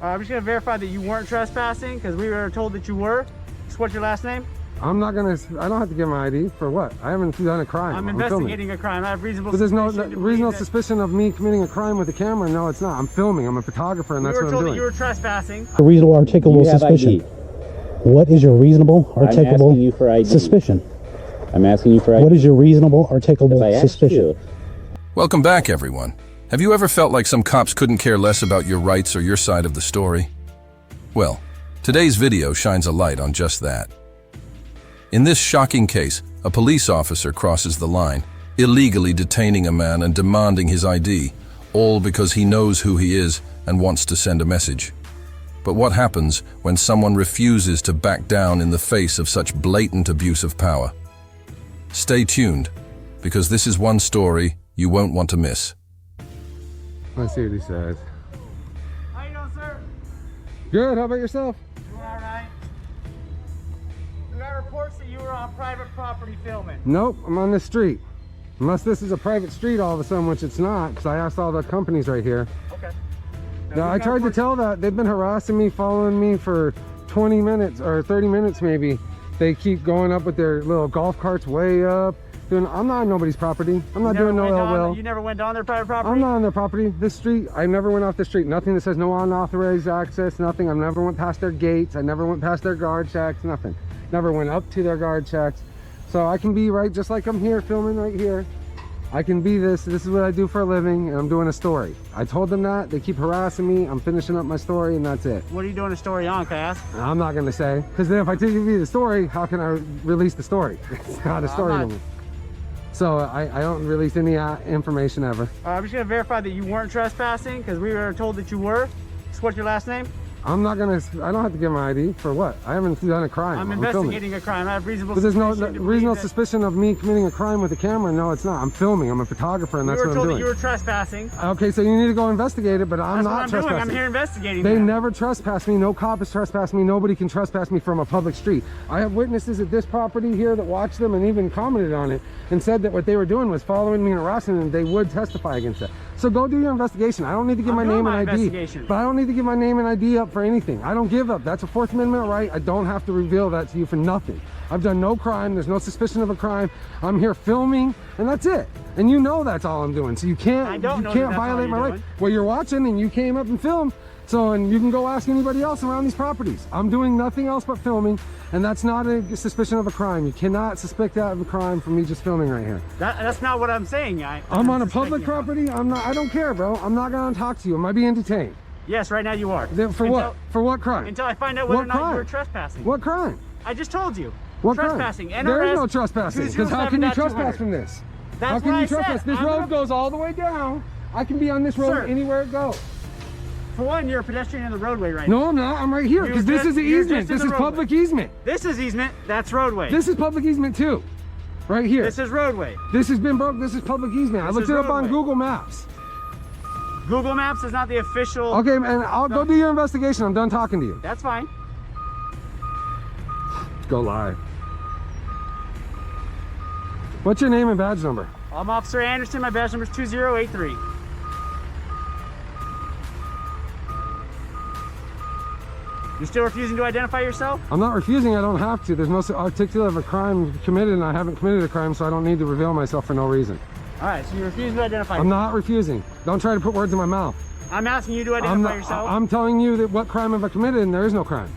I'm just gonna verify that you weren't trespassing because we were told that you were. So what's your last name? I'm not gonna. I don't have to give my ID for what? I haven't done a crime. I'm investigating a crime. I have reasonable. But there's no suspicion reasonable suspicion of me committing a crime with a camera. No, it's not. I'm filming. I'm a photographer, and that's what I'm doing. We were told that you were trespassing. A reasonable articulable suspicion. ID? What is your reasonable articulable suspicion? I'm asking you for ID. What is your reasonable articulable suspicion? Welcome back, everyone. Have you ever felt like some cops couldn't care less about your rights or your side of the story? Well, today's video shines a light on just that. In this shocking case, a police officer crosses the line, illegally detaining a man and demanding his ID, all because he knows who he is and wants to send a message. But what happens when someone refuses to back down in the face of such blatant abuse of power? Stay tuned, because this is one story you won't want to miss. Let's see what he says. How you doing, sir? Good. How about yourself? Doing all right. We got reports that you were on private property filming. Nope. I'm on the street. Unless this is a private street all of a sudden, which it's not, because I asked all the companies right here. Okay. Now, I tried to tell that. They've been harassing me, following me for 20 minutes or 30 minutes maybe. They keep going up with their little golf carts way up. I'm not on nobody's property. I'm not doing no ill will. You never went on their private property? I'm not on their property. This street, I never went off the street. Nothing that says no unauthorized access, nothing. I never went past their gates. I never went past their guard shacks, nothing. Never went up to their guard shacks. So I can be right, just like I'm here filming right here. I can be this. This is what I do for a living, and I'm doing a story. I told them that. They keep harassing me. I'm finishing up my story, and that's it. What are you doing a story on, can I ask? I'm not going to say. Because then if I tell you the story, how can I release the story? It's not a story anymore. So I don't release any information ever. I'm just going to verify that you weren't trespassing because we were told that you were. So what's your last name? I'm not gonna. I don't have to give my ID for what? I haven't done a crime. I'm investigating a crime. I have reasonable. But there's no suspicion reasonable suspicion of me committing a crime with a camera. No, it's not. I'm filming. I'm a photographer, and that's what I'm doing. We were told that you were trespassing. Okay, so you need to go investigate it. But I'm not trespassing. I'm here investigating. They never trespass me. No cop has trespassed me. Nobody can trespass me from a public street. I have witnesses at this property here that watched them and even commented on it and said that what they were doing was following me and harassing them. They would testify against that. So go do your investigation. I don't need to give my name and ID. But I don't need to give my name and ID up for anything. I don't give up. That's a Fourth Amendment right. I don't have to reveal that to you for nothing. I've done no crime. There's no suspicion of a crime. I'm here filming, and that's it. And you know that's all I'm doing. So you can't violate my right. Well, you're watching, and you came up and filmed. So, and you can go ask anybody else around these properties. I'm doing nothing else but filming, and that's not a suspicion of a crime. You cannot suspect that of a crime from me just filming right here. That's not what I'm saying. I'm on a public property. I don't care, bro. I'm not gonna talk to you. Am I being detained? Yes, right now you are. For what? For what crime? Until I find out whether or not you're trespassing. What crime? I just told you. What trespassing. Crime? There is no trespassing. Because how can you trespass from this? How can you trespass? This road goes all the way down. I can be on this road anywhere it goes. For one, you're a pedestrian in the roadway right now. No, I'm not. I'm right here because this is the easement. This is public easement. This is easement. That's roadway. This is public easement too. Right here. This is roadway. This has been broke. This is public easement. I looked it up on Google Maps. Google Maps is not the official. Okay, and I'll go do your investigation. I'm done talking to you. That's fine. Go live. What's your name and badge number? I'm Officer Anderson. My badge number is 2083. You still refusing to identify yourself? I'm not refusing. I don't have to. There's no articulate of a crime committed, and I haven't committed a crime, so I don't need to reveal myself for no reason. All right, so you refuse to identify yourself. I'm not refusing. Don't try to put words in my mouth. I'm asking you to identify yourself. I'm telling you that what crime have I committed, and there is no crime.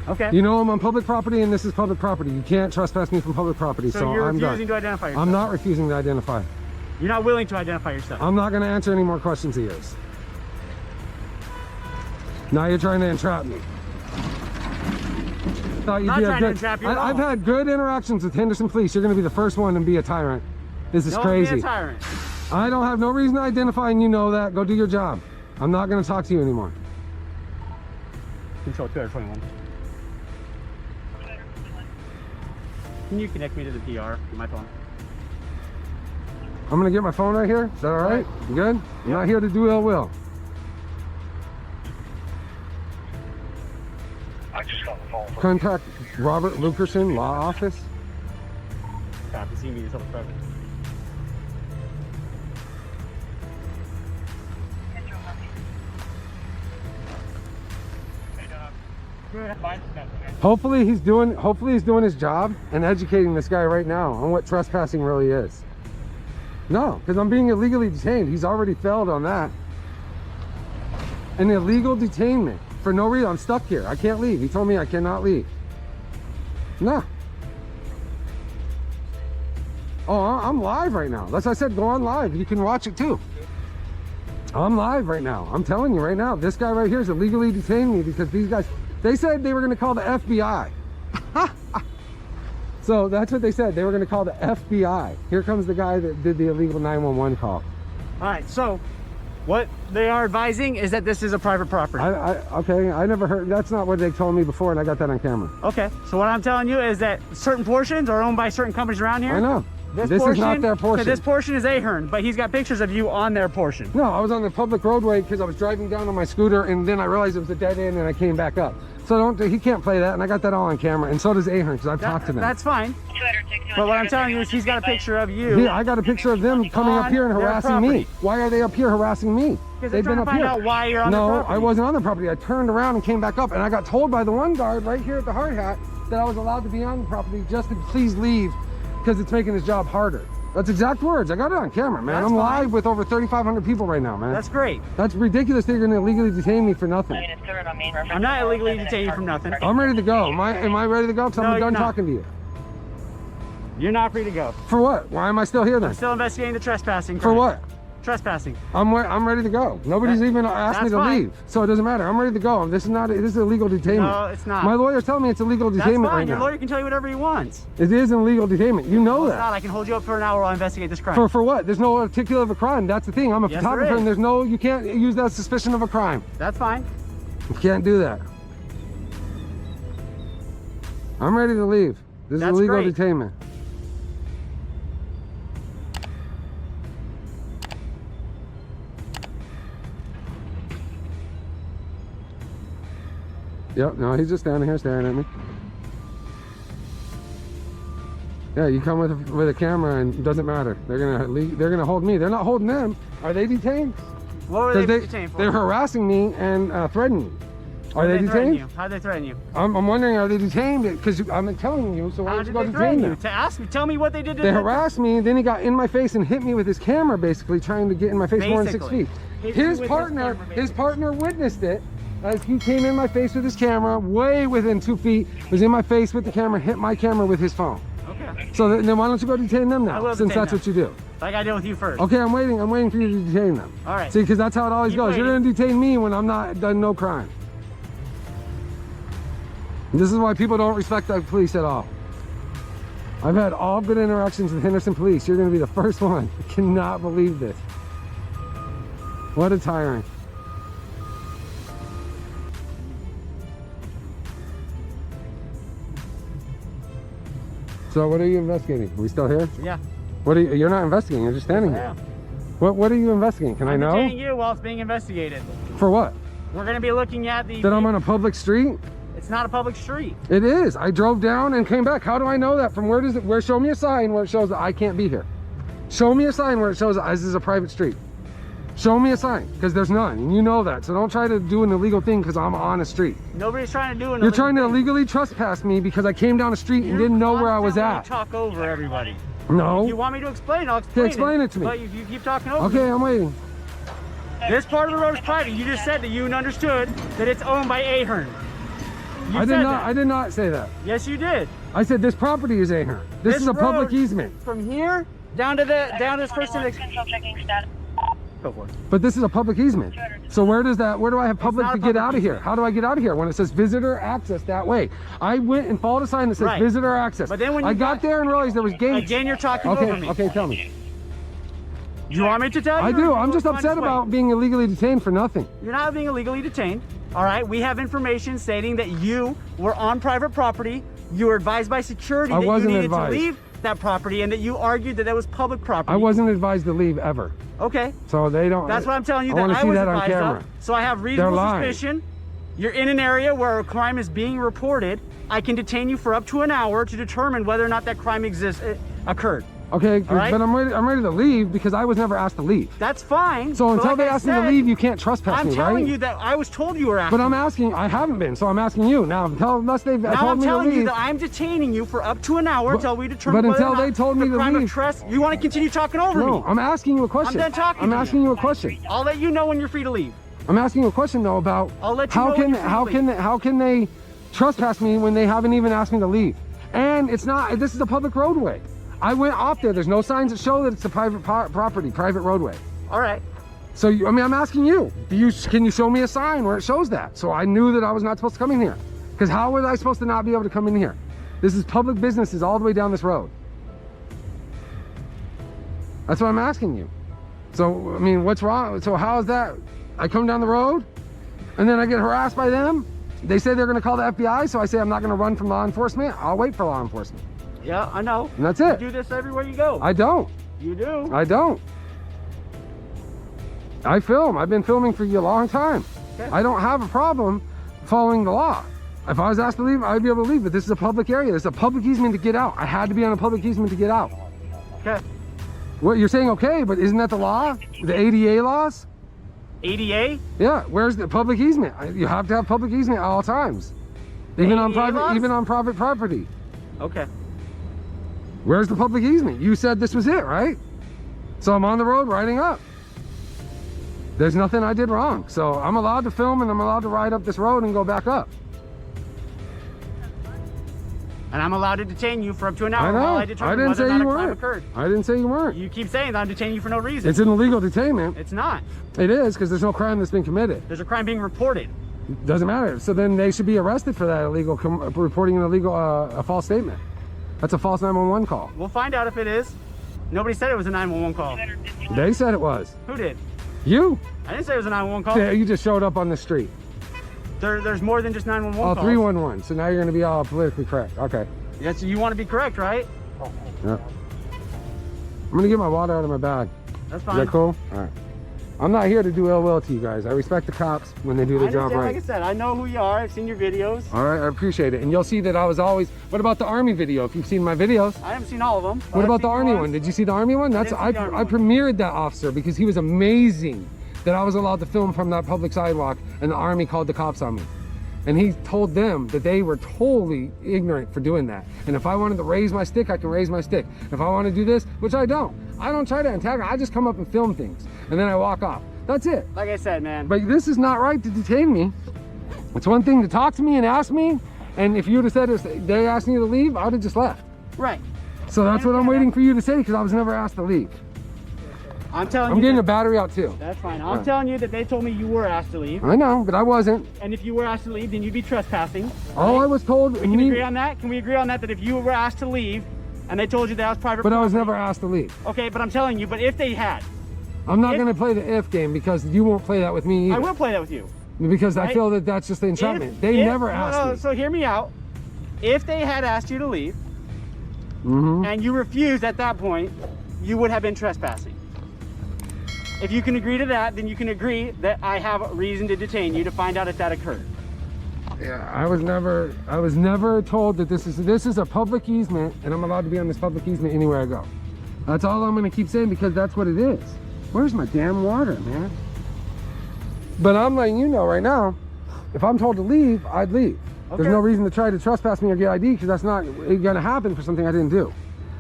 Okay. You know I'm on public property, and this is public property. You can't trespass me from public property, so you're I'm done. refusing to identify yourself? I'm not refusing to identify. You're not willing to identify yourself? I'm not going to answer any more questions of yours. Now you're trying to entrap me. I'm not trying to entrap you at all. I've had good interactions with Henderson Police. You're going to be the first one to be a tyrant. This is crazy. Don't be a tyrant. I don't have no reason to identify, and you know that. Go do your job. I'm not going to talk to you anymore. Control 221. Can you connect me to the PR with my phone? I'm going to get my phone right here. Is that all right? You good? I'm not here to do ill will. I just got the phone. Contact Robert Lukerson, Law Office. Copy. See me until the present. Hopefully he's doing his job and educating this guy right now on what trespassing really is. No, because I'm being illegally detained. He's already failed on that. An illegal detainment for no reason. I'm stuck here. I can't leave. He told me I cannot leave. No. Oh, I'm live right now. That's why I said go on live. You can watch it too. I'm live right now. I'm telling you right now, this guy right here is illegally detaining me because these guys, they said they were going to call the FBI. So that's what they said. They were going to call the FBI. Here comes the guy that did the illegal 911 call. All right, so what they are advising is that this is a private property. Okay, I never heard. That's not what they told me before, and I got that on camera. Okay, so what I'm telling you is that certain portions are owned by certain companies around here. I know. This is not their portion. So this portion is Ahern, but he's got pictures of you on their portion. No, I was on the public roadway because I was driving down on my scooter, and then I realized it was a dead end, and I came back up. So he can't play that, and I got that all on camera, and so does Ahern because I've talked to them. That's fine. But what I'm telling you is he's got a picture of you. Yeah, I got a picture of them coming up here and harassing me. Why are they up here harassing me? Because they've been up here. Find out why you're on the property. No, I wasn't on the property. I turned around and came back up, and I got told by the one guard right here at the hard hat that I was allowed to be on the property just to please leave because it's making his job harder. That's exact words. I got it on camera, man. I'm live with over 3,500 people right now, man. That's great. That's ridiculous that you're going to illegally detain me for nothing. I'm not illegally detaining you for nothing. I'm ready to go. Am I ready to go? Because I'm done talking to you. You're not free to go. For what? Why am I still here then? I'm still investigating the trespassing crime. For what? Trespassing. I'm ready to go. Nobody's even asked me to leave, so it doesn't matter. I'm ready to go. This is illegal detainment. No, it's not. My lawyer's telling me it's illegal detainment right now. That's fine. Your lawyer can tell you whatever he wants. It is an illegal detainment. You know that. It's not. I can hold you up for an hour while I investigate this crime. For what? There's no articulate of a crime. That's the thing. I'm a photographer, and you can't use that suspicion of a crime. That's fine. You can't do that. I'm ready to leave. This is illegal detainment. Yep, no, he's just standing here staring at me. Yeah, you come with a camera and it doesn't matter. They're gonna hold me. They're not holding them. Are they detained? What were they detained for? They're harassing me and threatening me. Are they detained? How'd they threaten you? I'm wondering, are they detained? Because I'm telling you, so why don't you go detain them? To ask me, tell me what they did to They harassed me, then he got in my face and hit me with his camera, basically trying to get in my face more than 6 feet. His partner witnessed it. As he came in my face with his camera, way within 2 feet, was in my face with the camera, hit my camera with his phone. Okay. So then why don't you go detain them now, since that's what you do? I gotta deal with you first. Okay, I'm waiting for you to detain them. All right. See, because that's how it always goes. You're gonna detain me when I'm not done no crime. And this is why people don't respect the police at all. I've had all good interactions with Henderson police. You're gonna be the first one. I cannot believe this. What a tyrant. So what are you investigating? Are we still here? Yeah. What are you? You're not investigating. You're just standing there. What are you investigating? Can I know? I'm detaining you while it's being investigated. For what? We're going to be looking at the. That I'm on a public street. It's not a public street. It is. I drove down and came back. How do I know that? From where does it? Show me a sign where it shows that I can't be here. Show me a sign where it shows that this is a private street. Show me a sign, because there's none, and you know that. So don't try to do an illegal thing because I'm on a street. Nobody's trying to do an You're trying to illegally trespass me because I came down a street and didn't know where I was at. Talk over everybody. No. If you want me to explain, I'll explain. Explain it to me. But you keep talking over me. Okay, I'm waiting. This part of the road is private. You just said that you understood that it's owned by Ahern. I did not say that. Yes, you did. I said this property is Ahern. This is a public easement. From here down to this person. Go for it. But this is a public easement. So where do I have public to get out of here? How do I get out of here when it says visitor access that way? I went and followed a sign that says visitor access. But then when I got there and realized there was gates. Again, you're talking over me. Okay, tell me. Do you want me to tell you? I do. I'm just upset about being illegally detained for nothing. You're not being illegally detained. All right. We have information stating that you were on private property. You were advised by security that you needed to leave that property and that you argued that was public property. I wasn't advised to leave ever. Okay. So they don't. That's what I'm telling you. I want to see that on camera. camera. So I have reasonable suspicion. You're in an area where a crime is being reported. I can detain you for up to an hour to determine whether or not that crime occurred. Okay, right? but I'm ready to leave because I was never asked to leave. That's fine. So until like they ask me to leave, you can't trespass me, right? I'm telling you that I was told you were asking. But I'm asking, I haven't been, so I'm asking you. Now, unless they've told me to leave. Now I'm telling you that I'm detaining you for up to an hour until we determine whether or not they told me to leave. You want to continue talking over me? No, I'm asking you a question. I'm done talking. I'm asking you a question. I'll let you know when you're free to leave. I'm asking you a question though about how can they trespass me when they haven't even asked me to leave? And it's not, this is a public roadway. I went off there. There's no signs that show that it's a private property, private roadway. All right. So, I mean, I'm asking you, can you show me a sign where it shows that? So I knew that I was not supposed to come in here. Because how was I supposed to not be able to come in here? This is public businesses all the way down this road. That's what I'm asking you. So, I mean, what's wrong? So how is that? I come down the road and then I get harassed by them. They say they're going to call the FBI. So I say I'm not going to run from law enforcement. I'll wait for law enforcement. Yeah, I know. And that's it. You do this everywhere you go. I don't. You do. I don't. I film. I've been filming for you a long time. Okay. I don't have a problem following the law. If I was asked to leave, I'd be able to leave. But this is a public area. There's a public easement to get out. I had to be on a public easement to get out. Okay. What you're saying, okay, but isn't that the law? The ADA laws? ADA? Yeah. Where's the public easement? You have to have public easement at all times, even on private property. Okay. Where's the public easement? You said this was it, right? So I'm on the road riding up. There's nothing I did wrong. So I'm allowed to film and I'm allowed to ride up this road and go back up. And I'm allowed to detain you for up to an hour. I know. While I determine didn't whether say or not you a crime weren't. occurred. I didn't say you weren't. You keep saying that I'm detaining you for no reason. It's an illegal detainment. It's not. It is, because there's no crime that's been committed. There's a crime being reported. Doesn't matter. So then they should be arrested for that illegal reporting an illegal a false statement. That's a false 911 call. We'll find out if it is. Nobody said it was a 911 call. They said it was. Who did? You. I didn't say it was a 911 call. Yeah, you just showed up on the street. There's more than just 911 calls. 311. So now you're going to be all politically correct. Okay. Yes, you want to be correct, right? Yeah. I'm going to get my water out of my bag. That's fine. Is that cool? All right. I'm not here to do ill will to you guys. I respect the cops when they do their job right. Like I said, I know who you are. I've seen your videos. All right, I appreciate it. And you'll see that I was always... What about the Army video? If you've seen my videos. I haven't seen all of them. What about the Army one? Did you see the Army one? I premiered that officer because he was amazing that I was allowed to film from that public sidewalk and the Army called the cops on me. And he told them that they were totally ignorant for doing that. And if I wanted to raise my stick, I can raise my stick. If I want to do this, which I don't try to antagonize. I just come up and film things and then I walk off. That's it. Like I said, man. But this is not right to detain me. It's one thing to talk to me and ask me. And if you would have said they asked me to leave, I would have just left. Right. So that's what I'm waiting for you to say because I was never asked to leave. I'm telling you. I'm getting a battery out too. That's fine. I'm telling you that they told me you were asked to leave. I know, but I wasn't. And if you were asked to leave, then you'd be trespassing. All I was told. We can agree on that? Can we agree on that? That if you were asked to leave and they told you that was private property. But I was never asked to leave. Okay, but I'm telling you, but if they had. I'm not going to play the if game because you won't play that with me either. I will play that with you. Because I feel that that's just the entrapment. They never asked me. So hear me out. If they had asked you to leave and you refused at that point, you would have been trespassing. If you can agree to that, then you can agree that I have a reason to detain you to find out if that occurred. Yeah, I was never told that this is a public easement and I'm allowed to be on this public easement anywhere I go. That's all I'm going to keep saying because that's what it is. Where's my damn water, man? But I'm letting you know right now, if I'm told to leave, I'd leave. Okay. There's no reason to try to trespass me or get ID because that's not going to happen for something I didn't do.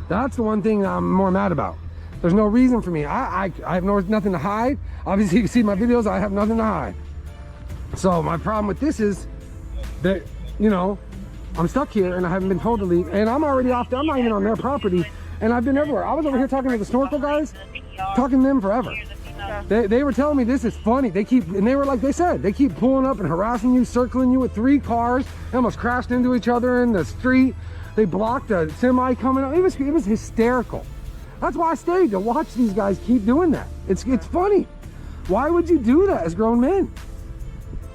That's the one thing that I'm more mad about. There's no reason for me. I have nothing to hide. Obviously, you can see my videos. I have nothing to hide. So my problem with this is that, you know, I'm stuck here and I haven't been told to leave. And I'm already off. I'm not even on their property. And I've been everywhere. I was over here talking to the snorkel guys, talking to them forever. They were telling me this is funny. They keep pulling up and harassing you, circling you with 3 cars. They almost crashed into each other in the street. They blocked a semi coming up. It was hysterical. That's why I stayed to watch these guys keep doing that. It's funny. Why would you do that as grown men?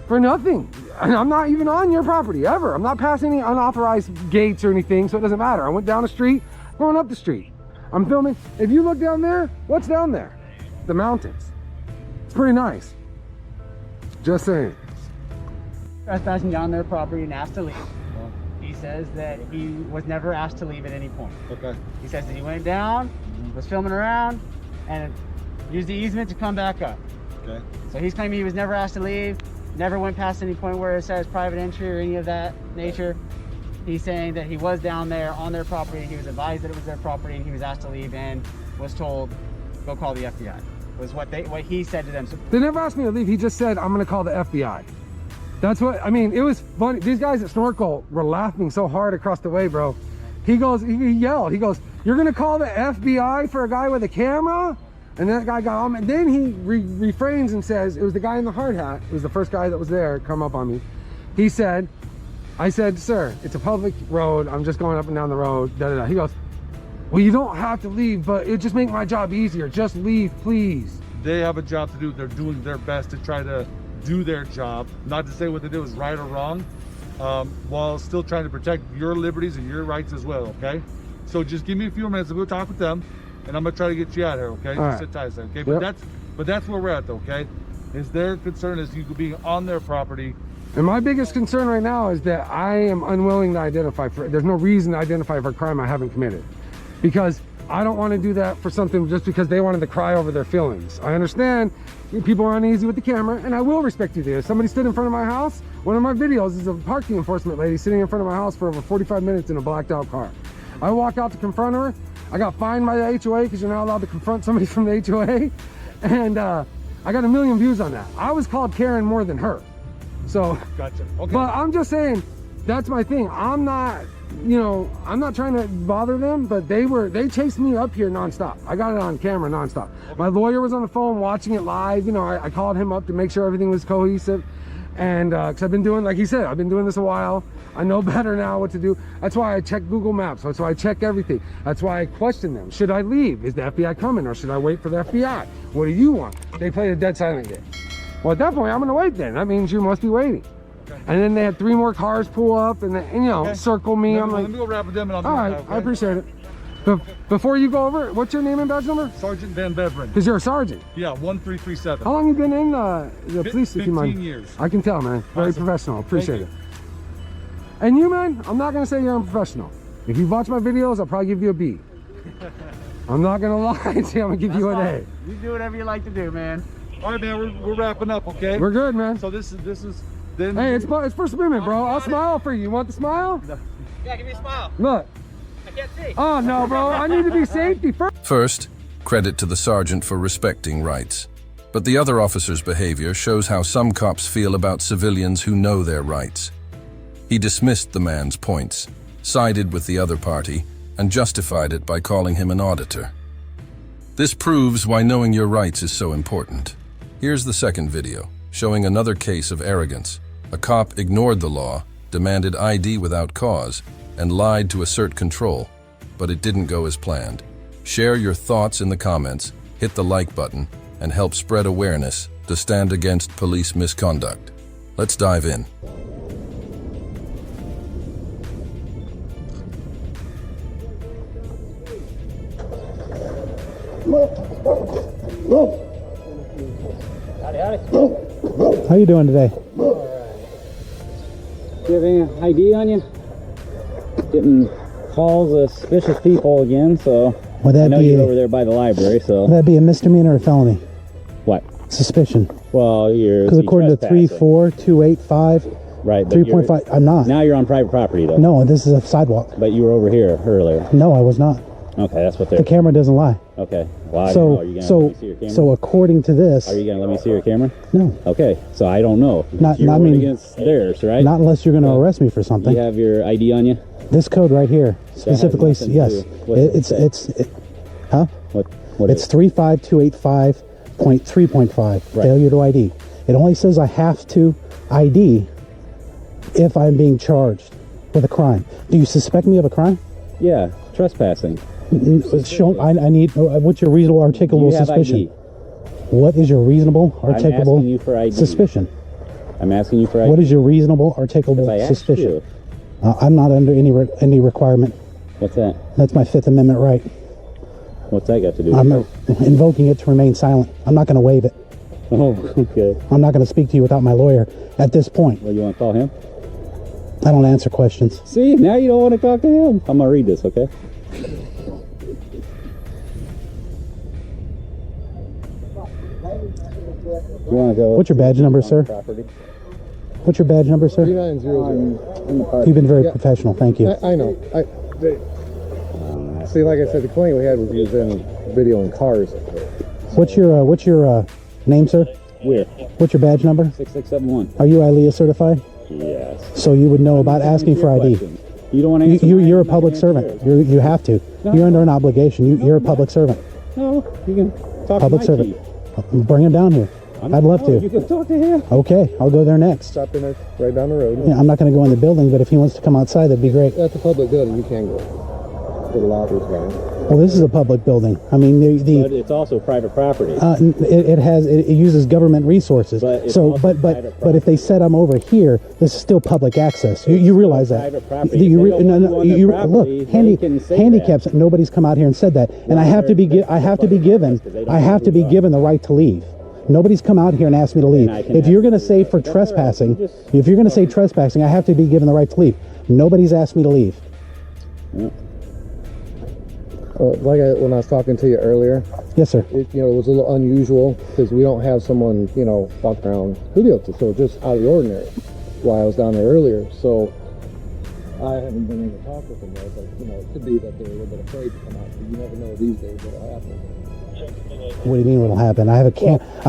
For nothing. And I'm not even on your property ever. I'm not passing any unauthorized gates or anything, so it doesn't matter. I went down the street, going up the street. I'm filming. If you look down there, what's down there? The mountains. It's pretty nice. Just saying. Trespassing on their property and asked to leave. Well, he's says that he was never asked to leave at any point. Okay. He says that he went down, was filming around, and used the easement to come back up. Okay. So he's claiming he was never asked to leave, never went past any point where it says private entry or any of that nature. He's saying that he was down there on their property, he was advised that it was their property, and he was asked to leave and was told, go call the FBI, was what he said to them. So They never asked me to leave. He just said, I'm gonna call the FBI. That's what, I mean, it was funny. These guys at Snorkel were laughing so hard across the way, bro. He goes, he yelled, he goes, you're gonna call the FBI for a guy with a camera? And that guy got on, and then he refrains and says, it was the guy in the hard hat, it was the first guy that was there, come up on me. He said, I said, sir, it's a public road, I'm just going up and down the road, da da da. He goes, well, you don't have to leave, but it just make my job easier. Just leave, please. They have a job to do. They're doing their best to try to do their job. Not to say what they did was right or wrong, while still trying to protect your liberties and your rights as well, okay? So just give me a few minutes and we'll talk with them, and I'm gonna try to get you out of here, okay? All right. Sit tight, okay? Yep. But that's where we're at, though, okay? Is their concern is you being on their property. And my biggest concern right now is that I am unwilling to identify for, there's no reason to identify for a crime I haven't committed. Because I don't want to do that for something just because they wanted to cry over their feelings. I understand people are uneasy with the camera, and I will respect you there. Somebody stood in front of my house. One of my videos is a parking enforcement lady sitting in front of my house for over 45 minutes in a blacked out car. I walk out to confront her. I got fined by the HOA because you're not allowed to confront somebody from the HOA. And I got 1 million views on that. I was called Karen more than her. So, Gotcha. Okay. but I'm just saying, that's my thing. I'm not, you know, I'm not trying to bother them, but they chased me up here nonstop. I got it on camera nonstop. Okay. My lawyer was on the phone watching it live. You know, I called him up to make sure everything was cohesive. And because I've been doing, like he said, I've been doing this a while. I know better now what to do. That's why I check Google Maps. That's why I check everything. That's why I question them. Should I leave? Is the FBI coming, or should I wait for the FBI? What do you want? They played a dead silent game. Well, at that point, I'm gonna wait then. That means you must be waiting. Okay. And then they had 3 more cars pull up and, you know, okay, circle me. I'm like, let me go wrap with them and I'll all right, okay? I appreciate it. But before you go over, what's your name and badge number? Sergeant Van Beveren. Because you're a sergeant. Yeah, 1337. How long you been in the police, if you mind? 15 years. I can tell, man. Very awesome. Professional. Appreciate it. And you, man, I'm not gonna say you're unprofessional. If you've watched my videos, I'll probably give you a B. I'm not gonna lie and say I'm gonna give you an A. You do whatever you like to do, man. All right, man, we're wrapping up, okay? We're good, man. So this is then. Hey, it's First Amendment, bro. I'll smile for you. You want the smile? No. Yeah, give me a smile. Look. I can't see. Oh, no, bro. I need to be safety first. First, credit to the sergeant for respecting rights. But the other officer's behavior shows how some cops feel about civilians who know their rights. He dismissed the man's points, sided with the other party, and justified it by calling him an auditor. This proves why knowing your rights is so important. Here's the second video, showing another case of arrogance. A cop ignored the law, demanded ID without cause, and lied to assert control, but it didn't go as planned. Share your thoughts in the comments, hit the like button, and help spread awareness to stand against police misconduct. Let's dive in. How you doing today? Do you have any ID on you? Getting calls of suspicious people again, so Would that I know be you're over there by the library, so... Would that be a misdemeanor or a felony? What? Suspicion. Well, you're... Because according to 34285, right, 3.5, I'm not. Now you're on private property, though. No, this is a sidewalk. But you were over here earlier. No, I was not. Okay, that's what they're... The camera doesn't lie. Okay. Well, I don't know. Are you gonna let me see your camera? So according to this... Are you going to let me see your camera? No. Okay, so I don't know. Not you're mean, against theirs, right? Not unless you're going to arrest me for something. You have your ID on you? This code right here, specifically, yes. Huh? What it's 35285.3.5, right. Failure to ID. It only says I have to ID if I'm being charged with a crime. Do you suspect me of a crime? Yeah, trespassing. Show, I need, what's your reasonable articulable suspicion? ID? What is your reasonable articulable I'm asking you for ID. suspicion? I'm asking you for ID. What is your reasonable articulable suspicion? I'm not under any requirement. What's that? That's my Fifth Amendment right. What's that got to do I'm with it? invoking it to remain silent. I'm not going to waive it. Oh, okay. I'm not going to speak to you without my lawyer at this point. Well, you want to call him? I don't answer questions. See, now you don't want to talk to him. I'm gonna read this, okay? You want to go? What's your badge number, sir? Property. What's your badge number, sir? 3900. You've been very professional. Thank you. I know. See, like I said, the complaint we had was using video in cars. What's your name, sir? Where? What's your badge number? 6671. Are you ILEA certified? Yes. So you would know about asking for ID. You don't want to answer. You're a public servant. You have to. You're under an obligation. You're a public servant. No, you can talk Public to my servant. chief. Bring him down here. I'd love You to. can talk to him. Okay, I'll go there next. Stop in there, right down the road. Yeah, I'm not going to go in the building, but if he wants to come outside, that'd be great. That's a public building. You can go. For the lobby's guy. Well, this is a public building. I mean, But it's also private property. it uses government resources. But it's So, also but private if they said I'm over here, this is still public access. You realize that? private property. You If they don't want you on their property, look, they can say handicaps. Nobody's come out here and said that, and I have to be given the right to leave. Nobody's come out here and asked me to leave. I can If you're going to ask say you for that. That's all right. trespassing, You just- if you're going to say trespassing, I have to be given the right to leave. Nobody's asked me to leave. When I was talking to you earlier, Yes, sir. it was a little unusual because we don't have someone walk around video to, so just out of the ordinary. Why I was down there earlier, so I haven't been able to talk with them yet, but it could be that they're a little bit afraid to come out. You never know these days what'll happen. What do you mean what'll happen? I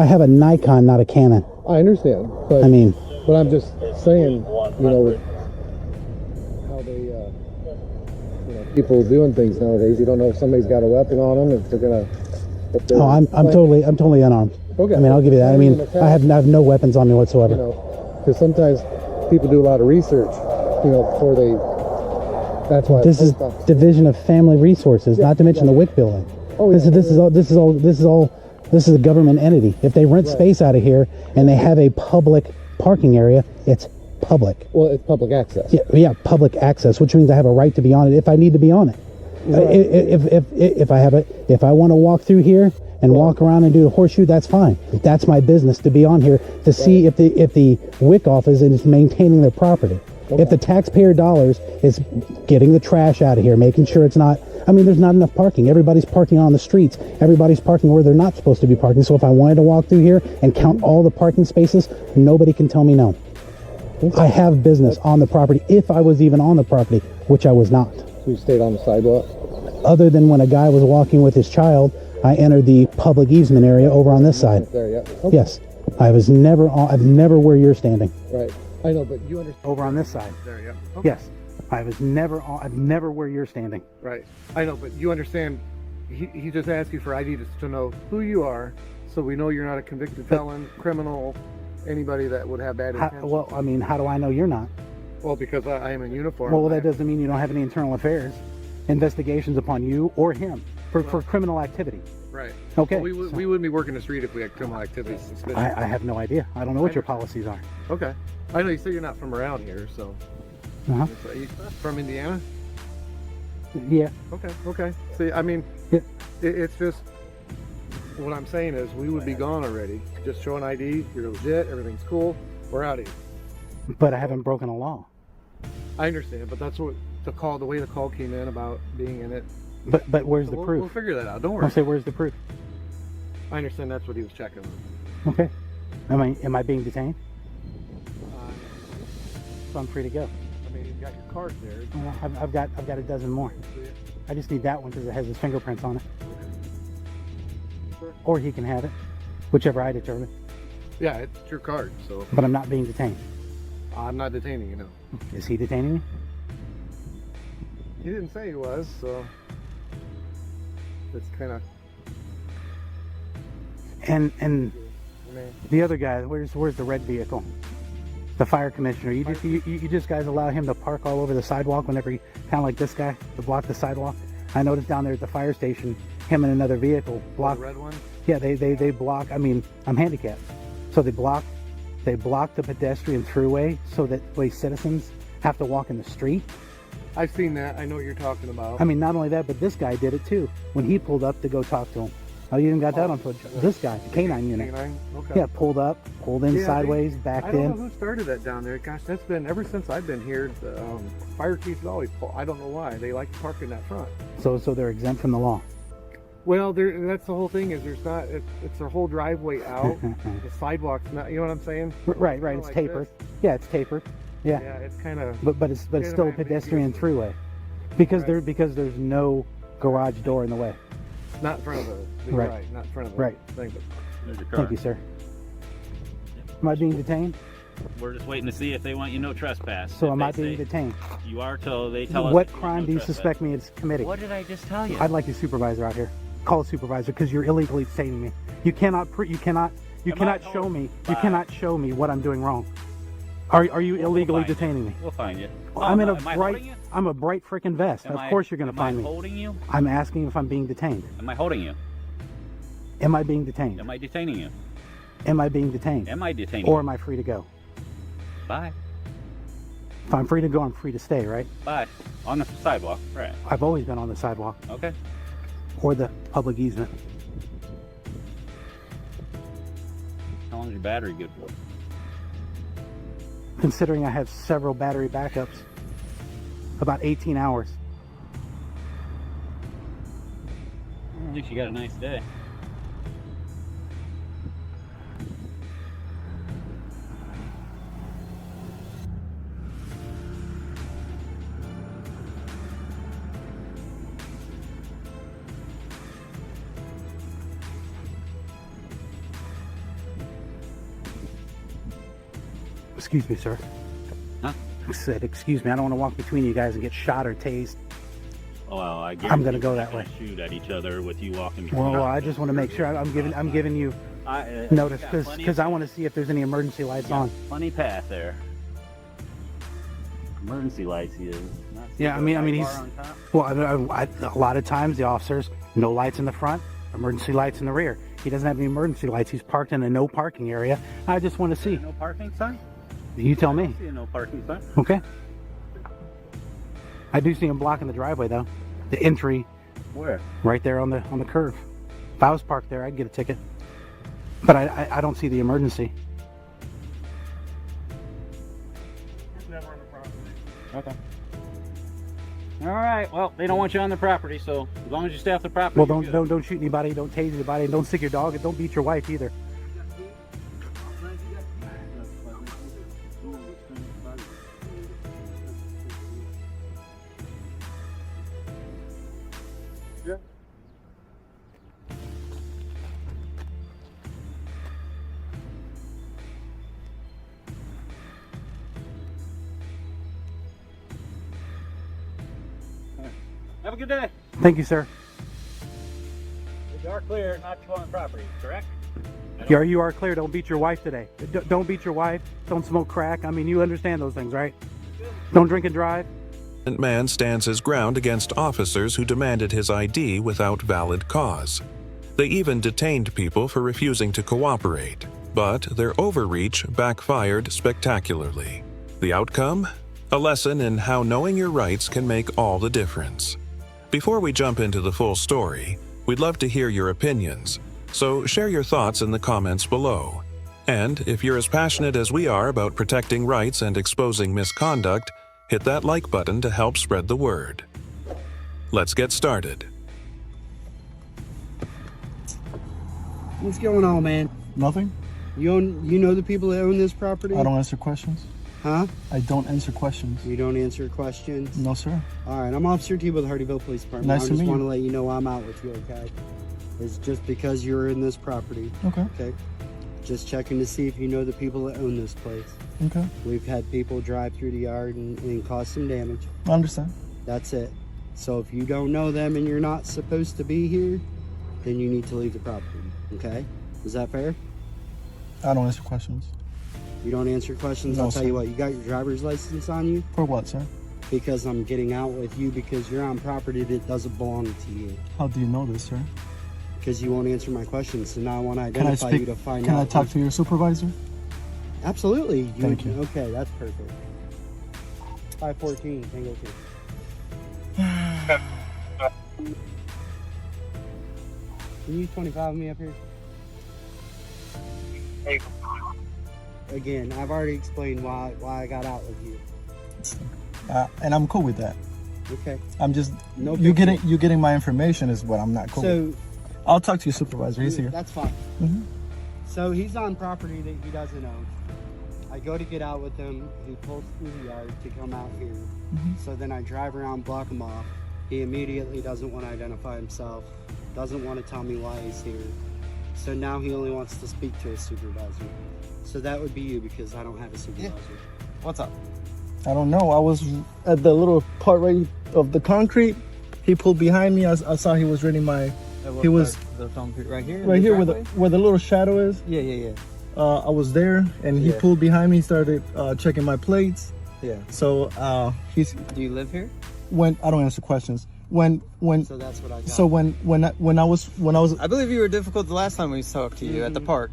have a Nikon, not a Canon. I understand, but I mean, but I'm just saying, how they, people doing things nowadays. You don't know if somebody's got a weapon on them, if they're gonna. I'm totally unarmed. Okay. I mean, I'll give you that. I mean, I have no weapons on me whatsoever. Because sometimes people do a lot of research, before they. That's why This is Division of Family Resources, not to mention the WIC building. Oh, This is a government entity. If they rent space out of here and they have a public parking area, it's public. Well, it's public access. Yeah, public access, which means I have a right to be on it if I need to be on it. If I want to walk through here and walk around and do a horseshoe, that's fine. That's my business to be on here to see if the WIC office is maintaining their property. Okay. If the taxpayer dollars is getting the trash out of here, making sure it's not. I mean, there's not enough parking. Everybody's parking on the streets. Everybody's parking where they're not supposed to be parking. So if I wanted to walk through here and count all the parking spaces, nobody can tell me no. I have business on the property if I was even on the property, which I was not. So you stayed on the sidewalk? Other than when a guy was walking with his child, I entered the public easement area over on this side. There, yeah. Okay. Yes. I've never where you're standing. Right. I know, but you understand. Over on this side. There, yeah. Okay. Yes. I've never where you're standing. Right. I know, but you understand. He just asked you for ID to know who you are, so we know you're not a convicted felon, criminal, anybody that would have bad intentions. Well, I mean, how do I know you're not? Well, because I am in uniform. Well, that doesn't mean you don't have any internal affairs investigations upon you or him for criminal activity. Right. Okay. Well, we wouldn't be working the street if we had criminal activities suspicious. I have no idea. I don't know what your policies are. Okay. I know you say you're not from around here, so. Uh-huh. Are you from Indiana? Yeah. Okay. See, I mean, Yeah. it's just, what I'm saying is we would be gone already. Just show an ID, you're legit, everything's cool, we're out of here. But I haven't broken a law. I understand, but that's what the way the call came in about being in it. But where's So the we'll proof? figure that out, don't I'll worry. say, where's the proof? I understand that's what he was checking on. Okay. Am I being detained? Uh, So I'm free to go. I mean, you've got your card there. Well, I've got a dozen more. I just need that one because it has his fingerprints on it. Sure. Or he can have it, whichever I determine. Yeah, it's your card, so But I'm not being detained. I'm not detaining you, no. Is he detaining me? He didn't say he was, so it's kind of. And I mean, the other guy, where's the red vehicle? The fire commissioner. You just guys allow him to park all over the sidewalk whenever he, kind of like this guy, to block the sidewalk. I noticed down there at the fire station, him and another vehicle block. the red one. Yeah, they block. I mean, I'm handicapped, so they block the pedestrian throughway so that way citizens have to walk in the street. I've seen that. I know what you're talking about. I mean, not only that, but this guy did it too when he pulled up to go talk to him. Oh, you even got that on footage. This guy, the canine unit. Okay. Yeah, pulled up, pulled in Yeah, sideways, I backed don't in. know who started that down there. Gosh, that's been ever since I've been here. The fire chief is always full. I don't know why. They like to park in that front. So they're exempt from the law. Well, that's the whole thing. Is there's not. It's their whole driveway out. The sidewalk's not. You know what I'm saying? Right. Kinda It's like tapered. this. Yeah, it's tapered. Yeah. Yeah, it's kind of. But it's still a pedestrian throughway because there's no garage door in the way. Not in front of the Right. not in front of the Right. thing. But There's a car. Thank you, sir. Am I being detained? We're just waiting to see if they want you no trespass. So If am they I being say detained? You are till they tell us. What that you want crime no do you trespass. suspect me of committing? What did I just tell you? I'd like your supervisor out here. Call a supervisor because you're illegally detaining me. You cannot show me. You cannot show me what I'm doing wrong. Are you illegally find you. detaining me? We'll find you. I'm in Am I holding you? I'm a bright freaking vest. Of course you're gonna find Am I me. holding you? I'm asking if I'm being detained. Am I holding you? Am I being detained? Am I detaining you? Am I being detained? Am I detaining Or you? am I free to go? Bye. If I'm free to go, I'm free to stay, right? Bye. On the sidewalk. Right. I've always been on the sidewalk Okay. or the public easement. How long is your battery good for? Considering I have several battery backups, about 18 hours. At least you got a nice day. Excuse me, sir. Huh? I said, excuse me, I don't want to walk between you guys and get shot or tased. Well, I I'm gonna go that way. Shoot at each other with you walking between Well, us. I just want to make sure I'm giving you notice because I want to see if there's any emergency lights on. Funny path there. Emergency lights he is. Yeah, I mean he's well. A lot of times the officers, no lights in the front, emergency lights in the rear. He doesn't have any emergency lights. He's parked in a no parking area. I just want to see. No parking sign? You tell me. I see a no parking sign. Okay. I do see him blocking the driveway though. The entry Where? right there on the curve. If I was parked there, I'd get a ticket. But I don't see the emergency. Okay. All right. Well, they don't want you on the property, so as long as you stay off the property. Well, you're good. don't shoot anybody, don't tase anybody, and don't stick your dog, and don't beat your wife either. Have a good day. Thank you, sir. You are clear not to go on the property, correct? You are clear. Don't beat your wife today. Don't beat your wife. Don't smoke crack. I mean, you understand those things, right? Don't drink and drive. Man stands his ground against officers who demanded his ID without valid cause. They even detained people for refusing to cooperate, but their overreach backfired spectacularly. The outcome? A lesson in how knowing your rights can make all the difference. Before we jump into the full story, we'd love to hear your opinions, so share your thoughts in the comments below. And if you're as passionate as we are about protecting rights and exposing misconduct, hit that like button to help spread the word. Let's get started. What's going on, man? Nothing. You know the people that own this property? I don't answer questions. Huh? I don't answer questions. You don't answer questions? No, sir. All right, I'm Officer T with the Hardyville Police Department. Nice I to just meet want to you. let you know I'm out with you, okay? It's just because you're in this property. Okay. Okay. Just checking to see if you know the people that own this place. Okay. We've had people drive through the yard and cause some damage. I understand. That's it. So if you don't know them and you're not supposed to be here, then you need to leave the property, okay? Is that fair? I don't answer questions. You don't answer questions? No, I'll tell sir. you what, you got your driver's license on you? For what, sir? Because I'm getting out with you because you're on property that doesn't belong to you. How do you know this, sir? Because you won't answer my questions, so now I want to Can I identify speak? you to find Can out. I talk to your supervisor? Absolutely. Thank you. Okay, that's perfect. 514, Tango 2. Can you use 25 with me up here? Again, I've already explained why I got out with you. And I'm cool with that. Okay. I'm just No you big deal. getting my information is what I'm not cool with. So I'll talk to your supervisor. He's here. that's fine. Mhm. So he's on property that he doesn't own. I go to get out with him. He pulls through the yard to come out here. So then I drive around, block him off. He immediately doesn't want to identify himself, doesn't want to tell me why he's here. So now he only wants to speak to his supervisor. So that would be you because I don't have a supervisor. What's up? I don't know. I was at the little part right of the concrete. He pulled behind me. I saw he was reading my. He was the concrete right here. right here where the little shadow is. Yeah. I was there, and he Yeah. pulled behind me. Started checking my plates. Yeah. So he's Do you live here? I don't answer questions. When So that's what I got. so when I was I believe you were difficult the last time we talked to you at the park.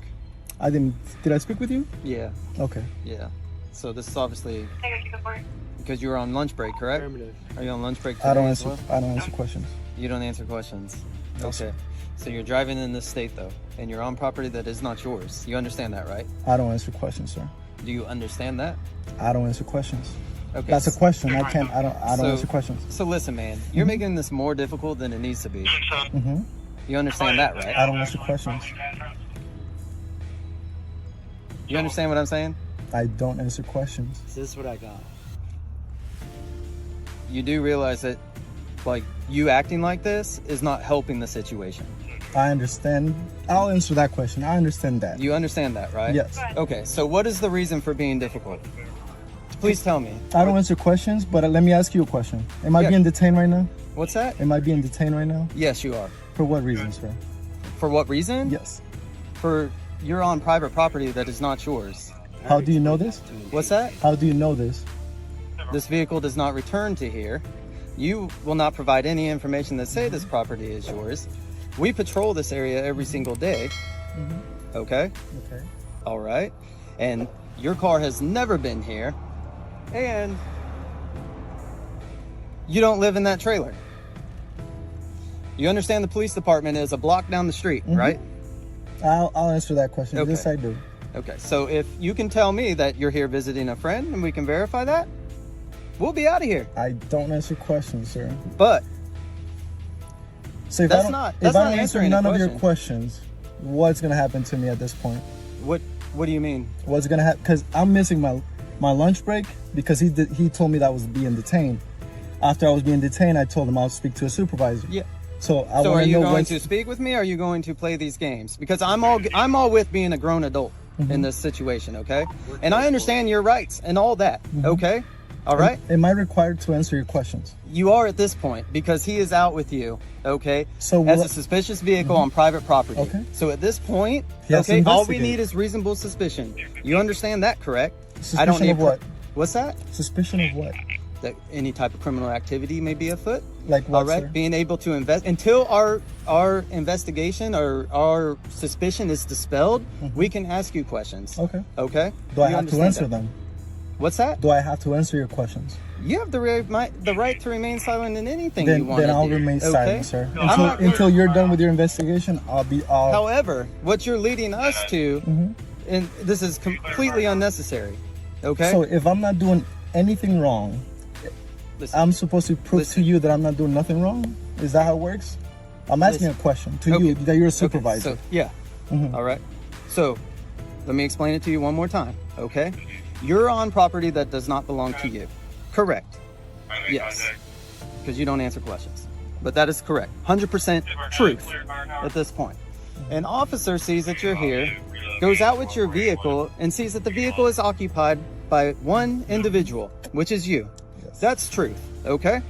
I did I speak with you? Yeah. Okay. Yeah. So this is obviously because you were on lunch break, correct? Affirmative. Are you on lunch break today I don't as answer. well? I don't answer questions. You don't answer questions. No, Okay. sir. So you're driving in this state though, and you're on property that is not yours. You understand that, right? I don't answer questions, sir. Do you understand that? I don't answer questions. Okay. That's a question. I don't So- answer questions. So listen, man, you're making this more difficult than it needs to be. hmm You understand that, right? I don't answer questions. You understand what I'm saying? I don't answer questions. So this is what I got. You do realize that, like, you acting like this is not helping the situation. I understand. I'll answer that question. I understand that. You understand that, right? Yes. Okay, so what is the reason for being difficult? Please tell me. I don't answer questions, but let me ask you a question. Am I Yeah. being detained right now? What's that? Am I being detained right now? Yes, you are. For what reason, sir? For what reason? Yes. For you're on private property that is not yours. How do you know this? What's that? How do you know this? This vehicle does not return to here. You will not provide any information that say this property is yours. We patrol this area every single day. Okay? Okay. All right. And your car has never been here. And you don't live in that trailer. You understand the police department is a block down the street, right? I'll answer that question. Okay. Yes, I do. Okay. So if you can tell me that you're here visiting a friend and we can verify that, we'll be out of here. I don't answer questions, sir. But So if That's I don't, not- if that's I not don't answer answering a none of your question. questions, what's gonna happen to me at this point? what do you mean? What's gonna happen? Because I'm missing my lunch break because he told me that I was being detained. After I was being detained, I told him I'll speak to a supervisor. Yeah. So I So are want to you know going what's to speak with me or are you going to play these games? Because I'm all with being a grown adult in this situation, okay? And I understand your rights and all that, okay? All right? Am I required to answer your questions? You are at this point because he is out with you, okay? So as what- a suspicious vehicle on private property. Okay. So at this point, He has to okay, all we investigate. need is reasonable suspicion. You understand that, correct? Suspicion of what? What's that? Suspicion of what? That any type of criminal activity may be afoot. Like what, All right, sir? being able to invest until our investigation or our suspicion is dispelled, we can ask you questions. Okay. Okay. Do I You have to understand answer that? them? What's that? Do I have to answer your questions? You have the right to remain silent in anything you want Then to I'll do. remain okay? silent, sir. I'm not- Until you're done with your investigation, I'll be all. However, what you're leading us to, and this is completely unnecessary. Okay. So if I'm not doing anything wrong, Listen. I'm supposed to prove to you that I'm not doing nothing wrong? Is that how it works? I'm asking a question to you that you're a supervisor. So, yeah. All right. So, let me explain it to you one more time. Okay. You're on property that does not belong to you. Correct. Yes. Because you don't answer questions. But that is correct. 100% truth at this point. An officer sees that you're here, goes out with your vehicle, and sees that the vehicle is occupied by one individual, which is you. That's truth. Okay.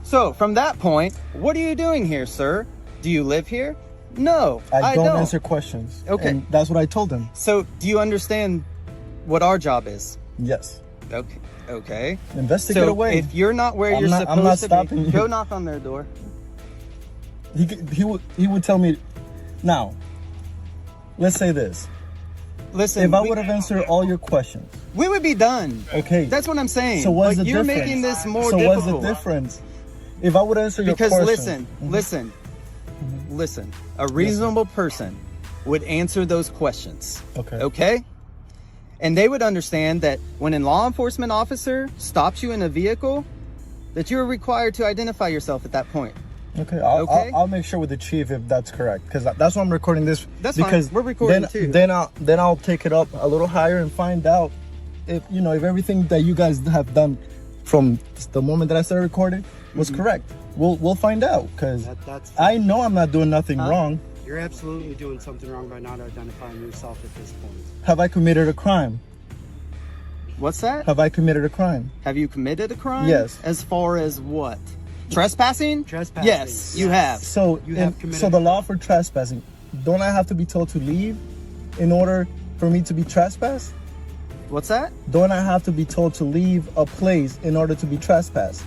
So from that point, what are you doing here, sir? Do you live here? No, I don't answer questions. Okay. And that's what I told him. So do you understand what our job is? Yes. Okay. Okay. Investigate So away. if you're not where I'm you're not- I'm not supposed to stopping be, you. go knock on their door. He would tell me. Now, let's say this. Listen, If I would have answered all your questions, we would be done. okay. That's what I'm saying. So what's Like, the you're difference? making this more so difficult. what's the difference? If I would answer your Because question, listen, listen, a reasonable person would answer those questions. Okay. Okay? And they would understand that when a law enforcement officer stops you in a vehicle, that you're required to identify yourself at that point. Okay, Okay? I'll make sure with the chief if that's correct, because that's why I'm recording this. That's because fine. We're recording then, too. Then I'll take it up a little higher and find out if if everything that you guys have done from the moment that I started recording was correct. We'll find out, because That's I know I'm not doing nothing wrong. You're absolutely doing something wrong by not identifying yourself at this point. Have I committed a crime? What's that? Have I committed a crime? Have you committed a crime? Yes. As far as what? Trespassing? Trespassing. Yes, you have. So You have committed so the a law for trespassing, don't I have to be told to leave in order for me to be trespassed? What's that? Don't I have to be told to leave a place in order to be trespassed?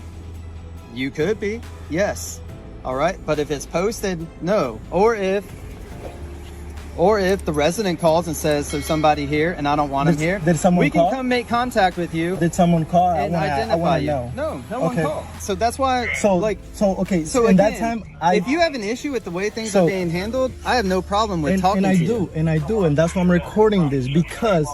You could be. Yes. All right. But if it's posted, no. Or if the resident calls and says there's somebody here and I don't want him here, Did someone we call? can come make contact with you Did someone call? and I identify want to you. know. No one Okay. called. So that's why, So okay. So in again, that time, if you have an issue with the way things So- are being handled, I have no problem with and talking I to do, you. and that's why I'm recording this, because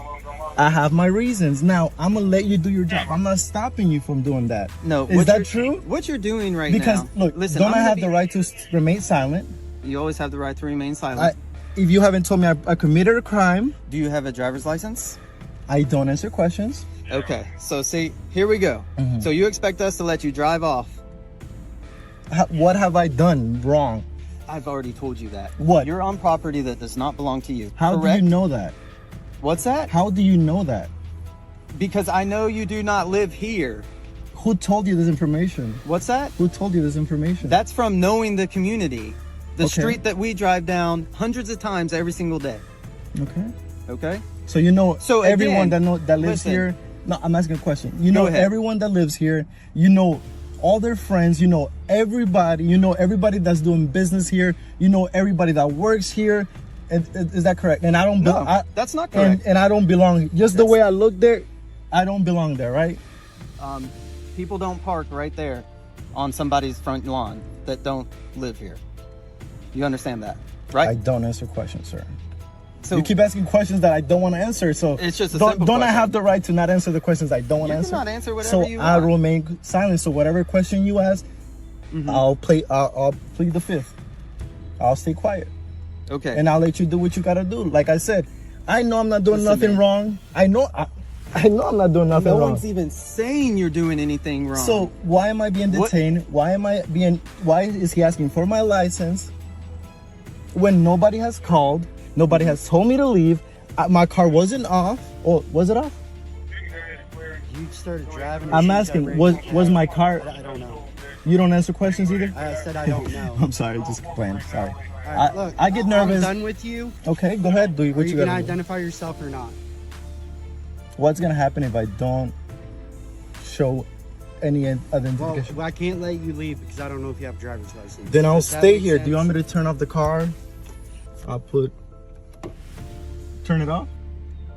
I have my reasons. Now I'm gonna let you do your job. I'm not stopping you from doing that. No, is what that you're- true? What you're doing right Because now? look, listen, don't I'm I gonna have be- the right to remain silent? You always have the right to remain silent. If you haven't told me I committed a crime, Do you have a driver's license? I don't answer questions. Okay, so see, here we go. Mm-hmm. So you expect us to let you drive off? What have I done wrong? I've already told you that. What? You're on property that does not belong to you. How correct? do you know that? What's that? How do you know that? Because I know you do not live here. Who told you this information? What's that? Who told you this information? That's from knowing the community. The Okay. street that we drive down hundreds of times every single day. Okay. Okay? So you know So everyone again, that lives listen. here. No, I'm asking a question. You Go know ahead. everyone that lives here. You know all their friends. You know everybody. You know everybody that's doing business here. You know everybody that works here. Is that correct? And I don't. No, that's not correct. And I don't belong. Just the way I look there, I don't belong there, right? People don't park right there on somebody's front lawn that don't live here. You understand that, right? I don't answer questions, sir. So You keep asking questions that I don't want to answer. So It's just a don't simple I question. have the right to not answer the questions I don't want to You answer? cannot answer whatever so you I want. remain silent. So whatever question you ask, I'll plead the fifth. I'll stay quiet. okay. And I'll let you do what you gotta do. Like I said, I know I'm not doing Listen, nothing man. wrong. I know I'm not doing nothing no wrong. one's even saying you're doing anything wrong. So why am I being What- detained? Why is he asking for my license when nobody has called? Nobody has told me to leave. My car wasn't off. Or was it off? You started driving. I'm asking, was my car? I don't know. You don't answer questions either? I said I don't know. I'm sorry, just playing. Sorry. All right, look, I get nervous. I'm done with you. Okay, go ahead. Do Are what you you gonna gotta do. identify yourself or not? What's gonna happen if I don't show any other Well, indication? I can't let you leave because I don't know if you have a driver's license. Then I'll Does that stay make here. Do you want me sense? to turn off the car? I'll turn it off.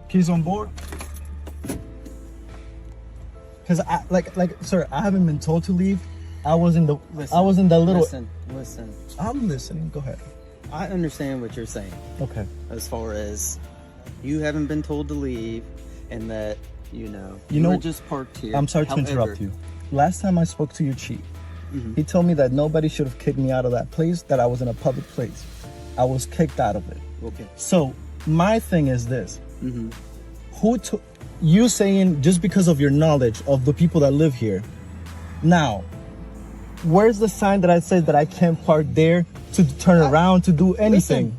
Keys on board. Cause sir, I haven't been told to leave. I was in the little. Listen. I'm listening. Go ahead. I understand what you're saying Okay. as far as you haven't been told to leave and that, you You were know- just parked here. I'm sorry to However, interrupt you. Last time I spoke to your chief, he told me that nobody should have kicked me out of that place, that I was in a public place. I was kicked out of it. Okay. So my thing is this. You saying just because of your knowledge of the people that live here. Now, where's the sign that I said that I can't park there to turn around to do anything?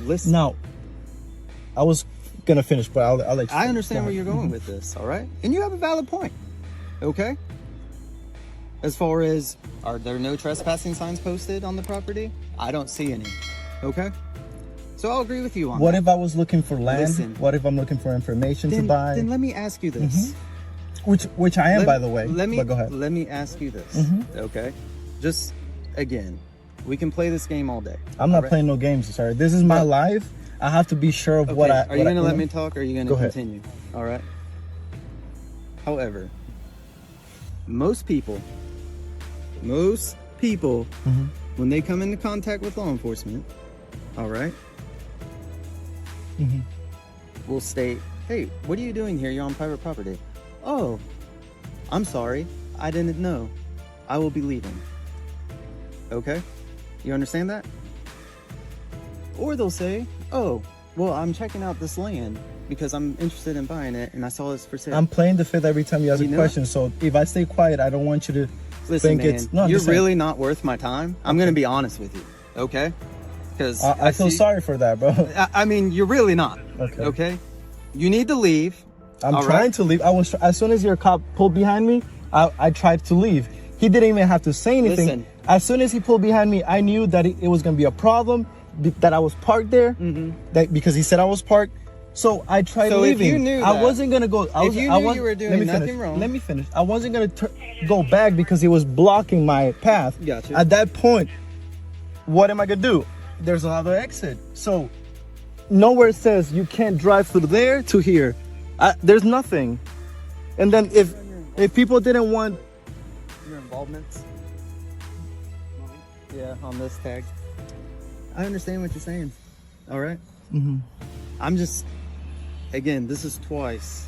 Listen. Now, I was gonna finish, but I'll let you. I understand go where ahead. you're going with this, all right? And you have a valid point, okay? As far as, are there no trespassing signs posted on the property? I don't see any, okay? So I'll agree with you on What that. if I was looking for land? Listen. What if I'm looking for information to buy? Then let me ask you this. Which I am, Let- by the way. Let me, but go ahead. Let me ask you this, okay? Just, again, we can play this game all day. I'm not all right? playing no games, sir. This is my No. life. I have to be sure of what I. Are you gonna let me talk or are you gonna Go ahead. continue? All right. However, most people when they come into contact with law enforcement, all right, will state, hey, what are you doing here? You're on private property. Oh, I'm sorry. I didn't know. I will be leaving. Okay? You understand that? Or they'll say, oh, well, I'm checking out this land because I'm interested in buying it and I saw this for sale. I'm playing the fifth every time you ask a question. So if I stay quiet, I don't want you to think man, it's... No, you're really not worth my time. I'm going to be honest with you. Okay? Because I feel sorry for that, bro. I mean, you're really not. Okay. Okay? You need to leave. I'm trying to leave. As soon as your cop pulled behind me, I tried to leave. He didn't even have to say anything. Listen. As soon as he pulled behind me, I knew that it was going to be a problem, that I was parked there, that because he said I was parked. So I tried leaving. If you knew I wasn't going to go. If you knew you were doing nothing wrong. Let me finish. I wasn't going to go back because he was blocking my path. Gotcha. At that point, what am I going to do? There's another exit. So nowhere says you can't drive through there to here. There's nothing. And then if people didn't want your involvements, yeah, on this tag, I understand what you're saying. All right. I'm just, again, this is twice.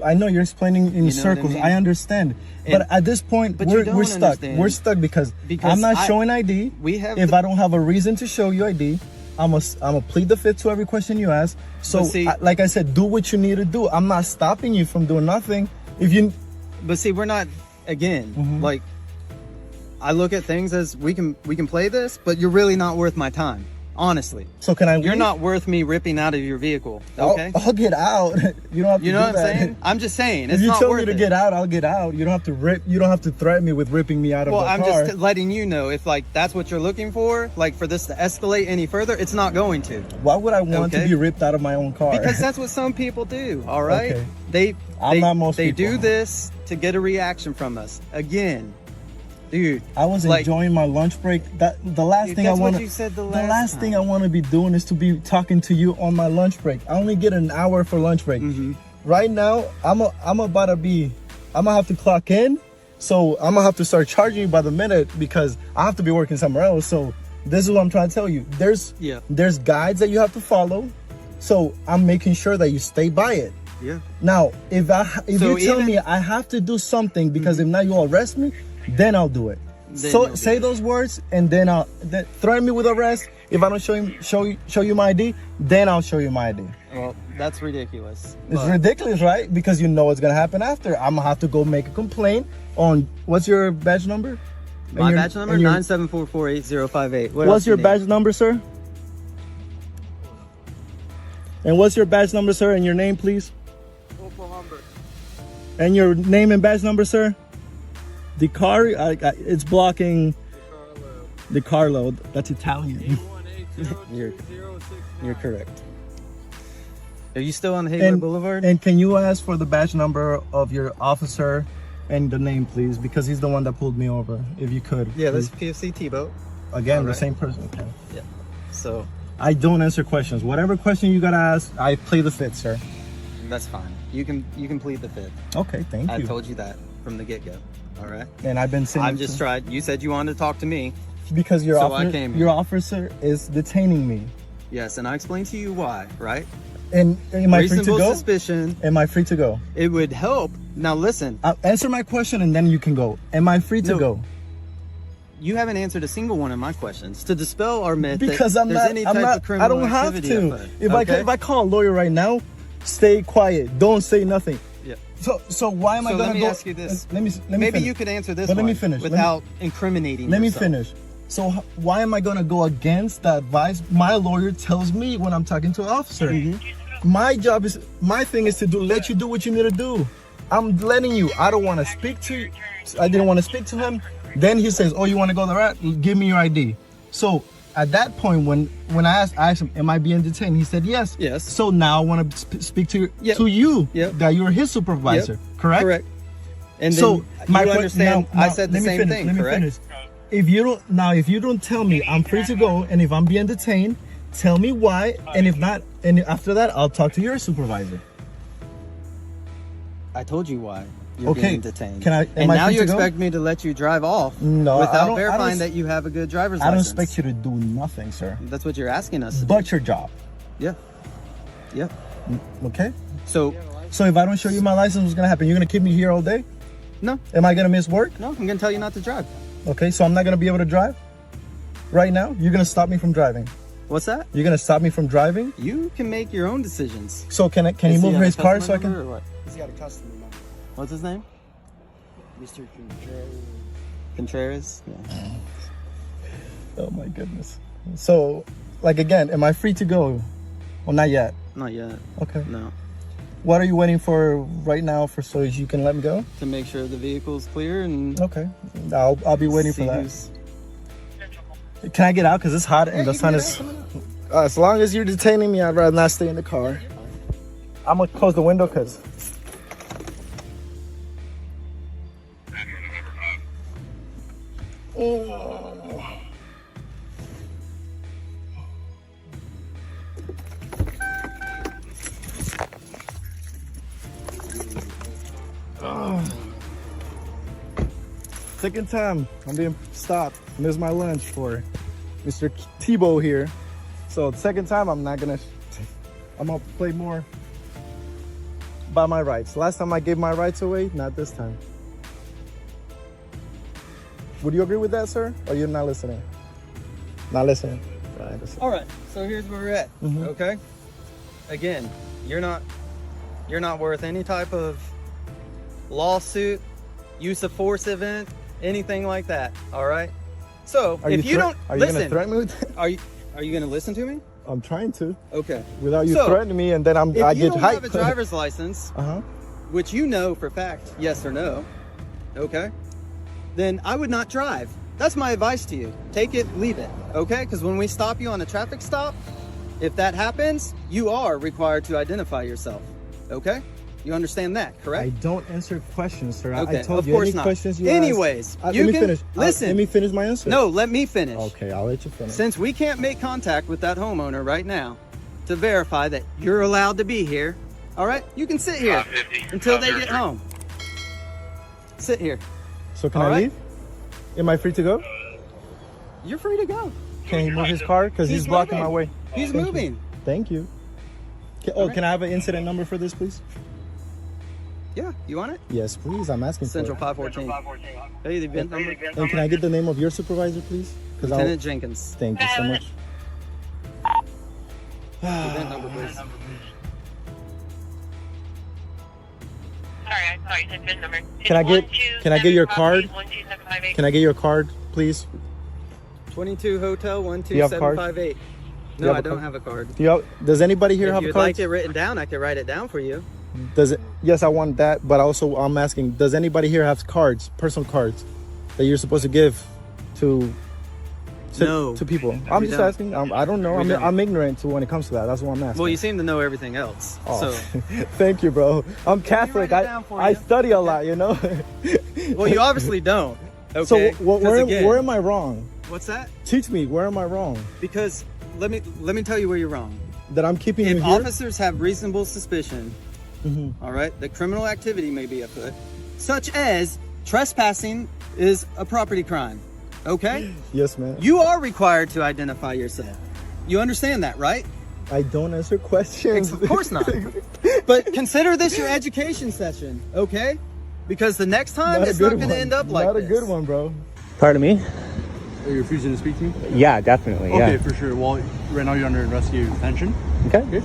I know you're explaining in circles. I understand, but at this point, we're stuck. Understand. We're stuck because I'm not showing ID. If I don't have a reason to show you ID, I'm a plead the fifth to every question you ask. So, like I said, do what you need to do. I'm not stopping you from doing nothing. But see, we're not. Again, like, I look at things as we can play this, but you're really not worth my time. Honestly. So can I leave? You're not worth me ripping out of your vehicle. Okay. I'll get out. You don't have to. You know do what I'm that. saying? I'm just saying. If you tell me to get out, I'll get out. You don't have to rip. You don't have to threaten me with ripping me out of the car. Well, I'm just letting you know, if like that's what you're looking for, like for this to escalate any further, it's not going to. Why would I want to be ripped out of my own car? Because that's what some people do. All right. Okay. They do this to get a reaction from us. Again, dude, I was enjoying my lunch break. The last thing I want to be doing is to be talking to you on my lunch break. I only get an hour for lunch break. Right now, I'm gonna have to clock in, so I'm gonna have to start charging you by the minute because I have to be working somewhere else. So this is what I'm trying to tell you. There's guides that you have to follow, so I'm making sure that you stay by it. Yeah. Now, if you tell me I have to do something because if not you'll arrest me, then I'll do it. So say those words and then threaten me with arrest. If I don't show you my ID, then I'll show you my ID. Well, that's ridiculous. It's ridiculous, right? Because you know what's gonna happen after. I'm gonna have to go make a complaint on what's your badge number? My badge number 9744808. What's your badge number, sir? And what's your badge number, sir? And your name, please. And your name and badge number, sir? It's blocking the Carlo. That's Italian. You're correct. Are you still on Haywood Boulevard? And can you ask for the badge number of your officer and the name, please? Because he's the one that pulled me over. If you could. Yeah, this is PFC T-Boat. Again, the same person. Okay. Yeah. So I don't answer questions. Whatever question you gotta ask, I play the fifth, sir. That's fine. You can plead the fifth. Okay, thank you. I told you that from the get-go. All right. And I've been saying I've just tried. You said you wanted to talk to me. Because your officer is detaining me. Yes, and I explained to you why, right? And am I free to go? Suspicion. Am I free to go? It would help. Now listen. Answer my question and then you can go. Am I free to go? You haven't answered a single one of my questions to dispel our myth because that there's any type of criminal activity. I don't have to. If I call a lawyer right now, stay quiet. Don't say nothing. Yeah. So why am I going to go? Let me ask you this. Let me Maybe finish. you could answer this but one let me finish. without incriminating Let me yourself. finish. So why am I going to go against the advice my lawyer tells me when I'm talking to an officer? My thing is to let you do what you need to do. I'm letting you. I don't want to speak to you. I didn't want to speak to him. Then he says, oh, you want to go the route? Give me your ID. So at that point, when I asked him, am I being detained? He said, yes. Yes. So now I want to speak to you, that you're his supervisor, correct? Correct. And then so you understand, I said the same thing, correct? Let me finish. If you don't tell me I'm free to go, and if I'm being detained, tell me why, and if not, and after that, I'll talk to your supervisor. I told you why. you're being detained. Can I? And now you free to go? expect me to let you drive off No, I without don't- verifying that you have a good driver's I don't license. expect you to do nothing, sir. That's what you're asking us to do. But your job. Yeah. Yeah. Okay. So if I don't show you my license, what's gonna happen? You're gonna keep me here all day? no, Am I gonna miss work? no, I'm gonna tell you not to drive. Okay, so I'm not gonna be able to drive right now. You're gonna stop me from driving. What's that? You're gonna stop me from driving. You can make your own decisions. So can he Is move on a his car customer so I number can? or what? He's got a customer number. What's his name? Mr. Contreras. Contreras. Yeah. Oh my goodness. So, like again, am I free to go? Well, not yet. Not yet. Okay. No. What are you waiting for right now for so you can let me go? To make sure the vehicle's clear and Okay. I'll be waiting for see that. who's- Can I get out? Because it's hot and the sun is... as long as you're detaining me, I'd rather not stay in the car. I'm going to close the window because... Second time I'm being stopped. Missed my lunch for Mr. Tebow here. So second time I'm gonna play more by my rights. Last time I gave my rights away, not this time. Would you agree with that, sir? Or you're not listening? Not listening. Right. All right. So here's where we're at. Okay. Again, you're not worth any type of lawsuit, use of force event, anything like that. All right. So if you don't are you listen, gonna threaten me with that? are you going to listen to me? I'm trying to. Okay. Without you So, threatening me, and then I If get you don't have hyped. a driver's license, which you know for fact, yes or no, okay, then I would not drive. That's my advice to you. Take it, leave it, okay? Because when we stop you on a traffic stop, if that happens, you are required to identify yourself, okay? You understand that, correct? I don't answer questions, sir. Okay, I told of you course any not. questions you Anyways, ask. you let me can finish. listen. Let me finish my answer. No, let me finish. Okay, I'll let you finish. Since we can't make contact with that homeowner right now to verify that you're allowed to be here, all right? You can sit here until they get home. Sit here. So can All I right. leave? Am I free to go? You're free to go. Can he move his car? Because he's blocking my way. He's Thank moving. You. Thank you. Can I have an incident number for this, please? Yeah, you want it? Yes, please. I'm asking Central for it. 514. Hey, the event number. And can I get the name of your supervisor, please? Lieutenant Jenkins. Thank you so much. Event number, please. Sorry, I said VIN number. Can I get your card? Can I get your card, please? 22 Hotel you have a card? 12758. you No, have I a don't card? have a card. Does anybody here If have a you'd card? like it written down, I could write it down for you. Does it? Yes, I want that. But also, I'm asking, does anybody here have cards, personal cards, that you're supposed to give to No. to people? I'm We just don't. asking. I don't know. We don't. I'm ignorant to when it comes to that. That's what I'm asking. Well, you seem to know everything else. Oh, So, thank you, bro. I'm Catholic. write it down for I you. study a lot, you know. well, you obviously don't. Okay. So 'Cause again- where am I wrong? What's that? Teach me. Where am I wrong? Because let me tell you where you're wrong. That I'm keeping you If here. officers have reasonable suspicion, all right, that criminal activity may be afoot, such as trespassing is a property crime. Okay? Yes, man. You are required to identify yourself. You understand that, right? I don't answer questions. Of course not. But consider this your education session, okay? Because the next time it's not going to end up like Not this. a good one, bro. Pardon me? Are you refusing to speak to me? Yeah, definitely. Okay, Yeah. for sure. Well, right now you're under investigative detention. Okay. Okay.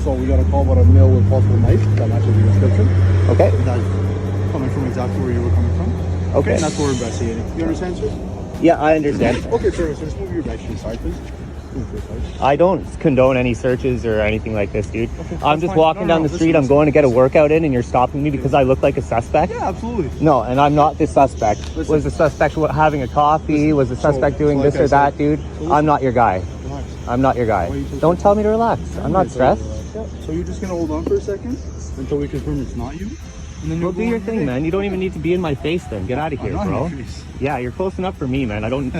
So we got a call about a male with possible knife that matches your description. Okay. That's coming from exactly where you were coming from. Okay. And that's what we're investigating. You understand, sir? Yeah, I understand. Okay, sir. So just move your back to the side, please. Move to the side. I don't condone any searches or anything like this, dude. Okay, I'm that's just fine. walking No, down no, the street. listen, I'm going to get a workout in, and you're stopping me because I look like a suspect. Yeah, absolutely. No, and I'm not the suspect. Listen. Was the suspect having a coffee? Was the suspect doing like this I or that, said, dude? listen. I'm not your guy. Relax. I'm not your guy. Why are you so Don't tell me to relax. I'm not Okay, stressed. Yeah. So you're just gonna hold on for a second until we confirm it's not you, and then Go you'll do your thing, man. You don't even need to be in my face then. Get out of here, I'm not bro. in your face. Yeah, you're close enough for me, man. I don't...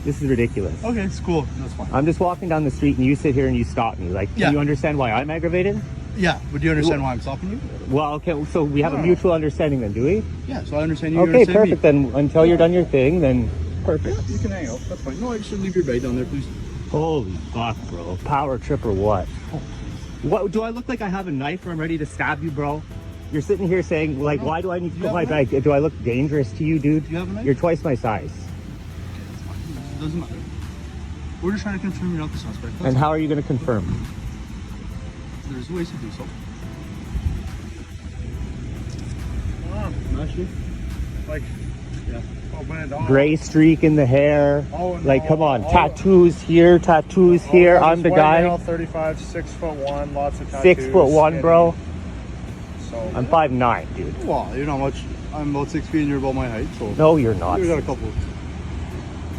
This is ridiculous. Okay, it's cool. That's fine. I'm just walking down the street and you sit here and you stop me. Like, Yeah. do you understand why I'm aggravated? Yeah, but do you understand why I'm stopping you? Well, okay, so we have a mutual understanding then, do we? Yeah, so I understand you. Okay, understand perfect. Me. Then until you're done your thing, then perfect. Yeah, you can hang out. That's fine. No, I should leave your bag down there, please. Holy fuck, bro. Power trip or what? What, do I look like I have a knife or I'm ready to stab you, bro? You're sitting here saying, like, why do I need to put my bag? Do I look dangerous to you, dude? Do you have a knife? You're twice my size. It doesn't matter. We're just trying to confirm you're not the suspect. And how are you going to confirm? There's ways to do so. Not you? Like, yeah. Oh, man, Gray streak in the hair. Oh, no. Like, come on. Tattoos here, tattoos here. I'm the guy. Male, 35, 6'1", lots of tattoos. 6'1", bro. So, I'm 5'9", dude. Well, you're not much. I'm about 6 feet and you're about my height, so. No, you're not. We got a couple.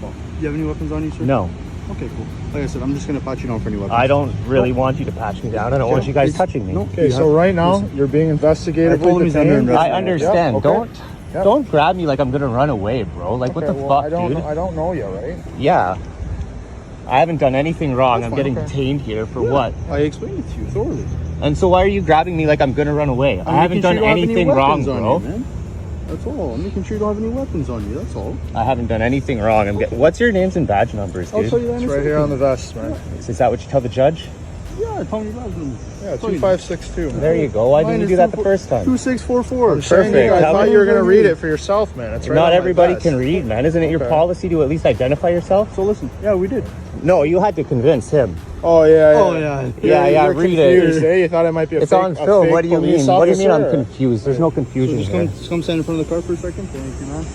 Well, do you have any weapons on you, sir? No. Okay, cool. Like I said, I'm just gonna pat you down for any weapons. I don't really want you to patch me down. I don't want you guys touching me. No. okay, so right now, you're being investigated. I told him he's under investigation. I understand. Yep, okay. Don't grab me like I'm gonna run away, bro. Like, what the fuck, I don't dude? I don't know you, right? Yeah. I haven't done anything wrong. That's I'm fine, getting okay. detained here for what? I explained it to you thoroughly. And so why are you grabbing me like I'm gonna run away? I haven't done anything wrong, bro. That's all. I'm making sure you don't have any weapons on you. That's all. I haven't done anything wrong. What's your names and badge numbers, I'll dude? tell you that. It's right here on the vest, man. Is that what you tell the judge? Yeah, tell me your badge number. Yeah, 2562. There you go. Why didn't you do that the first time? 2644. Perfect. I Tell thought me you were gonna read it for yourself, man. It's right Not on my everybody vest. can read, man. Isn't it your Okay. policy to at least identify yourself? So listen. Yeah, we did. No, you had to convince him. Oh yeah. Oh yeah. Yeah, You're read confused, it. eh? You thought it might be a It's fake, on a film. fake What do you police mean? What do you mean I'm officer? confused? There's no So confusion here. just come stand in front of the car for a second. Thank you, man.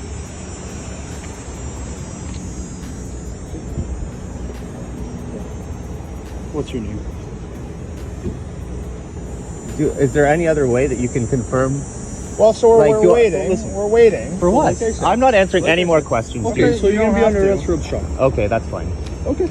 What's your name? Is there any other way that you can confirm? Well, so Like, we're waiting. listen. We're waiting. For what? Like I said. I'm not answering any more questions, Okay, dude. so you're gonna be don't under have arrest to. for obstruction. Okay, that's fine. Okay.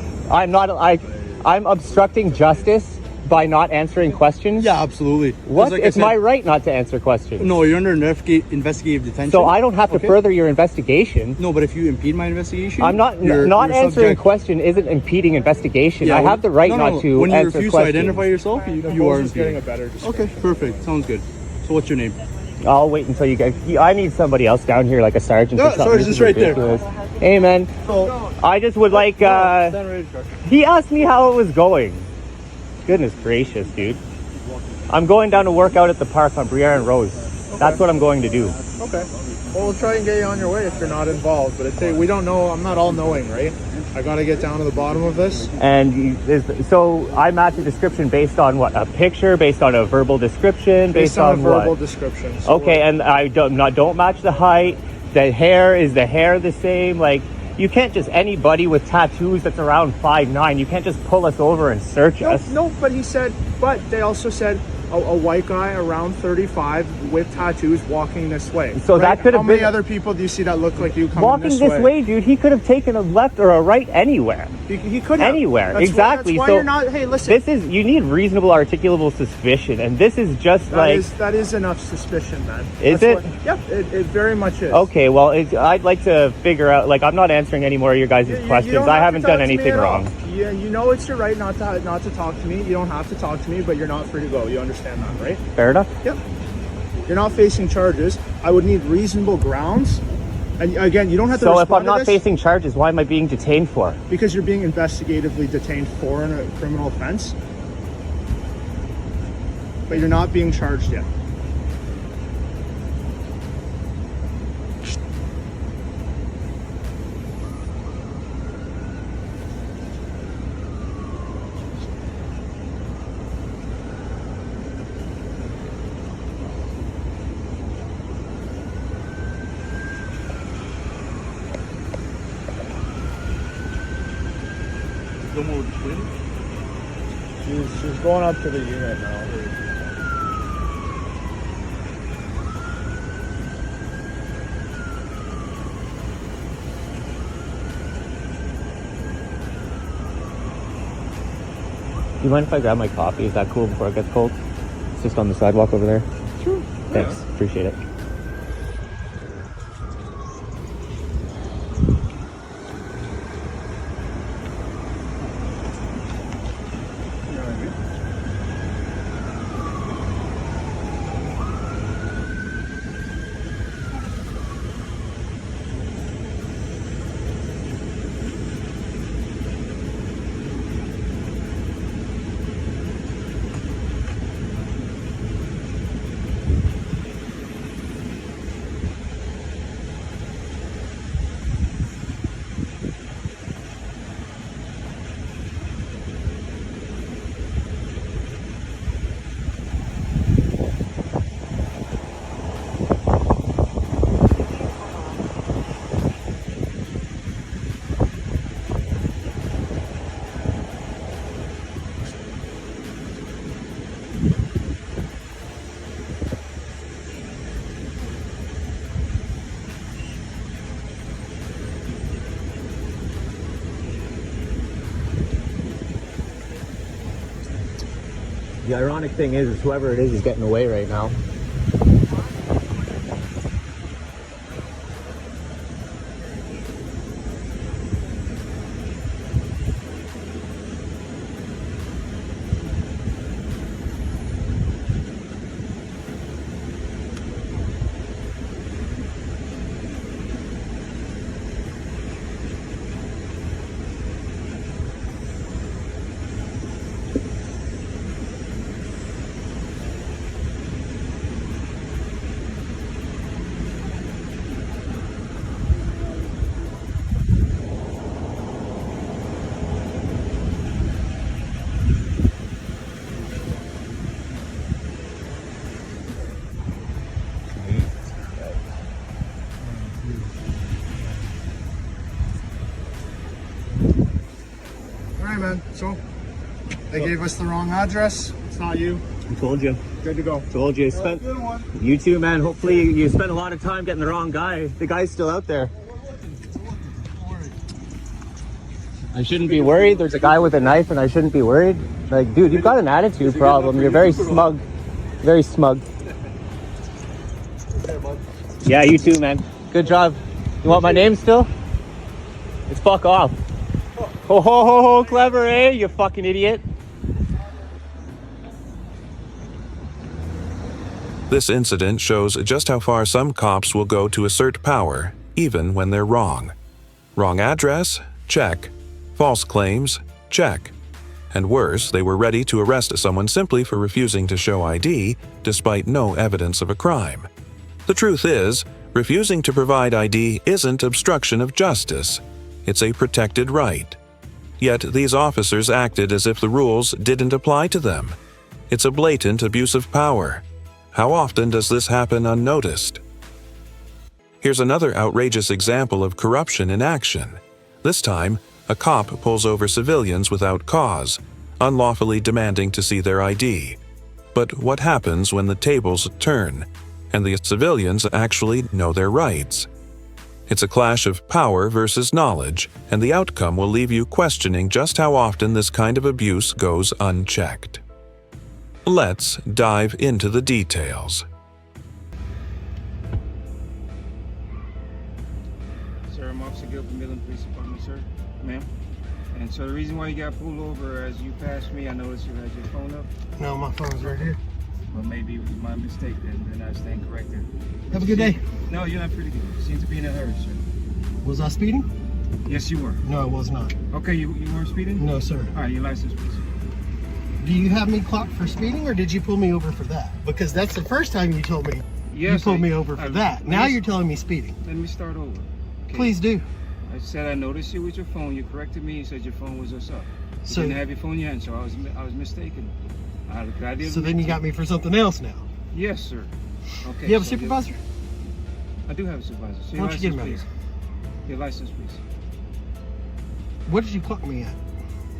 I'm obstructing justice by not answering questions? Yeah, absolutely. What? Like I It's said- my right not to answer questions. No, you're under investigative detention. So I don't have to Okay. further your investigation. No, but if you impede my investigation, I'm not you're answering subject- question isn't impeding investigation. Yeah, I have the right no, not to When you answer refuse questions. to identify yourself, you Both are is getting impeding. a better description. Okay, perfect. Sounds good. So what's your name? I'll wait until you guys. I need somebody else down here, like a sergeant. Yeah, or something. sergeant's This is right there. ridiculous. Hey, man. I just would like. Stand ready to go. He asked me how it was going. Goodness gracious, dude. I'm going down to work out at the park on Briere and Rose. That's what I'm going to do. Okay. Well, we'll try and get you on your way if you're not involved. But we don't know. I'm not all knowing, right? I got to get down to the bottom of this. And so I match a description based on what? A picture, based on a verbal description, Based on a verbal what? description. So Okay, and I don't match the height. The hair, is the hair the same? Like, you can't just anybody with tattoos that's around 5'9". You can't just pull us over and search us. No, but they also said a white guy around 35 with tattoos walking this way. So that could have How many been- other people do you see that look like you coming Walking this way, dude, he could have taken a left or a right anywhere. He could have. Anywhere, That's exactly. Why So you're not. Hey, listen. you need reasonable articulable suspicion, and this is just That is enough suspicion, man. Is That's it? Yep, it very much is. Okay, well, I'd like to figure out, like, I'm not answering any more of your guys' You questions. don't I have haven't to talk done to me anything at all. wrong. Yeah, you know it's your right not to talk to me. You don't have to talk to me, but you're not free to go. You understand that, right? Fair enough. Yep. You're not facing charges. I would need reasonable grounds. And again, you don't have to So if respond I'm to not this facing charges, why am I being detained for? because you're being investigatively detained for a criminal offense. But you're not being charged yet. She's going up to the unit now. Do you mind if I grab my coffee? Is that cool before it gets cold? It's just on the sidewalk over there. Sure. Thanks. Appreciate it. The ironic thing is whoever it is getting away right now. Man, so they gave us the wrong address. It's not you. I told you. Good to go. Told you. You too, man. Hopefully you spent a lot of time getting the wrong guy. The guy's still out there. I shouldn't be worried. There's a guy with a knife and I shouldn't be worried. Like, dude, you've got an attitude problem. You're very smug. Very smug. Yeah, you too, man. Good job. You want my name still? It's fuck off. Ho ho ho ho, clever, eh? You fucking idiot. This incident shows just how far some cops will go to assert power, even when they're wrong. Wrong address? Check. False claims? Check. And worse, they were ready to arrest someone simply for refusing to show ID, despite no evidence of a crime. The truth is, refusing to provide ID isn't obstruction of justice. It's a protected right. Yet these officers acted as if the rules didn't apply to them. It's a blatant abuse of power. How often does this happen unnoticed? Here's another outrageous example of corruption in action. This time, a cop pulls over civilians without cause, unlawfully demanding to see their ID. But what happens when the tables turn, and the civilians actually know their rights? It's a clash of power versus knowledge, and the outcome will leave you questioning just how often this kind of abuse goes unchecked. Let's dive into the details. Sir, I'm Officer Gil from Midland Police Department, sir. Ma'am. And so the reason why you got pulled over, as you passed me, I noticed you had your phone up. No, my phone's right here. Well, maybe it was my mistake then I stand corrected. Have a good day. No, you're not pretty good. You seem to be in a hurry, sir. Was I speeding? Yes, you were. No, I was not. Okay, you weren't speeding? No, sir. All right, your license, please. Do you have me clocked for speeding, or did you pull me over for that? Because that's the first time you told me you pulled me over for that. Now you're telling me speeding. Let me start over. Okay. Please do. I said I noticed you with your phone. You corrected me. You said your phone was us up. You didn't have your phone in your hand, so I was mistaken. So then you got me for something else now. Yes, sir. Okay. You have a supervisor? I do have a supervisor. So why don't you get him out please. here? Your license, please. What did you clock me at?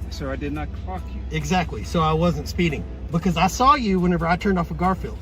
Sir, I did not clock you. Exactly. So I wasn't speeding. Because I saw you whenever I turned off of Garfield.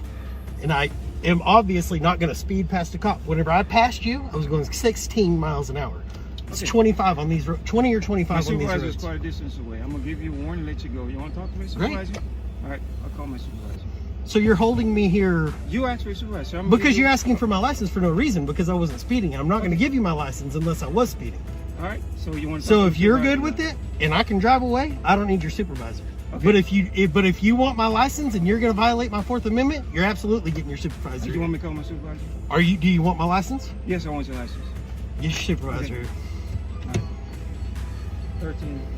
And I am obviously not going to speed past a cop. Whenever I passed you, I was going 16 miles an hour. It's 25 on these roads. 20 or 25 on these roads. My supervisor is quite a distance away. I'm going to give you a warning and let you go. You want to talk to me, supervisor? Great. All right, I'll call my supervisor. So you're holding me here... You asked for a supervisor. Because you're asking for my license for no reason, because I wasn't speeding. I'm not going to give you my license unless I was speeding. All right, so you want to... So if you're good with it, and I can drive away, I don't need your supervisor. Okay. But if you want my license and you're going to violate my Fourth Amendment, you're absolutely getting your supervisor. Do you want me to call my supervisor? Do you want my license? Yes, I want your license. Get your supervisor. Okay. All right. 1330.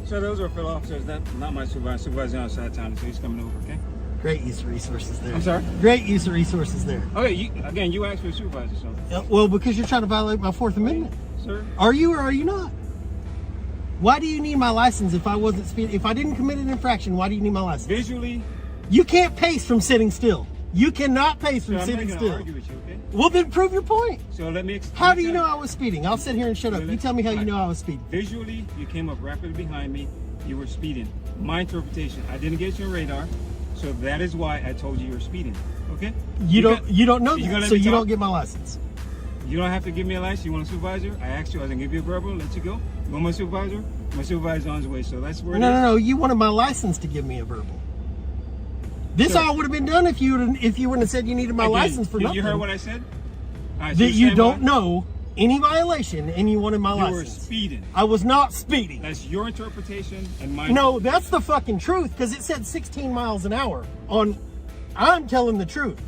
So those are fellow officers, not my supervisor. Supervisor outside town, so he's coming over, okay? Great use of resources there. I'm sorry? Great use of resources there. Okay, you asked for a supervisor, so. Well, because you're trying to violate my Fourth Amendment. Sir? Are you or are you not? Why do you need my license if I wasn't speeding? If I didn't commit an infraction, why do you need my license? Visually? You can't pace from sitting still. You cannot pace from So sitting I'm not still. gonna argue with you, okay? Well, then prove your point. So let me explain. How do you know I was speeding? I'll sit here and shut up. You tell me how you know I was speeding. Visually, you came up rapidly behind me. You were speeding. My interpretation, I didn't get your radar. So that is why I told you you're speeding. Okay? You don't know you gonna that, let so me you talk? don't get my license. You don't have to give me a license. You want a supervisor? I asked you. I was gonna give you a verbal, let you go. You want my supervisor? My supervisor's on his way. So that's where it is. No. You wanted my license to give me a verbal. This all would have been done if you wouldn't have said you needed my license for nothing. You heard what I said? All right, That so you don't know any violation and you wanted my license. You were speeding. I was not speeding. That's your interpretation and mine. No, that's the fucking truth because it said 16 miles an hour on. I'm telling the truth.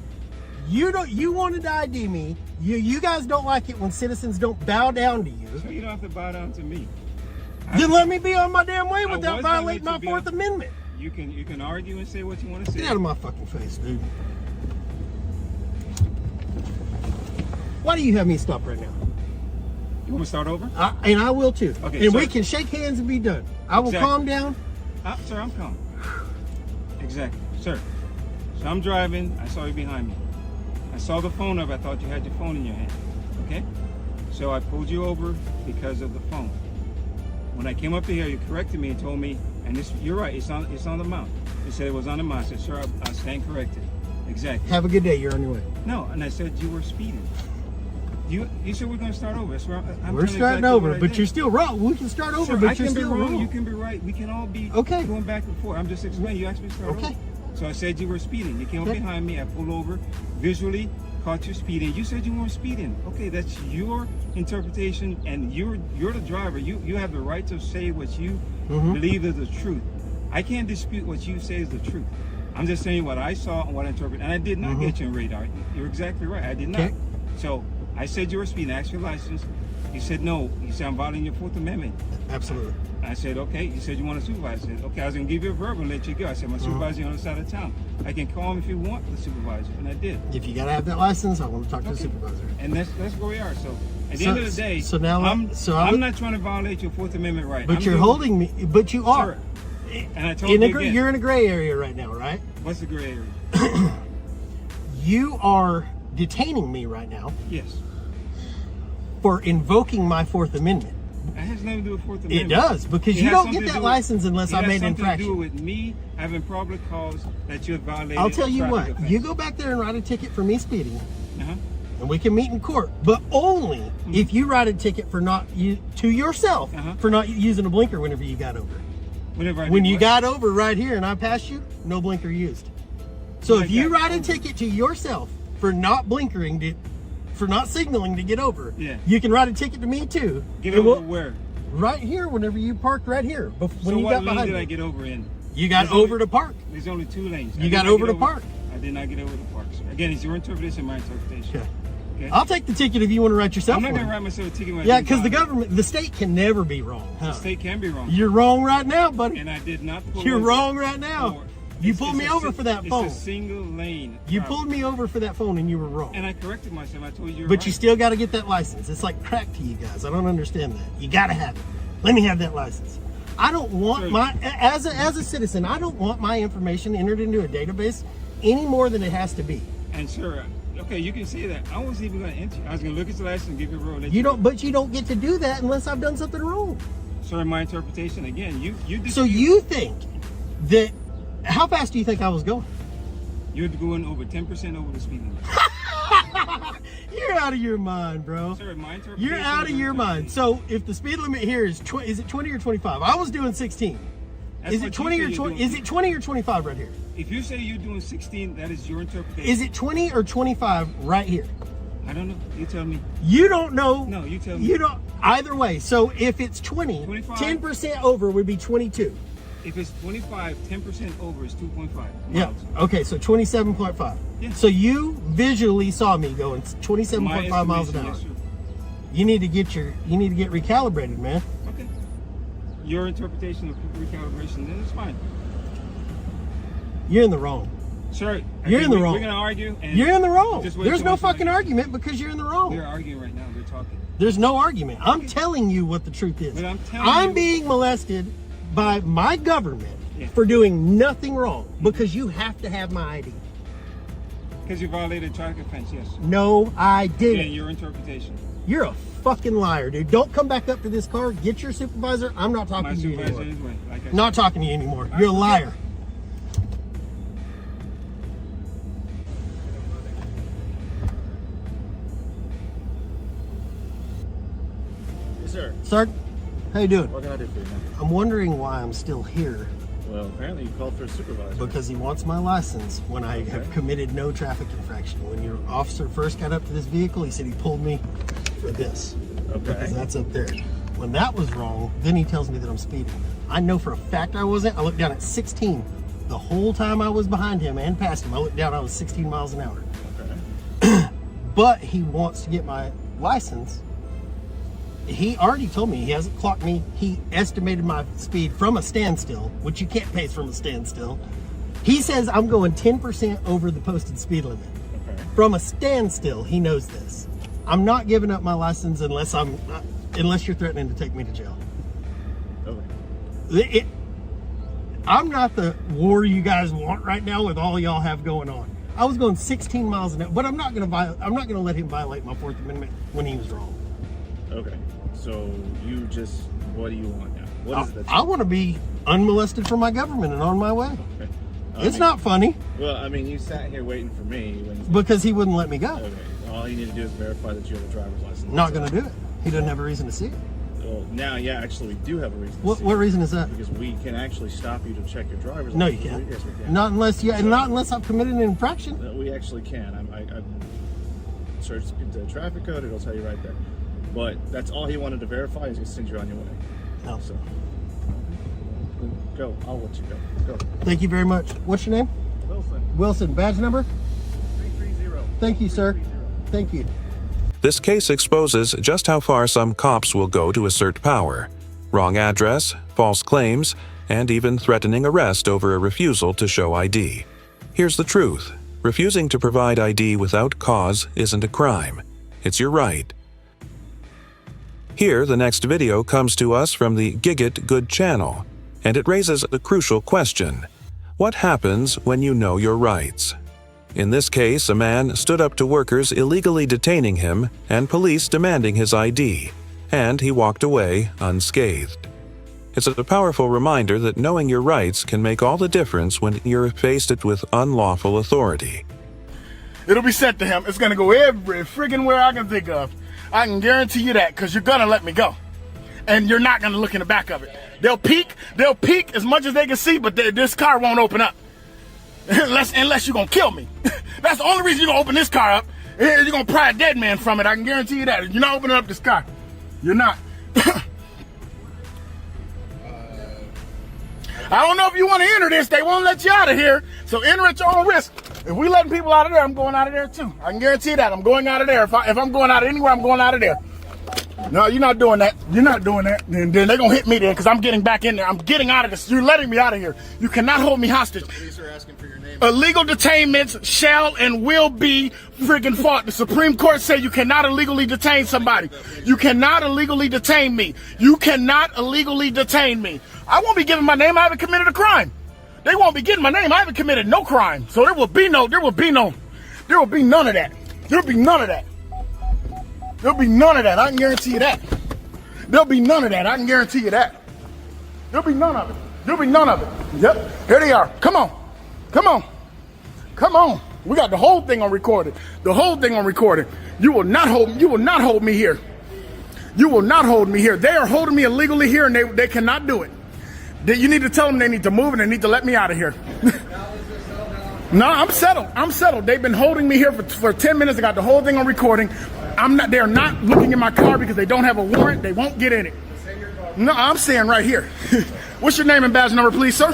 You wanted to ID me. You guys don't like it when citizens don't bow down to you. So you don't have to bow down to me. Then let me be on my damn way without was violating my going to be Fourth Amendment. You can argue and say what you want to say. Get out of my fucking face, dude. Why do you have me stop right now? You want me to start over? And I will too. Okay, and sir. we can shake hands and be done. I will calm down. Sir, I'm calm. Exactly. Sir. So I'm driving. I saw you behind me. I saw the phone up. I thought you had your phone in your hand. Okay? So I pulled you over because of the phone. When I came up to here, you corrected me and told me, and you're right, it's on the mount. You said it was on the mount. I said, sir, I stand corrected. Exactly. Have a good day. You're on your way. No, and I said you were speeding. You said we're going to start over. That's where I'm We're starting exactly over, what I but did. you're still wrong. We can start over, Sir, but I you're can be still wrong. wrong. You can be right. We can all be going back and forth. I'm just explaining. You asked me to start over. So I said you were speeding. You came up behind me. I pulled over, visually caught you speeding. You said you weren't speeding. Okay, that's your interpretation, and you're the driver. You have the right to say what you believe is the truth. I can't dispute what you say is the truth. I'm just saying what I saw and what I interpret. And I did not get you on radar. You're exactly right. I did not. So I said you were speeding. I asked your license. You said no. You said I'm violating your Fourth Amendment. Absolutely. I said, okay. You said you want a supervisor. I said, okay, I was going to give you a verbal and let you go. I said, my supervisor's on the side of town. I can call him if you want the supervisor. And I did. If you got to have that license, I want to talk to the supervisor. And that's where we are. So at the end of the day, I'm not trying to violate your Fourth Amendment right. But you're holding me. But you are. Sure. And I told you again. You're in a gray area right now, right? What's the gray area? You are detaining me right now. Yes. For invoking my Fourth Amendment. It has nothing to do with Fourth Amendment. It does, because you don't get that license unless I made an infraction. It has something to do with me having probable cause that you have violated. I'll tell you what, you go back there and write a ticket for me speeding, and we can meet in court, but only if you write a ticket for to yourself for not using a blinker whenever you got over. When you got over right here and I passed you, no blinker used. So if you write a ticket to yourself for not blinkering, for not signaling to get over, you can write a ticket to me too. Get over where? Right here, whenever you parked right here. When so you what got lane behind did me. I get over in? You got over to park. There's only 2 lanes. You got over to park. I did not get over to park, sir. Again, it's your interpretation, my interpretation. Okay. I'll take the ticket if you want to write yourself. I'm not going to write myself a ticket. Yeah, because the state can never be wrong. The state can be wrong. You're wrong right now, buddy. And I did not pull You're over wrong right now. You pulled me over for that phone. It's a single lane. You pulled me over for that phone and you were wrong. And I corrected myself. I told you you're But you still got to get that license. It's like crack to you guys. I don't understand that. You got to have it. Let me have that license. I don't want as a citizen, I don't want my information entered into a database any more than it has to be. And sure, okay, you can see that. I wasn't even going to enter. I was going to look at the license and give you a roll. But you don't get to do that unless I've done something wrong. Sir, my interpretation again. So you think that? How fast do you think I was going? You're going over 10% over the speed limit. You're out of your mind, bro. Sir, my interpretation. You're out of your mind. So if the speed limit here is it 20 or 25? I was doing 16. Is it 20 or 20? Is it 20 or 25 right here? If you say you're doing 16, that is your interpretation. Is it 20 or 25 right here? I don't know. You tell me. You don't know. No, you tell me. You don't. Either way. So if it's 20, 25? 10% over would be 22. If it's 25, 10% over is 2.5 miles. Yeah. Okay, so 27.5. Yeah. So you visually saw me going 27.5 miles an hour. Yes, sir. You need to get recalibrated, man. Okay. Your interpretation of recalibration, then it's fine. You're in the wrong. Sir, you're in the wrong. We're gonna argue. And you're in the wrong. There's no fucking second. argument because you're in the wrong. We're arguing right now. We're talking. There's no argument. I'm telling you what the truth is. But I'm being molested by my government for doing nothing wrong because you have to have my ID. Because you violated traffic offense, yes. No, I didn't. And your interpretation. You're a fucking liar, dude. Don't come back up to this car. Get your supervisor. I'm not talking to you anymore. Not talking to you anymore. You're a liar. sir. Sir, how you doing? What can I do for you, man? I'm wondering why I'm still here. Well, apparently you called for a supervisor. Because he wants my license when I have committed no traffic infraction. When your officer first got up to this vehicle, he said he pulled me for this. Okay. Because that's up there. When that was wrong, then he tells me that I'm speeding. I know for a fact I wasn't. I looked down at 16. The whole time I was behind him and past him, I looked down, I was 16 miles an hour. Okay. But he wants to get my license. He already told me he hasn't clocked me. He estimated my speed from a standstill, which you can't pace from a standstill. He says I'm going 10% over the posted speed limit. Okay. From a standstill, he knows this. I'm not giving up my license unless you're threatening to take me to jail. Okay. I'm not the war you guys want right now with all y'all have going on. I was going 16 miles an hour, but I'm not going to let him violate my Fourth Amendment when he was wrong. Okay. So what do you want now? What is it? I want to be unmolested from my government and on my way. Okay. It's not funny. Well, I mean, you sat here waiting for me because he wouldn't let me go. Okay. All you need to do is verify that you have a driver's license. Not going to do it. He doesn't have a reason to see it. Well, now, yeah, actually, we do have a reason. What reason is that? Because we can actually stop you to check your driver's license. No, you can't. Yes, we can. Not unless I've committed an infraction. No, we actually can. I searched the traffic code. It'll tell you right there. But that's all he wanted to verify. He's going to send you on your way. No. So, go. I'll let you go. Go. Thank you very much. What's your name? Wilson. Wilson. Badge number? 330. Thank you, sir. Thank you. This case exposes just how far some cops will go to assert power. Wrong address, false claims, and even threatening arrest over a refusal to show ID. Here's the truth. Refusing to provide ID without cause isn't a crime. It's your right. Here, the next video comes to us from the Gigit Good channel, and it raises a crucial question. What happens when you know your rights? In this case, a man stood up to workers illegally detaining him and police demanding his ID, and he walked away unscathed. It's a powerful reminder that knowing your rights can make all the difference when you're faced with unlawful authority. It'll be sent to him. It's gonna go every friggin' where I can think of. I can guarantee you that, because you're gonna let me go. And you're not gonna look in the back of it. They'll peek as much as they can see, but this car won't open up. Unless you're gonna kill me. That's the only reason you're gonna open this car up. You're gonna pry a dead man from it. I can guarantee you that. You're not opening up this car. You're not. I don't know if you want to enter this. They won't let you out of here. So enter at your own risk. If we letting people out of there, I'm going out of there too. I can guarantee that. I'm going out of there. If I'm going out of anywhere, I'm going out of there. No, you're not doing that. You're not doing that. Then they're going to hit me then, because I'm getting back in there. I'm getting out of this. You're letting me out of here. You cannot hold me hostage. The police are asking for your name. Illegal detainments shall and will be friggin' fought. The Supreme Court said you cannot illegally detain somebody. You cannot illegally detain me. You cannot illegally detain me. I won't be giving my name. I haven't committed a crime. They won't be getting my name. I haven't committed no crime. So there will be none of that. There will be none of that. There'll be none of that. I can guarantee you that. There'll be none of that. I can guarantee you that. There'll be none of it. There'll be none of it. Yep. Here they are. Come on. Come on. Come on. We got the whole thing on recorded. The whole thing on recorded. You will not hold me here. You will not hold me here. They are holding me illegally here, and they cannot do it. You need to tell them they need to move and they need to let me out of here. No, I'm settled. I'm settled. They've been holding me here for 10 minutes. I got the whole thing on recording. They're not looking in my car because they don't have a warrant. They won't get in it. No, I'm saying right here. What's your name and badge number, please, sir?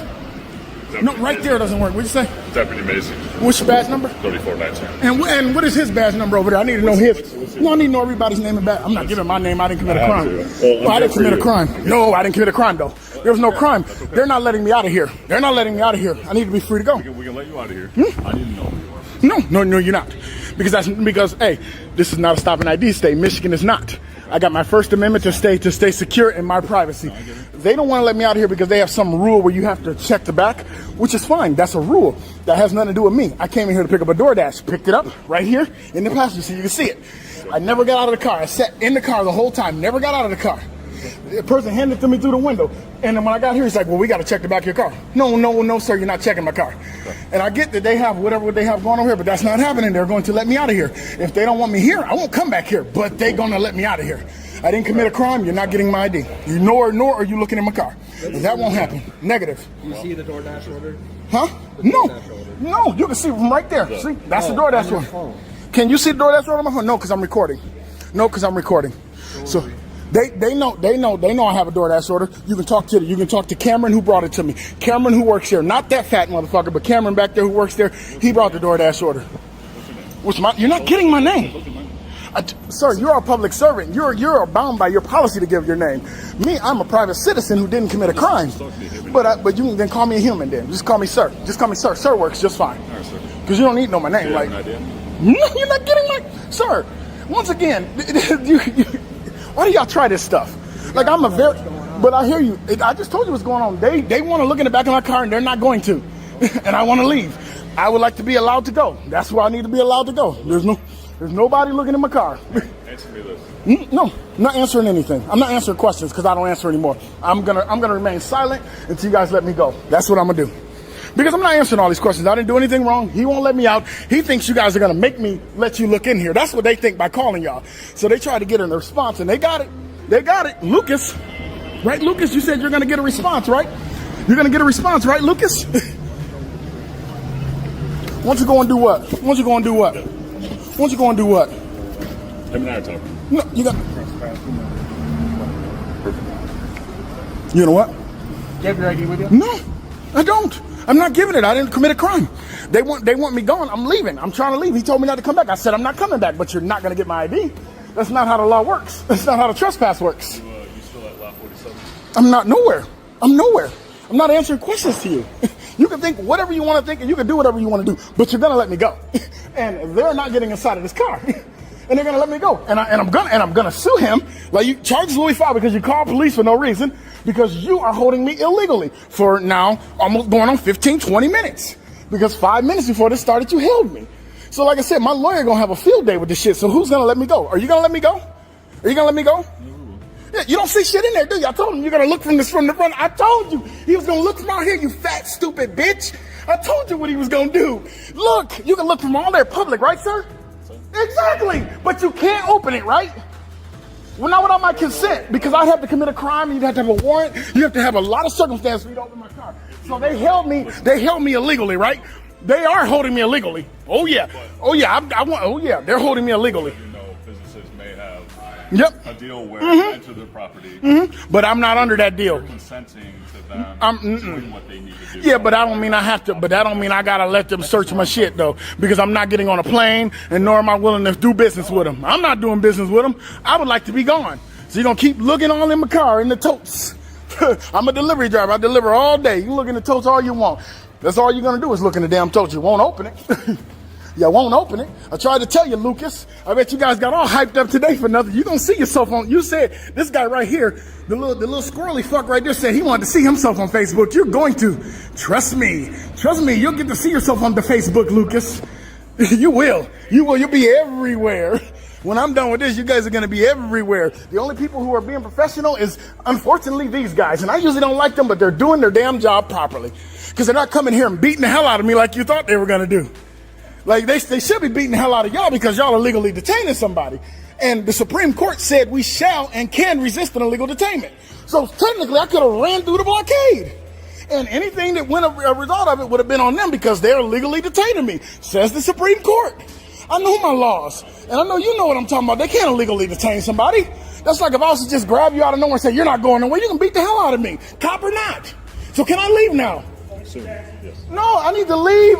No, right there doesn't work. What'd you say? Deputy Mason. What's your badge number? 3419. And what is his badge number over there? I need to know his. No, I need to know everybody's name and badge. I'm not giving my name. I didn't commit a crime. I didn't commit a crime. No, I didn't commit a crime, though. There was no crime. They're not letting me out of here. They're not letting me out of here. I need to be free to go. We can let you out of here. I didn't know who you No, were. no, you're not. Because hey, this is not a stop and ID state. Michigan is not. I got my First Amendment to stay secure in my privacy. They don't want to let me out of here because they have some rule where you have to check the back, which is fine. That's a rule. That has nothing to do with me. I came in here to pick up a DoorDash, picked it up right here in the passenger seat. You can see it. I never got out of the car. I sat in the car the whole time, never got out of the car. The person handed it to me through the window. And then when I got here, he's like, well, we got to check the back of your car. No, sir, you're not checking my car. And I get that they have whatever they have going on here, but that's not happening. They're going to let me out of here. If they don't want me here, I won't come back here, but they're going to let me out of here. I didn't commit a crime. You're not getting my ID. Nor are you looking in my car. That won't happen. Negative. You see the DoorDash order? Huh? No, you can see from right there. See, that's the DoorDash order. Can you see the DoorDash order on my phone? No, because I'm recording. So they know I have a DoorDash order. You can talk to Cameron, who brought it to me. Cameron, who works here, not that fat motherfucker, but Cameron back there who works there. He brought the DoorDash order. You're not getting my name. Sir, you're a public servant. You're bound by your policy to give your name. Me, I'm a private citizen who didn't commit a crime. But you can then call me a human then. Just call me sir. Sir works just fine. Because you don't need to know my name. Like, no, you're not getting my... Sir, once again, why do y'all try this stuff? Like, but I hear you. I just told you what's going on. They want to look in the back of my car and they're not going to. And I want to leave. I would like to be allowed to go. That's where I need to be allowed to go. There's nobody looking in my car. Answer me this. No, I'm not answering anything. I'm not answering questions because I don't answer anymore. I'm gonna remain silent until you guys let me go. That's what I'm gonna do. Because I'm not answering all these questions. I didn't do anything wrong. He won't let me out. He thinks you guys are gonna make me let you look in here. That's what they think by calling y'all. So they try to get a response and they got it. Lucas, right? Lucas, you said you're gonna get a response, right? You're gonna get a response, right, Lucas? Why don't you go and do what? Him and I are talking. No, you know what? You have your ID with you? No, I don't. I'm not giving it. I didn't commit a crime. They want me gone. I'm leaving. I'm trying to leave. He told me not to come back. I said, I'm not coming back, but you're not going to get my ID. That's not how the law works. That's not how the trespass works. You still at lot 47? I'm not nowhere. I'm not answering questions to you. You can think whatever you want to think and you can do whatever you want to do, but you're going to let me go. And they're not getting inside of this car. And they're gonna let me go, and I'm gonna sue him. Like, you charge Louis File because you called police for no reason, because you are holding me illegally for now almost going on 15-20 minutes. Because 5 minutes before this started, you held me. So like I said, my lawyer gonna have a field day with this shit. So who's gonna let me go? Are you gonna let me go? Yeah, you don't see shit in there, do you? I told him you're gonna look from the front. I told you he was gonna look from out here, you fat stupid bitch. I told you what he was gonna do. Look, you can look from all there public, right, sir? Exactly, but you can't open it, right? Well, not without my consent, because I'd have to commit a crime, and you'd have to have a warrant. You have to have a lot of circumstances for you to open my car. So they held me illegally, right? They are holding me illegally. Oh yeah, they're holding me illegally. You know, businesses may have a deal where they enter their property. But I'm not under that deal. You're consenting to them doing what they need to do. Yeah, but that don't mean I have to. But that don't mean I gotta let them search my shit though, because I'm not getting on a plane, and nor am I willing to do business with them. I'm not doing business with them. I would like to be gone. So you're gonna keep looking all in my car in the totes. I'm a delivery driver. I deliver all day. You can look in the totes all you want. That's all you're gonna do is look in the damn totes. You won't open it. You won't open it. I tried to tell you, Lucas. I bet you guys got all hyped up today for nothing. You don't see yourself on. You said this guy right here, the little squirrely fuck right there, said he wanted to see himself on Facebook. You're going to. Trust me. You'll get to see yourself on the Facebook, Lucas. You will. You'll be everywhere. When I'm done with this, you guys are going to be everywhere. The only people who are being professional is, unfortunately, these guys. And I usually don't like them, but they're doing their damn job properly. Because they're not coming here and beating the hell out of me like you thought they were going to do. Like, they should be beating the hell out of y'all because y'all are legally detaining somebody. And the Supreme Court said we shall and can resist an illegal detainment. So technically, I could have ran through the blockade. And anything that went a result of it would have been on them because they're legally detaining me, says the Supreme Court. I know my laws, and I know you know what I'm talking about. They can't illegally detain somebody. That's like if I was to just grab you out of nowhere and say, you're not going nowhere, you can beat the hell out of me, cop or not. So can I leave now? Yes. No, I need to leave.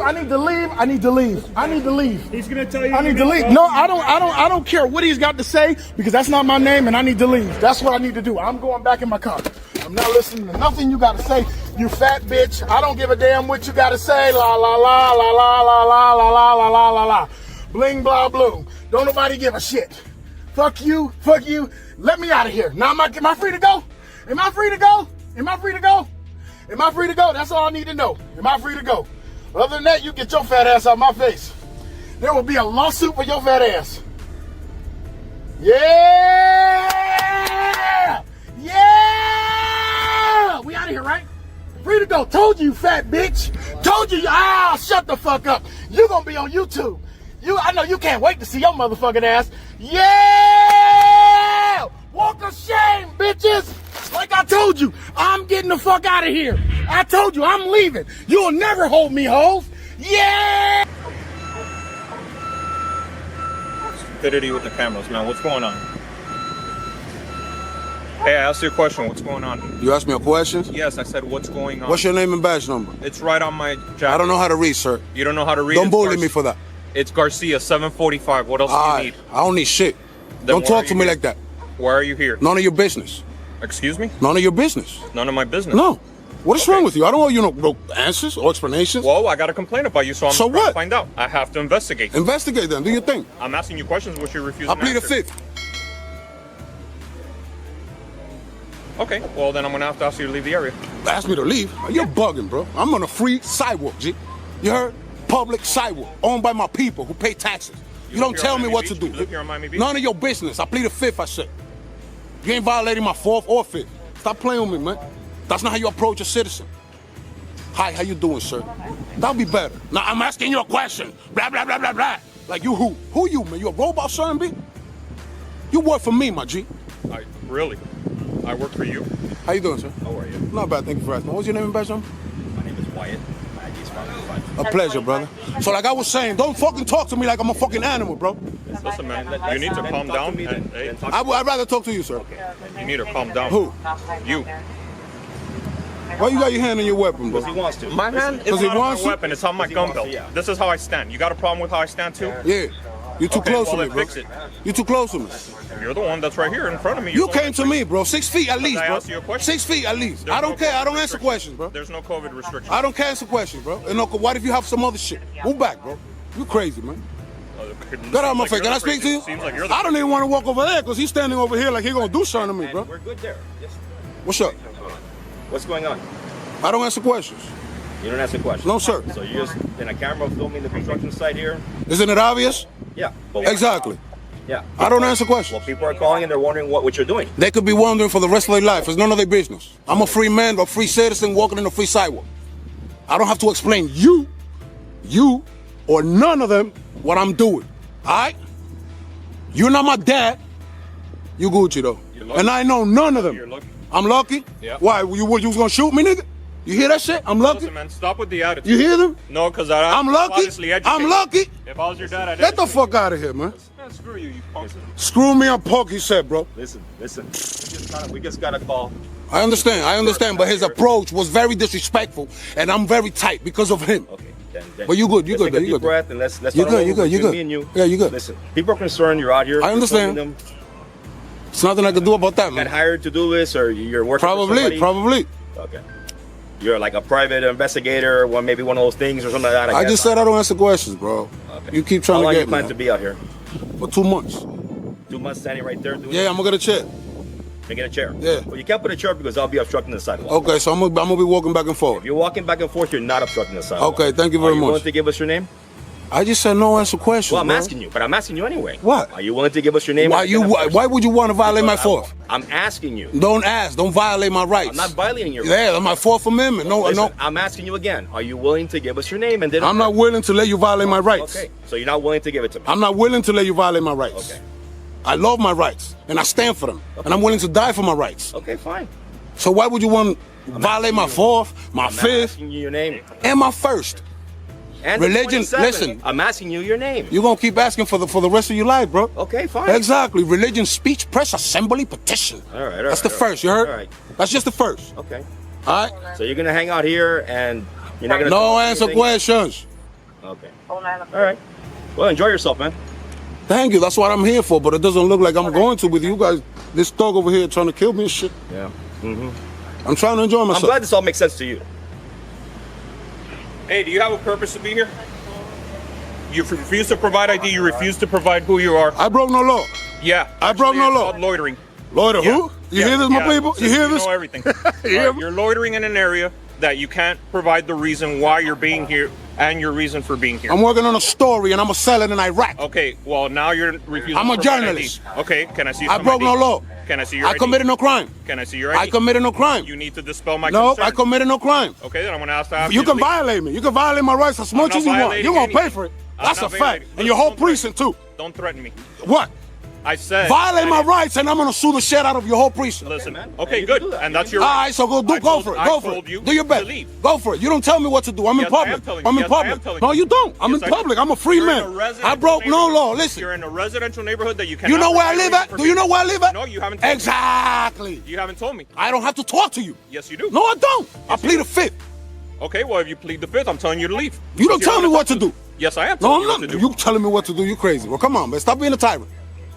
He's gonna tell you. I need to leave. No, I don't care what he's got to say because that's not my name and I need to leave. That's what I need to do. I'm going back in my car. I'm not listening to nothing you got to say. You fat bitch. I don't give a damn what you got to say. La la la la la la la la la la la la la. Bling blah blue. Don't nobody give a shit. Fuck you. Let me out of here. Now am I free to go? Am I free to go? That's all I need to know. Am I free to go? Other than that, you get your fat ass out my face. There will be a lawsuit for your fat ass. Yeah! We out of here, right? Free to go. Told you, fat bitch. Told you. Shut the fuck up. You gonna be on YouTube. I know you can't wait to see your motherfucking ass. Yeah! Walk getting the fuck out of here. I told you, I'm leaving. You'll never hold me, hoes. Yeah! Stupidity with the cameras, man. What's going on? Hey, I asked you a question. What's going on? You asked me a question? Yes, I said, what's going on? What's your name and badge number? It's right on my jacket. I don't know how to read, sir. You don't know how to read? Don't bully me for that. It's Garcia, 745. What else do you need? I don't need shit. Don't talk to me like that. Why are you here? None of your business. Excuse me? None of your business. None of my business? No. What is wrong with you? I don't owe you no answers or explanations. Well, I got a complaint about you, so I'm trying to find out. I have to investigate. Investigate then. Do your thing. I'm asking you questions which you're refusing I to plead the answer. fifth. Okay, well then I'm gonna have to ask you to leave the area. Ask me to leave? You're bugging, bro. I'm on a free sidewalk, G. You heard? Public sidewalk, owned by my people who pay taxes. You don't tell me what to do. You live here on Miami Beach? None of your business. I plead the fifth, I said. You ain't violating my fourth or fifth. Stop playing with me, man. That's not how you approach a citizen. Hi, how you doing, sir? That'll be better. Now, I'm asking you a question. Blah, blah, blah, blah, blah. Like, you who? Who you, man? You a robot, son, B? You work for me, my G. Really? I work for you? How you doing, sir? How are you? Not bad, thank you for asking. What's your name and badge number? My name is Wyatt. My ID is 555. A pleasure, brother. So like I was saying, don't fucking talk to me like I'm a fucking animal, bro. Listen, man, you need to calm down. I'd rather talk to you, sir. You need to calm down. Who? You. Why you got your hand on your weapon, bro? Because he wants to. My hand is Because he not on wants my to? weapon. It's on my gun belt. This is how I stand. You got a problem with how I stand too? Yeah. You're too close to me, bro. Fix it. You're too close to me. You're the one that's right here in front of me. You came to me, bro. 6 feet at least, I bro. asked you a question. 6 feet at least. There's I don't no care. I COVID don't answer questions, bro. There's no COVID restrictions. I don't answer questions, bro. And no, what if you have some other shit? Move back, bro. You crazy, man. Get out of my face. Can I speak to you? I don't even want to walk over there because he's standing over here like he's going to do something to me, bro. We're good there. Yes. What's up? What's going on? I don't answer questions. You don't answer questions? No, sir. So you're just in a camera filming the construction site here? Isn't it obvious? Yeah. Exactly. Yeah. I don't answer questions. Well, people are calling and they're wondering what you're doing. They could be wondering for the rest of their life. It's none of their business. I'm a free man, a free citizen walking in a free sidewalk. I don't have to explain you, or none of them what I'm doing. All right? You're not my dad. You Gucci, though. And I know none of them. You're lucky. I'm lucky? Yeah. Why? You was going to shoot me, nigga? You hear that shit? I'm lucky? Listen, man, stop with the attitude. You hear them? No, because I'm lucky. obviously educated. I'm lucky. If I was your dad, I'd Get the fuck out of here, man. Man, screw you, you punk. Screw me, I'm punk, he said, bro. Listen. We just got a call. I understand, but his approach was very disrespectful, and I'm very tight because of him. Okay. But you good, Let's take a deep breath and let's You start good, over you good, you between good. me and you. Yeah, you good. Listen, people are concerned you're out here. I understand. Them. It's nothing I can do about that, man. Got hired to do this, or you're working for somebody? Probably. Okay. You're like a private investigator, or maybe one of those things or something like that. I just said I don't answer questions, bro. Okay. You keep trying How long to you get plan me. to be out here? For 2 months. 2 months standing right there doing Yeah, I'm gonna get a chair. You get a chair. Yeah. Well, you can't put a chair because I'll be obstructing the sidewalk. Okay, so I'm gonna be walking back and forth. If you're walking back and forth, you're not obstructing the sidewalk. Okay, thank you very Are you much. willing to give us your name? I just said no answer questions. Well, I'm bro. asking you, but I'm asking you anyway. What? Are you willing to give us your name? Why would you want to violate my fourth? I'm asking you. Don't ask. Don't violate my rights. I'm not violating your Yeah, that's my Fourth Amendment. No, Listen, no. I'm asking you again. Are you willing to give us your name? And then I'm not willing to let you violate my rights. Okay, so you're not willing to give it to me. I'm not willing to let you violate my rights. Okay. I love my rights, and I stand for them, and I'm willing to die for my rights. Okay, fine. So why would you want to violate my fourth, my I'm fifth, asking you your name. and my first? And Religion, 27. listen. I'm asking you your name. You're gonna keep asking for the rest of your life, bro. Okay, fine. Exactly. Religion, speech, press, assembly, petition. All right, That's the first. You heard? All right. That's just the first. Okay. All right. So you're gonna hang out here and you're not gonna No answer anything? questions. Okay. All right. Well, enjoy yourself, man. Thank you. That's what I'm here for. But it doesn't look like I'm going to with you guys. This thug over here trying to kill me and shit. Yeah. Mm-hmm. I'm trying to enjoy myself. I'm glad this all makes sense to you. Hey, do you have a purpose to be here? You refuse to provide ID. You refuse to provide who you are. I broke no law. Yeah. I broke no it's law. called loitering. Loiter who? You hear this, my people? You hear this? You know everything. hear Right, you're loitering in an area that you can't provide the reason why you're being here and your reason for being here. I'm working on a story and I'm gonna sell it in Iraq. Okay, well now you're refusing. I'm a to provide journalist. ID. Okay, can I see? I some broke ID? no law. Can I see your I ID? committed no crime. Can I see your ID? I committed no crime. You need to dispel my No, concern. I committed no crime. Okay, then I'm gonna ask You can violate me. You can violate my rights as much not as you want. violating You're gonna pay anything. for it. I'm That's a not fact. violating. And your whole Don't threaten precinct too. Don't threaten me. What? I said violate my rights, and I'm gonna sue the shit out of your whole precinct. Listen, okay, good, and that's your. All right, so go for it. Go for it. Do your best. Do for it. You don't tell me what to do. I'm in public. I'm in public. No, you don't. I'm in public. I'm a free man. I broke no law. Listen. You're in a residential neighborhood that you can. You know where I live at? Do you know where I live at? No, you haven't. Told exactly. Me. You haven't told me. I don't have to talk to you. Yes, you do. No, I don't. I plead the fifth. Okay, well, if you plead the fifth, I'm telling you to leave. You don't tell me what to do. Yes, I am. No, I'm not. You telling me what to do? You crazy? Well, come on, man. Stop being a tyrant.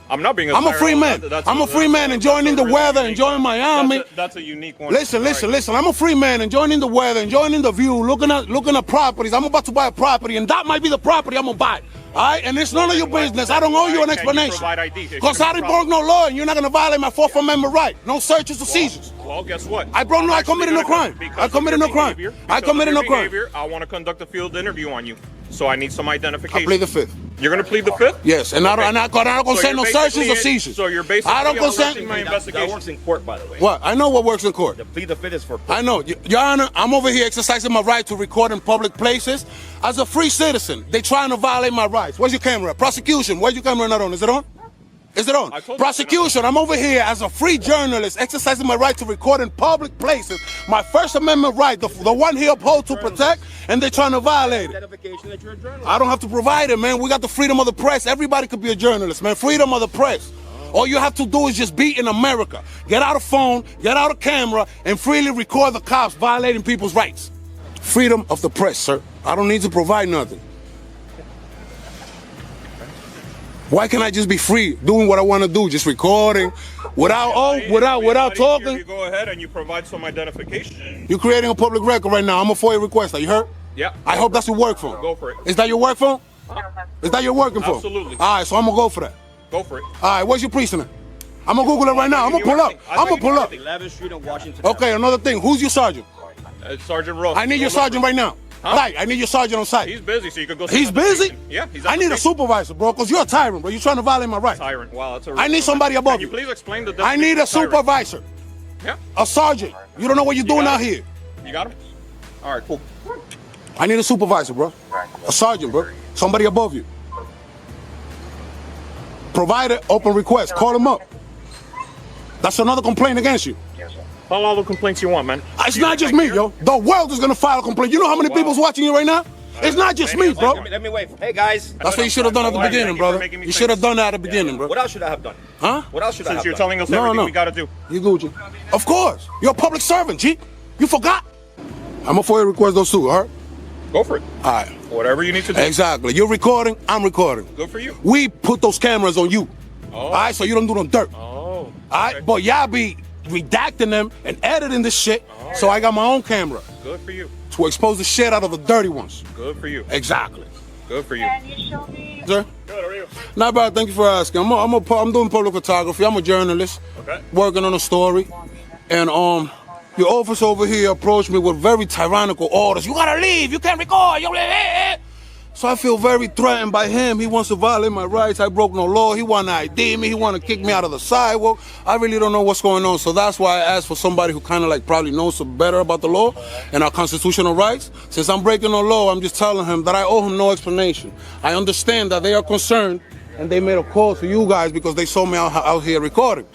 I'm not being a tyrant. I'm a free man. I'm a free man enjoying the weather, enjoying Miami. That's a unique one. Listen. I'm a free man enjoying the weather, enjoying the view, looking at properties. I'm about to buy a property, and that might be the property I'm gonna buy. All right, and it's none of your business. I don't owe you an explanation. Because I didn't broke no law, and you're not gonna violate my Fourth Amendment right. No searches or seizures. Well, guess what? I committed no crime. I committed no crime. I committed no crime. I want to conduct a field interview on you, so I need some identification. I plead the fifth. You're gonna plead the fifth? Yes, and I'm not gonna say no searches or seizures. So you're basically I don't consent. My investigation. That works in court, by the way. What? I know what works in court. The plead the fifth is for court. I know, Your Honor. I'm over here exercising my right to record in public places as a free citizen. They trying to violate my rights. Where's your camera? Prosecution. Where's your camera not on? Is it on? Is it on? Prosecution, I'm over here as a free journalist exercising my right to record in public places. My First Amendment right, the one he upholds to protect, and they're trying to violate it. I don't have to provide it, man. We got the freedom of the press. Everybody could be a journalist, man. Freedom of the press. All you have to do is just be in America. Get out a phone, get out a camera, and freely record the cops violating people's rights. Freedom of the press, sir. I don't need to provide nothing. Why can't I just be free doing what I want to do, just recording, without talking? You go ahead and you provide some identification. You're creating a public record right now. I'm a FOIA requester. You heard? Yeah. I hope that's your work phone. Go for it. Is that your work phone? Is that your working phone? Absolutely. All right, so I'm gonna go for that. Go for it. All right, what's your precinct? I'm gonna Google it right now. I'm gonna pull up. I'm gonna pull up. 11th Street in Washington. Okay, another thing. Who's your sergeant? Sergeant Ross. I need your sergeant right now. Huh? Right, I need your sergeant on site. He's busy, so you could go. He's busy? Yeah, he's. I need a supervisor, bro, because you're a tyrant, bro. You're trying to violate my rights. Tyrant. Wow, that's a. I need somebody above you. Can you please explain the? I need a supervisor. Yeah. A sergeant. You don't know what you're doing out here. You got him. All right, cool. I need a supervisor, bro. A sergeant, bro. Somebody above you. Provider, open request. Call him up. That's another complaint against you. File all the complaints you want, man. It's not just me, yo. The world is gonna file a complaint. You know how many people's watching you right now? It's not just me, bro. Let me wait. Hey, guys. That's what you should have done at the beginning, brother. You should have done that at the beginning, bro. What else should I have done? Huh? What else should I have done? Since you're telling us everything we gotta do. You Gucci. Of course. You're a public servant, G. You forgot? I'm a FOIA request those two, all right? Go for it. All right. Whatever you need to do. Exactly. You're recording, I'm recording. Good for you. We put those cameras on you. Oh. All right, so you don't do no dirt. Oh. All right, but y'all be redacting them and editing this shit, so I got my own camera. Good for you. To expose the shit out of the dirty ones. Good for you. Exactly. Good for you. Can you show me? Sir? Good, how are you? Not bad, thank you for asking. I'm doing public photography. I'm a journalist. Okay. Working on a story. And your office over here approached me with very tyrannical orders. You gotta leave, you can't record. So I feel very threatened by him. He wants to violate my rights. I broke no law. He want to ID me. He want to kick me out of the sidewalk. I really don't know what's going on. So that's why I asked for somebody who kind of like probably knows better about the law and our constitutional rights. Since I'm breaking no law, I'm just telling him that I owe him no explanation. I understand that they are concerned and they made a call to you guys because they saw me out here recording.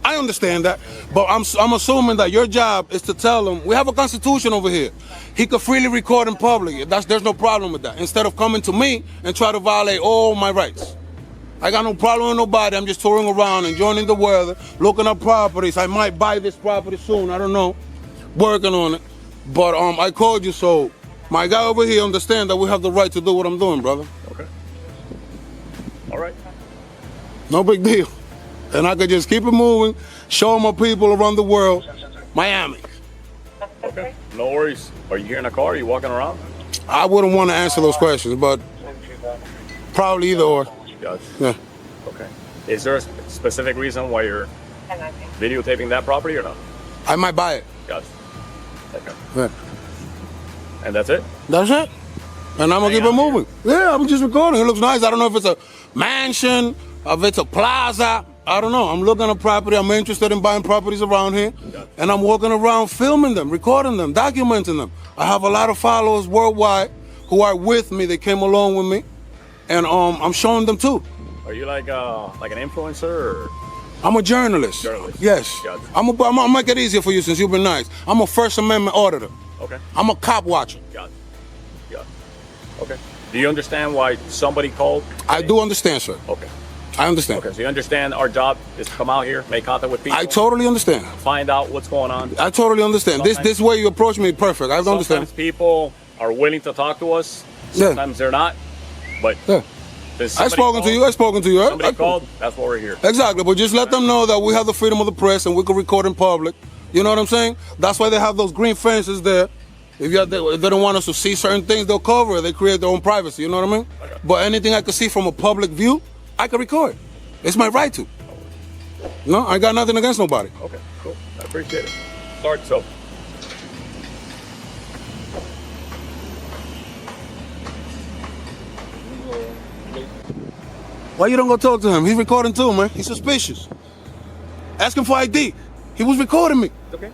I understand that, but I'm assuming that your job is to tell him, we have a constitution over here. He could freely record in public. There's no problem with that. Instead of coming to me and try to violate all my rights. I got no problem with nobody. I'm just touring around, enjoying the weather, looking up properties. I might buy this property soon. I don't know. Working on it. But I called you so my guy over here understand that we have the right to do what I'm doing, brother. Okay. All right. No big deal. And I could just keep it moving, show my people around the world, Miami. Okay, no worries. Are you here in a car? Are you walking around? I wouldn't want to answer those questions, but probably either or. Yes. Yeah. Okay. Is there a specific reason why you're videotaping that property or not? I might buy it. Yes. Okay. Yeah. And that's it? That's it. And I'm going to keep it moving. Yeah, I'm just recording. It looks nice. I don't know if it's a mansion, if it's a plaza. I don't know. I'm looking at property. I'm interested in buying properties around here. And I'm walking around filming them, recording them, documenting them. I have a lot of followers worldwide who are with me. They came along with me. And I'm showing them too. Are you like an influencer or? I'm a journalist. Yes. Gotcha. I'll make it easier for you since you've been nice. I'm a First Amendment auditor. Okay. I'm a cop watcher. Got it. Okay. Do you understand why somebody called? I do understand, sir. Okay. I understand. Okay, so you understand our job is to come out here, make contact with people. I totally understand. Find out what's going on. I totally understand. This way you approach me, perfect. I understand. Sometimes people are willing to talk to us. Sometimes they're not. But I've spoken to you. Somebody called. That's why we're here. Exactly, but just let them know that we have the freedom of the press and we can record in public. You know what I'm saying? That's why they have those green fences there. If they don't want us to see certain things, they'll cover it. They create their own privacy. You know what I mean? Okay. But anything I can see from a public view, I can record. It's my right to. No, I got nothing against nobody. Okay, cool. I appreciate it. Sorry, so. Why you don't go talk to him? He's recording too, man. He's suspicious. Ask him for ID. He was recording me. Okay.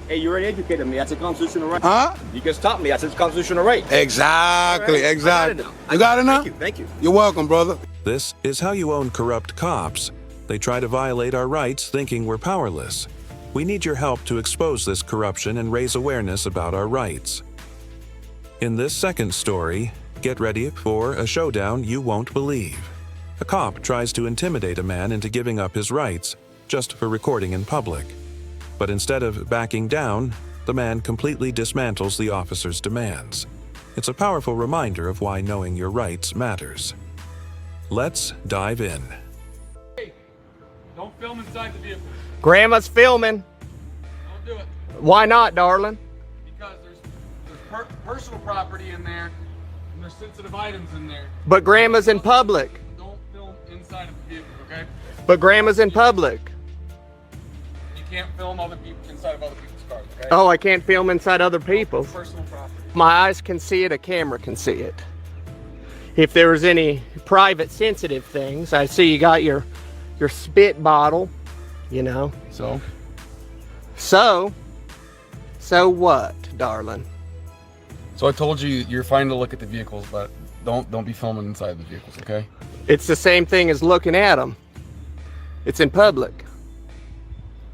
Hey, you already educated me. That's a constitutional right. Huh? You just taught me. That's a constitutional right. Exactly, Right. exactly. You got it now? Thank you. You're welcome, brother. This is how you own corrupt cops. They try to violate our rights thinking we're powerless. We need your help to expose this corruption and raise awareness about our rights. In this second story, get ready for a showdown you won't believe. A cop tries to intimidate a man into giving up his rights just for recording in public. But instead of backing down, the man completely dismantles the officer's demands. It's a powerful reminder of why knowing your rights matters. Let's dive in. Don't film inside the vehicle. Grandma's filming. Don't do it. Why not, darling? Because there's personal property in there, and there's sensitive items in there. But Grandma's in public. Don't film inside of the vehicle, okay? But Grandma's in public. You can't film other people inside of other people's cars, okay? Oh, I can't film inside other people's. Personal property. My eyes can see it, a camera can see it. If there was any private sensitive things, I see you got your spit bottle, you know. So what, darling? So I told you you're fine to look at the vehicles, but don't be filming inside the vehicles, okay? It's the same thing as looking at them. It's in public.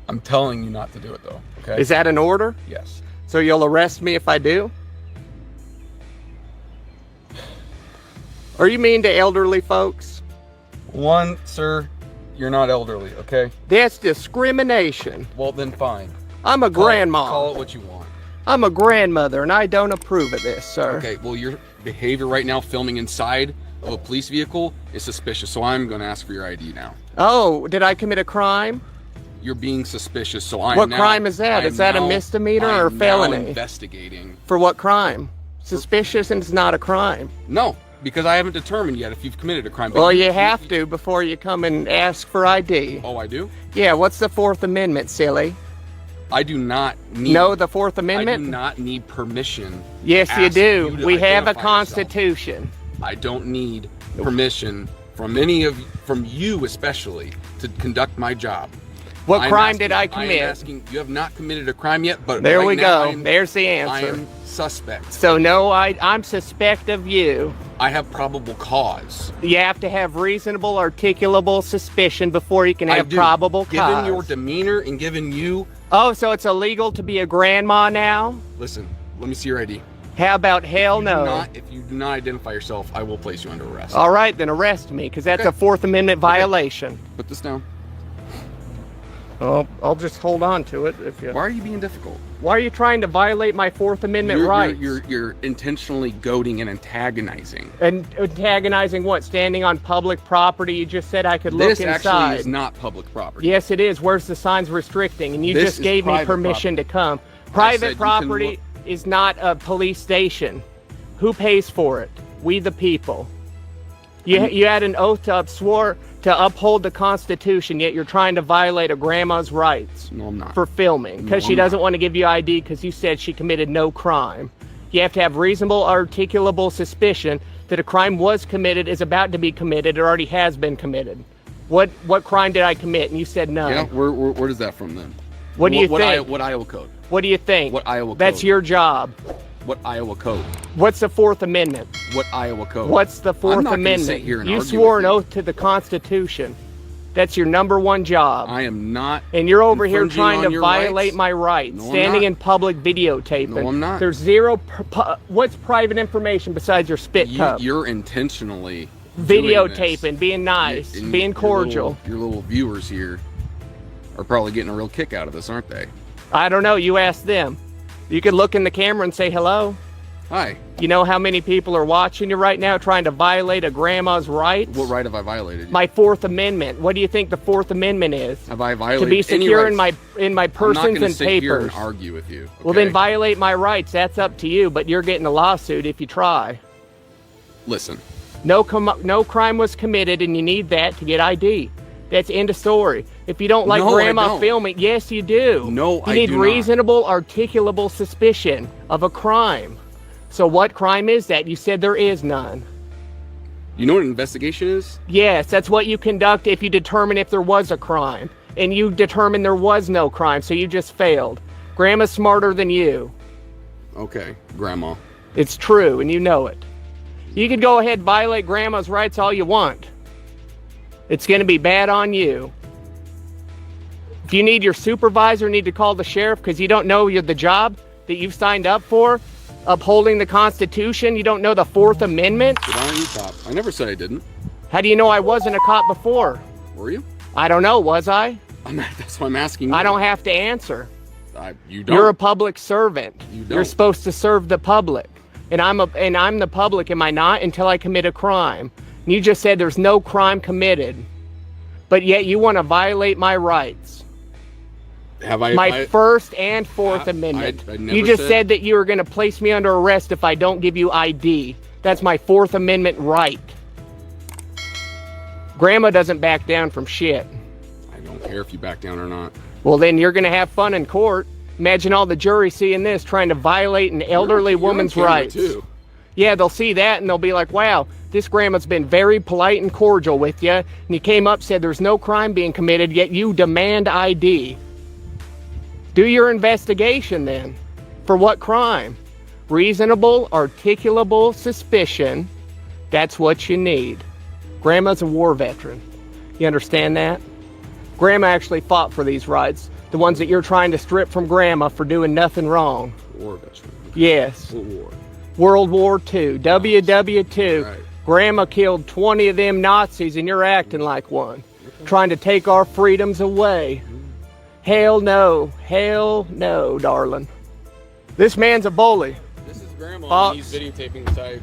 I'm telling you not to do it though, okay? Is that an order? Yes. So you'll arrest me if I do? Are you mean to elderly folks? One, sir, you're not elderly, okay? That's discrimination. Well, then fine. I'm a grandma. Call it what you want. I'm a grandmother, and I don't approve of this, sir. Okay, well, your behavior right now, filming inside of a police vehicle, is suspicious, so I'm going to ask for your ID now. Oh, did I commit a crime? You're being suspicious, so What crime is that? Is that a misdemeanor or felony? I'm investigating. For what crime? Suspicious and it's not a crime. No, because I haven't determined yet if you've committed a crime. Well, you have to before you come and ask for ID. Oh, I do? Yeah, what's the Fourth Amendment, silly? I do not need... No, the Fourth Amendment? I do not need permission. Yes, you do. We have a constitution. I don't need permission from you especially to conduct my job. What crime did I commit? I'm asking, you have not committed a crime yet, but there right we now go. There's the answer. I am suspect. So no, I'm suspect of you. I have probable cause. You have to have reasonable, articulable suspicion before you can have probable cause. Given your demeanor and given you... Oh, so it's illegal to be a grandma now? Listen, let me see your ID. How about hell no? If you do not identify yourself, I will place you under arrest. All right, then arrest me, because that's a Fourth Amendment violation. Put this down. Oh, I'll just hold on to it. Why are you being difficult? Why are you trying to violate my Fourth Amendment rights? You're intentionally goading and antagonizing. And antagonizing what? Standing on public property? You just said I could look inside. This actually is not public property. Yes, it is. Where's the signs restricting? And you just gave me permission to come. Private property is not a police station. Who pays for it? We the people. You had an oath to uphold the Constitution, yet you're trying to violate a grandma's rights. No, I'm not. For filming, because she doesn't want to give you ID because you said she committed no crime. You have to have reasonable, articulable suspicion that a crime was committed, is about to be committed, or already has been committed. What crime did I commit? And you said no. Yeah, where does that from then? What do you think? What Iowa code? What do you think? What Iowa code? That's your job. What Iowa code? What's the Fourth Amendment? What Iowa code? What's the Fourth I'm not gonna Amendment? sit here and You argue swore with an you. oath to the Constitution. That's your #1 job. I am not. And you're over here infringing trying on to your violate rights. my rights, No, I'm standing not. in public videotaping. No, I'm not. There's zero. What's private information besides your spit cup? You're intentionally doing Videotaping, this. being nice, And being cordial. Your little viewers here are probably getting a real kick out of this, aren't they? I don't know. You ask them. You could look in the camera and say hello. Hi. You know how many people are watching you right now trying to violate a grandma's rights? What right have I violated? My Fourth Amendment. What do you think the Fourth Amendment is? Have I violated To be secure in any my rights? persons I'm not gonna and sit here and papers. argue with you. Well, okay? then violate my rights. That's up to you. But you're getting a lawsuit if you try. Listen. No crime was committed, and you need that to get ID. That's end of story. If you don't like No, I grandma don't. filming, yes, you do. No, you I need do not. reasonable, articulable suspicion of a crime. So what crime is that? You said there is none. You know what an investigation is? Yes, that's what you conduct if you determine if there was a crime. And you determined there was no crime, so you just failed. Grandma's smarter than you. Okay, Grandma. It's true, and you know it. You could go ahead and violate grandma's rights all you want. It's going to be bad on you. If you need your supervisor, need to call the sheriff because you don't know the job that you've signed up for, upholding the Constitution. You don't know the Fourth Amendment. Good on you, cop. I never said I didn't. How do you know I wasn't a cop before? Were you? I don't know. Was I? That's why I'm asking you. I don't have to answer. You don't. You're a public servant. You don't. You're supposed to serve the public. And I'm the public, am I not? Until I commit a crime. And you just said there's no crime committed. But yet you want to violate my rights. Have I? My First and Fourth Amendment. I never You just said that you were going to place me under arrest if I don't give you ID. That's my Fourth Amendment right. Grandma doesn't back down from shit. I don't care if you back down or not. Well, then you're going to have fun in court. Imagine all the jury seeing this, trying to violate an elderly woman's You're on camera, rights. too. Yeah, they'll see that and they'll be like, wow, this grandma's been very polite and cordial with you. And you came up, said there's no crime being committed, yet you demand ID. Do your investigation then. For what crime? Reasonable, articulable suspicion. That's what you need. Grandma's a war veteran. You understand that? Grandma actually fought for these rights. The ones that you're trying to strip from grandma for doing nothing wrong. War veteran. Yes. What war? World War II. WW2. Right. Grandma killed 20 of them Nazis and you're acting like one. Trying to take our freedoms away. Hell no. Hell no, darling. This man's a bully. This is Grandma. Fox. And he's videotaping inside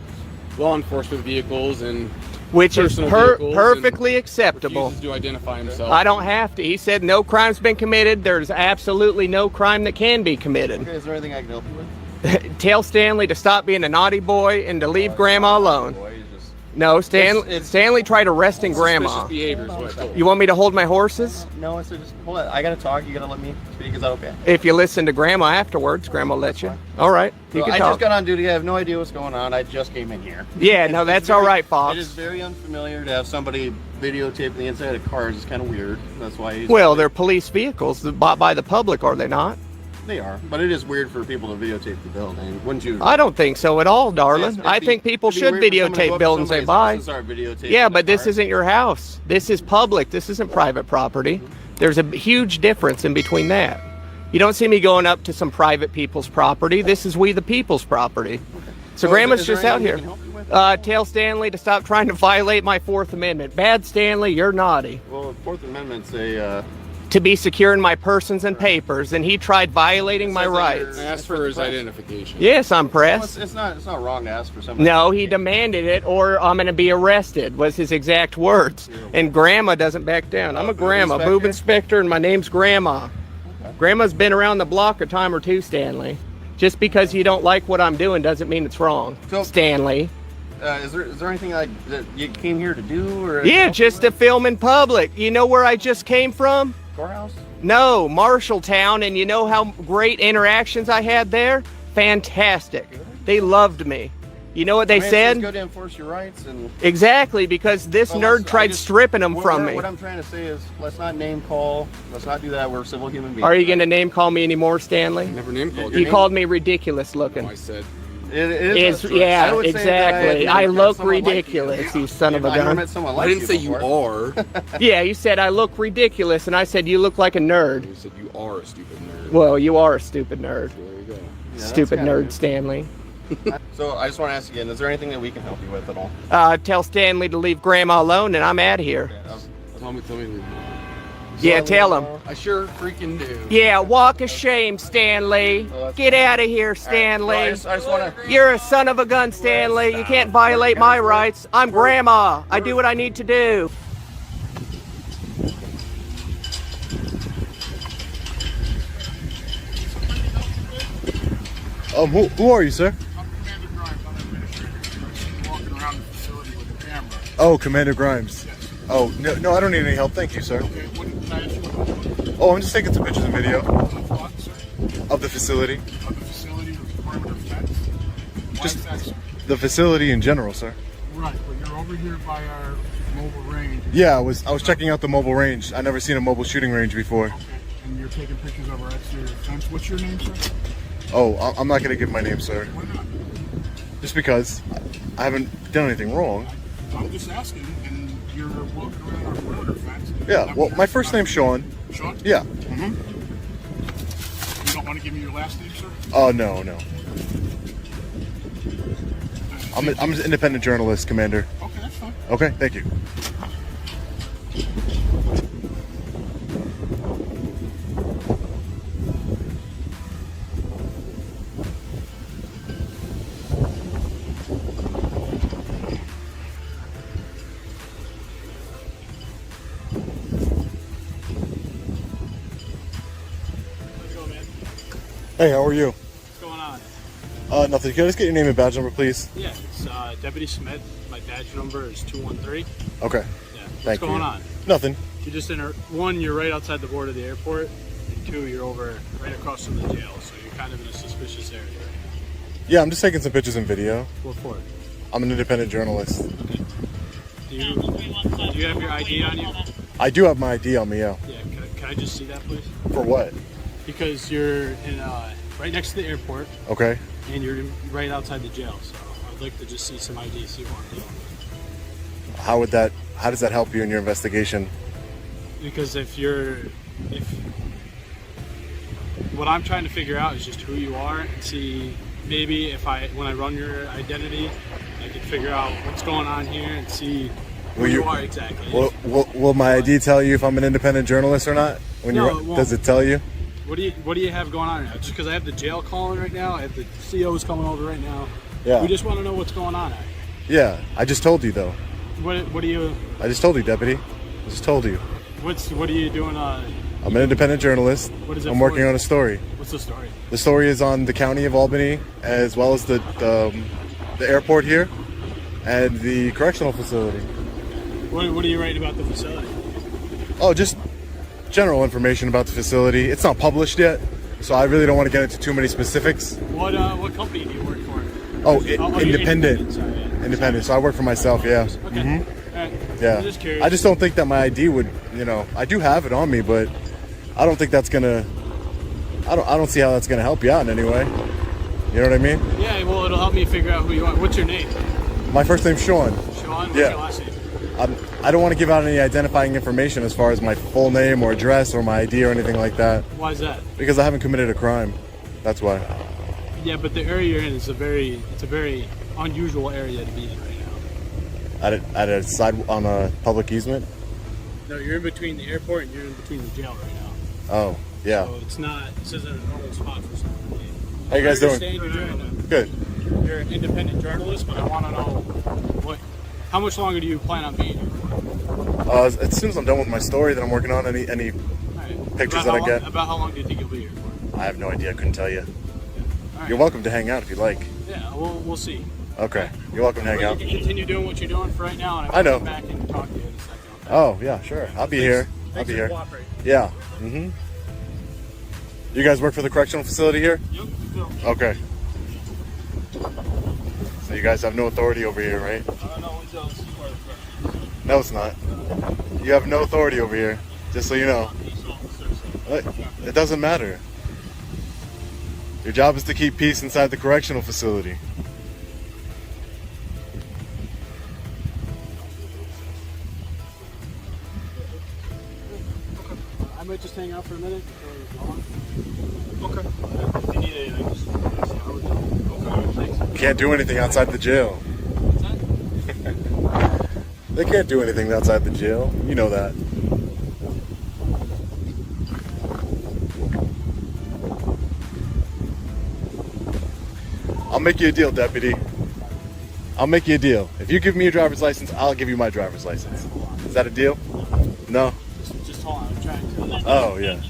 law enforcement vehicles and Which is personal vehicles perfectly and acceptable. refuses to identify himself. I don't have to. He said no crime's been committed. There's absolutely no crime that can be committed. Okay, is there anything I can help you with? Tell Stanley to stop being a naughty boy and to leave Grandma alone. No, Stanley tried arresting Grandma. Suspicious behavior is what I told You want me to hold my horses? No, I said just hold it. I gotta talk. You gotta let me speak. Is that okay? If you listen to Grandma afterwards, Grandma will let you. All right, you So can I talk. just got on duty. I have no idea what's going on. I just came in here. Yeah, no, that's all right, Fox. It is very unfamiliar to have somebody videotaping the inside of cars. It's kind of weird. That's why. Well, they're police vehicles bought by the public, are they not? They are, but it is weird for people to videotape the building, wouldn't you? I don't think so at all, darling. It'd I be- think people it'd be should weird for someone to go videotape up to buildings they somebody's buy. house and start videotaping Yeah, the but this car. isn't your house. This is public. This isn't private property. There's a huge difference in between that. You don't see me going up to some private people's property. This is we the people's property. So So Grandma's is there just out anything here. I can help you with? Tell Stanley to stop trying to violate my Fourth Amendment. Bad Stanley, you're naughty. Well, the Fourth Amendment's a. To be secure in my persons and papers, and he tried violating my rights. Ask for his identification. Yes, I'm Well, pressed. it's not wrong to ask for somebody. No, he demanded it, or I'm going to be arrested, was his exact words. And Grandma doesn't back down. I'm a grandma, boob inspector, and my name's Grandma. Grandma's been around the block a time or two, Stanley. Just because you don't like what I'm doing doesn't mean it's wrong, Stanley. Is there anything like that you came here to do, or? Yeah, just to film in public. You know where I just came from? Courthouse? No, Marshalltown, and you know how great interactions I had there? Fantastic. They loved me. You know what they I mean, said? It's good to enforce your rights and. Exactly, because this Well, nerd let's- I tried just- stripping them from me. What I'm trying to say is, let's not name call. Let's not do that. We're civil human beings. Are you going to name call me anymore, Stanley? Never name called You called me ridiculous looking. I said It is. Yeah, I would say that exactly. I I look someone like ridiculous, you. you son of a I've never gun. met someone I like didn't say you before. are. Yeah, you said I look ridiculous, and I said you look like a nerd. You said you are a stupid nerd. Well, you are a stupid nerd. There you go. Yeah, Stupid that's kinda nerd, Stanley. So I just want to ask again, is there anything that we can help you with at all? Tell Stanley to leave Grandma alone, and I'm out of here. Tell me. Yeah, tell him. I sure freaking do. Yeah, walk of shame, Stanley. Get out of here, Stanley. I just want to. You're a son of a gun, Stanley. You can't violate my rights. I'm Grandma. I do what I need to do. Who are you, sir? Oh, Commander Grimes. Oh, no, I don't need any help. Thank you, sir. Oh, I'm just taking some pictures and video of the facility. Just the facility in general, sir. Right, but you're over here by our mobile range. Yeah, I was checking out the mobile range. I never seen a mobile shooting range before. Okay, and you're taking pictures of our exterior fence. What's your name, sir? Oh, I'm not gonna give my name, sir. Why not? Just because I haven't done anything wrong. I'm just asking, and you're walking around our perimeter fence. Yeah, well, my first name's Sean. Sean? Yeah. You don't want to give me your last name, sir? Oh, no. I'm an independent journalist, Commander. Okay, that's fine. Okay, thank you. Hey, how are you? What's going on? Nothing. Can I just get your name and badge number, please? Yeah, it's Deputy Smith. My badge number is 213. Okay. Yeah. What's Thank going you. on? Nothing. You just one, you're right outside the border of the airport, and two, you're over right across from the jail, so you're kind of in a suspicious area right now. Yeah, I'm just taking some pictures and video. What for? I'm an independent journalist. Okay. Do you have your ID on you? I do have my ID on me, yeah. Yeah. Can I just see that, please? For what? Because you're in right next to the airport. Okay. And you're right outside the jail, so I'd like to just see some ID, see what I'm dealing with. How does that help you in your investigation? Because what I'm trying to figure out is just who you are and see maybe when I run your identity, I can figure out what's going on here and see who you are exactly. Will my ID tell you if I'm an independent journalist or not? No, it won't. Does it tell you? What do you have going on right now? Just because I have the jail calling right now, I have the COs coming over right now. Yeah. We just want to know what's going on. Yeah, I just told you though. What do you? I just told you, Deputy. I just told you. What are you doing? I'm an independent journalist. What is it I'm for working you? on a story. What's the story? The story is on the county of Albany, as well as the airport here, and the correctional facility. What are you writing about the facility? Oh, just general information about the facility. It's not published yet, so I really don't want to get into too many specifics. What company do you work for? Oh, you're independent. Sorry, yeah. Independent. So I work for myself. Yeah. Okay. Mhm. All right. Yeah. I'm just curious. I just don't think that my ID would. I do have it on me, but I don't think that's gonna. I don't see how that's gonna help you out in any way. You know what I mean? Yeah. Well, it'll help me figure out who you are. What's your name? My first name's Sean. Sean. What's Yeah. your last name? I don't want to give out any identifying information as far as my full name or address or my ID or anything like that. Why is that? Because I haven't committed a crime. That's why. Yeah, but the area you're in is a very unusual area to be in right now. At a side on a public easement. No, you're in between the airport and you're in between the jail right now. Oh, yeah. So this isn't a normal spot for someone. How you guys doing? Good. You're an independent journalist, but I want to know how much longer do you plan on being here? As soon as I'm done with my story that I'm working on, any pictures that I get. About how long do you think you'll be here for? I have no idea. I couldn't tell you. Right. You're welcome to hang out if you like. Yeah, we'll see. Okay. You're welcome to hang Well, out. you can continue doing what you're doing for right now, and I know. Come back and talk to you in a second. Okay? Oh, yeah, sure. I'll be here. I'll Thanks be for here. cooperating. Yeah. Mm-hmm. You guys work for the correctional facility here? Yep. Okay. So you guys have no authority over here, right? No, it's not. You have no authority over here, just so you know. It doesn't matter. Your job is to keep peace inside the correctional facility. hang out for a minute before you're gone? Okay. If you need anything, just let us know. Okay, thanks. Can't do anything outside the jail. They can't do anything outside the jail. You know that. I'll make you a deal, deputy. I'll make you a deal. If you give me your driver's license, I'll give you my driver's license. Is that a deal? No? Just hold on, I'm trying to. Oh, yeah.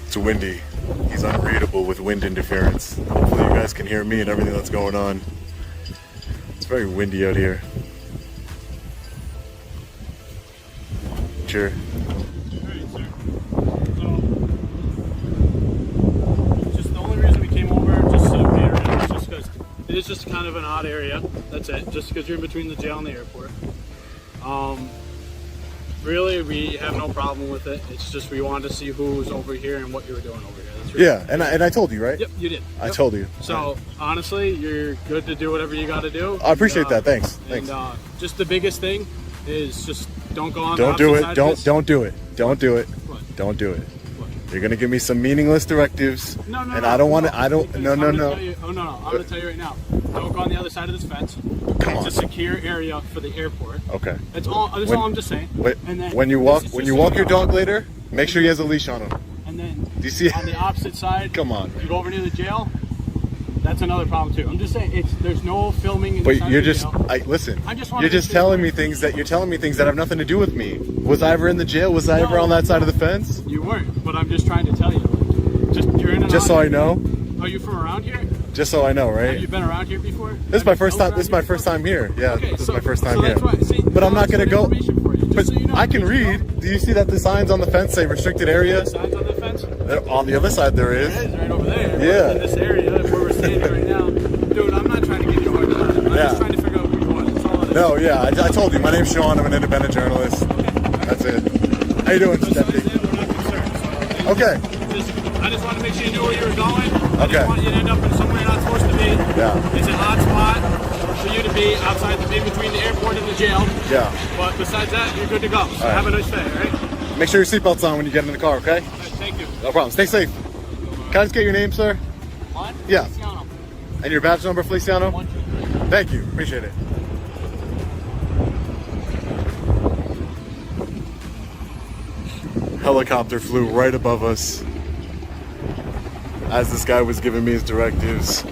It's windy. He's unreadable with wind interference. Hopefully you guys can hear me and everything that's going on. It's very windy out here. Sure. Just the only reason we came over, just so we is just because it is just kind of an odd area. That's it. Just because you're in between the jail and the airport. Really, we have no problem with it. It's just we wanted to see who's over here and what you were doing over here. That's really Yeah, and I told you, right? Yep, you did. I Yep. told you. So honestly, you're good to do whatever you got to do. I appreciate that. Thanks. Thanks. And just the biggest thing is just don't go on. Don't the do opposite it. side of Don't this. don't do it. Don't do it. What? Don't do it. You're gonna give me some meaningless directives, and I don't want to. I don't. No, no, no. Oh no, I'm gonna tell you right now. Don't go on the other side of this fence. Come It's on. a secure area for the airport. Okay. That's all. That's When- all I'm just saying. Wait, And then when you walk your dog later, make sure he has a leash on him. And then Do you see? on the opposite side, Come on, you go over near the jail. That's another problem too. I'm just saying there's no filming. In But inside you're of the just. jail. Listen. I just wanna You're just make sure- telling me things that you're telling me things that have nothing to do with me. Was I ever in the jail? Was I ever on that side of the fence? You weren't, but I'm just trying to tell you. Just you're in. Just so I know. Are you from around here? Just so I know, Have right? you been around here before? This is my first time. This is my first time here. Yeah, Okay, this is so- my first time so here. that's why- see, But I'm not gonna go. But so you know, I can read. Do you see that the signs on the fence say restricted area? Signs on the fence? On the other side there is. It is right over there. Yeah. In this area where we're standing right now. Dude, I'm not trying to give you a hard time. I'm just trying to figure out who you are. That's all it is. No, yeah, I told you. My name's Sean. I'm an independent journalist. That's it. How you doing, Stephanie? Okay. I just want to make sure you knew where you were going. I Okay. didn't want you to end up in somewhere you're not supposed to be. Yeah. It's an odd spot for you to be outside in between the airport and the jail. Yeah. But besides that, you're good to go. So All right. have a nice day, all right? Make sure your seatbelt's on when you get in the car, okay? Thank you. No problem. Stay safe. Can I just get your name, sir? What? Yeah. Feliciano. And your badge number, Feliciano? 123. Thank you. Appreciate it. Helicopter flew right above us as this guy was giving me his directives.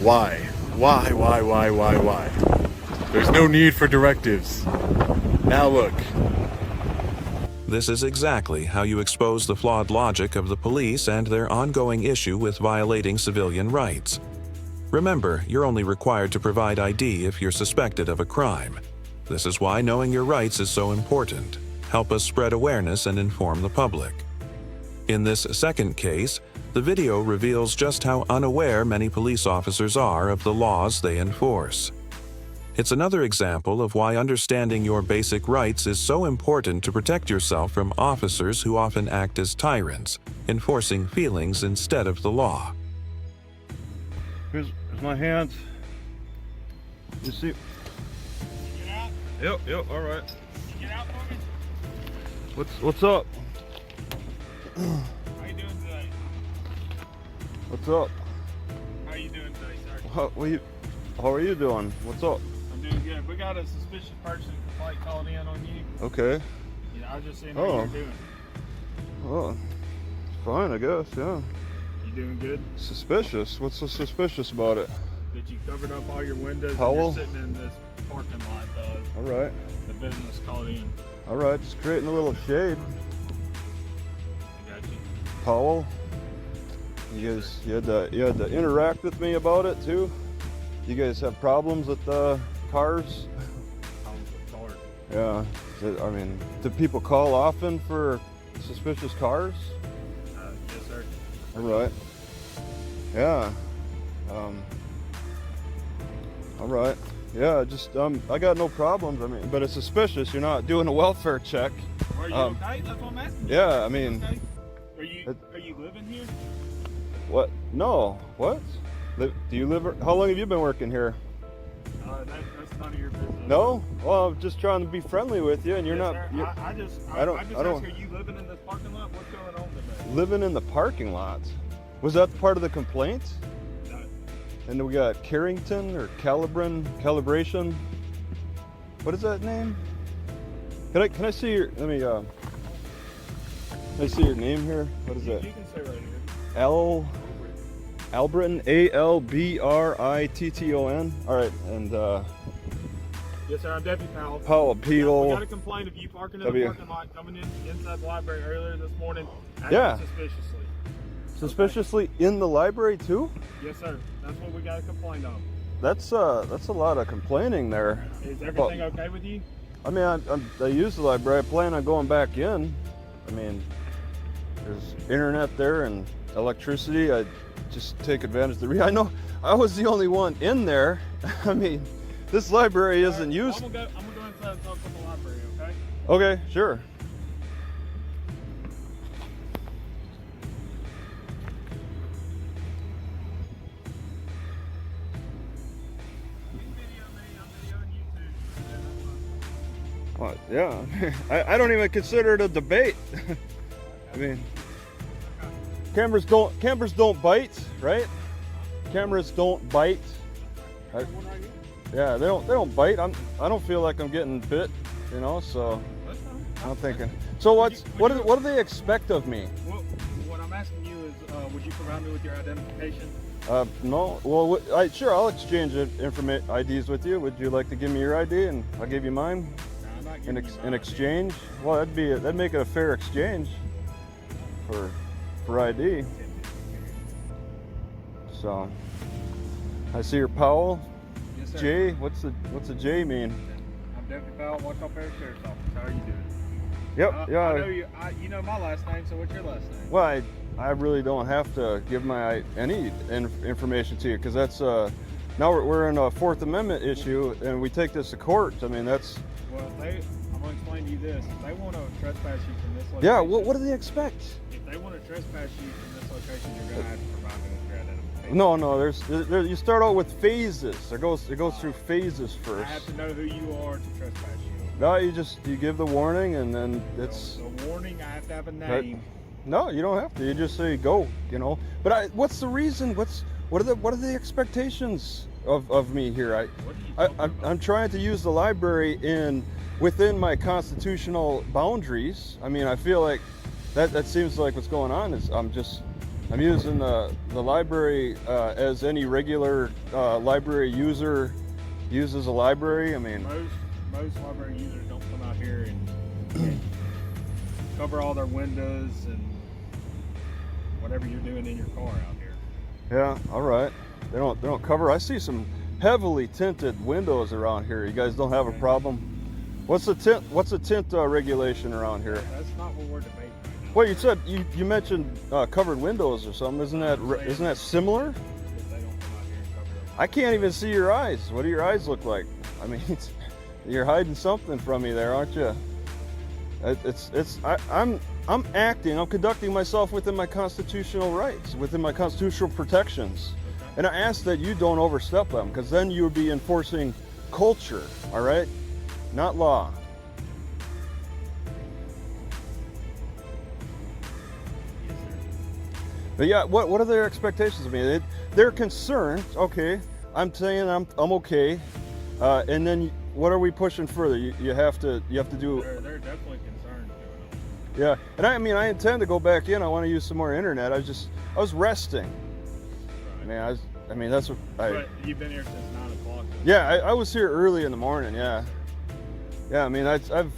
Why? Why? There's no need for directives. Now look. This is exactly how you expose the flawed logic of the police and their ongoing issue with violating civilian rights. Remember, you're only required to provide ID if you're suspected of a crime. This is why knowing your rights is so important. Help us spread awareness and inform the public. In this second case, the video reveals just how unaware many police officers are of the laws they enforce. It's another example of why understanding your basic rights is so important to protect yourself from officers who often act as tyrants, enforcing feelings instead of the law. Here's my hands. You see? Yep, all right. What's up? How you doing today? What's up? How you doing today, sir? How are you doing? What's up? I'm doing good. We got a suspicious person complaint called in on you. Okay. Yeah, I was just saying how Oh. you're doing. Oh, fine, I guess. Yeah. You doing good? Suspicious? What's so suspicious about it? That you covered up all your windows Powell? and you're sitting in this parking lot. All right. The business called in. All right, just creating a little shade. I got you. Powell, you had to interact with me about it too. You guys have problems with cars? Yeah. I mean, do people call often for suspicious cars? Yes, sir. All right. Yeah. All right. Yeah, just I got no problems. I mean, but it's suspicious. You're not doing a welfare check. Are you okay? That's what I'm asking you. Yeah, I mean. Okay. Are you living here? What? No. What? Do you live? How long have you been working here? That's none of your business. No. Well, I'm just trying to be friendly with you, and you're Yes, not. sir. You're, I just don't. asked, are you living in this parking lot? What's going on today? Living in the parking lot. Was that part of the complaint? No. And then we got Carrington or Calibration. What is that name? Can I see your? Let me. Can I see your name here? What is that? You can say right here. Albritton, Albritton. All right, and Yes, sir. I'm Deputy Powell. Powell Peel. We got a complaint of you parking in the parking lot, coming in inside the library earlier this morning. Yeah. Suspiciously. Suspiciously in the library too? Yes, sir. That's what we got a complaint on. That's a lot of complaining there. Is everything okay with you? I mean, I use the library. I plan on going back in. I mean, there's internet there and electricity. I just take advantage of the. I know I was the only one in there. I mean, this library isn't used. I'm gonna go inside and talk to the library. Okay. Okay, sure. Well, yeah, I don't even consider it a debate. I mean, cameras don't bite, right? Cameras don't bite. Yeah, they don't bite. I don't feel like I'm getting bit, you know. So I'm thinking. So what do they expect of me? Well, what I'm asking you is, would you provide me with your identification? No. Well, sure. I'll exchange IDs with you. Would you like to give me your ID and I'll give you mine? In exchange? Well, that'd make it a fair exchange for ID. So I see your Powell. Yes, sir. J. What's a J mean? I'm Deputy Powell, Waukesha Parish Sheriff's Office. How are you doing? Yep. Yeah. I know you know my last name. So what's your last name? Well, I really don't have to give any information to you because that's now we're in a Fourth Amendment issue and we take this to court. I mean that's. Well, I'm going to explain to you this. If they want to trespass you from this location... Yeah, what do they expect? If they want to trespass you from this location, you're going to have to provide me with your identification. No, you start out with phases. It goes through phases first. I have to know who you are to trespass you. No, you give the warning and then it's... The warning, I have to have a name. No, you don't have to. You just say go, you know. But what's the reason? What are the expectations of me here? I'm trying to use the library within my constitutional boundaries. I mean, I feel like that seems like what's going on is I'm using the library as any regular library user uses a library. I mean, most library users don't come out here and cover all their windows and whatever you're doing in your car out here. Yeah, all right. They don't cover. I see some heavily tinted windows around here. You guys don't have a problem? What's the tint regulation around here? That's not what we're debating right now. Well, you said you mentioned covered windows or something. Isn't that similar? If they don't come out here and cover them. I can't even see your eyes. What do your eyes look like? I mean, you're hiding something from me there, aren't you? I'm acting. I'm conducting myself within my constitutional rights, within my constitutional protections. And I ask that you don't overstep them, because then you would be enforcing culture, all right? Not law. But yeah, what are their expectations of me? They're concerned. Okay, I'm saying I'm okay, and then what are we pushing further? You have to do. They're definitely concerned. Yeah, and I mean I intend to go back in. I want to use some more internet. I was resting. Right. I mean that's what I. But you've been here since 9 o'clock. Yeah, I was here early in the morning. Yeah. Yeah, I mean I've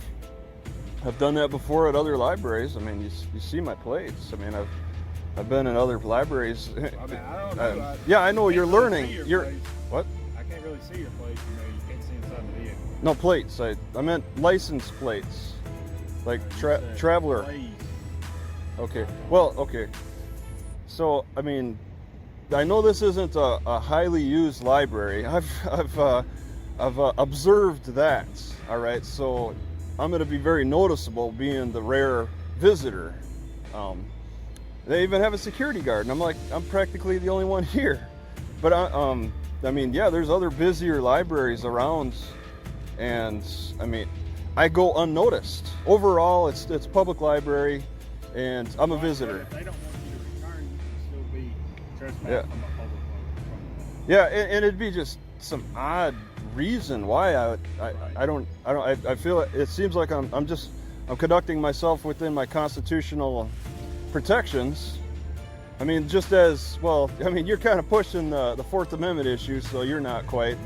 done that before at other libraries. I mean you see my plates. I mean I've been in other libraries. I mean, I don't know. Yeah, I know you're learning. What? I can't really see your plates. You can't see inside the vehicle. No plates. I meant license plates, like traveler. Okay. Well, okay. So I mean, I know this isn't a highly used library. I've observed that. All right. So I'm going to be very noticeable, being the rare visitor. They even have a security guard, and I'm like, I'm practically the only one here. But I mean, yeah, there's other busier libraries around, and I mean, I go unnoticed. Overall, it's public library, and I'm a visitor. If they don't want you to return, you can still be trespassing Yeah. from a public library. Yeah, and it'd be just some odd reason why I feel it seems like I'm conducting myself within my constitutional protections. I mean, just as well, I mean, you're kind of pushing the Fourth Amendment issue, so you're not quite,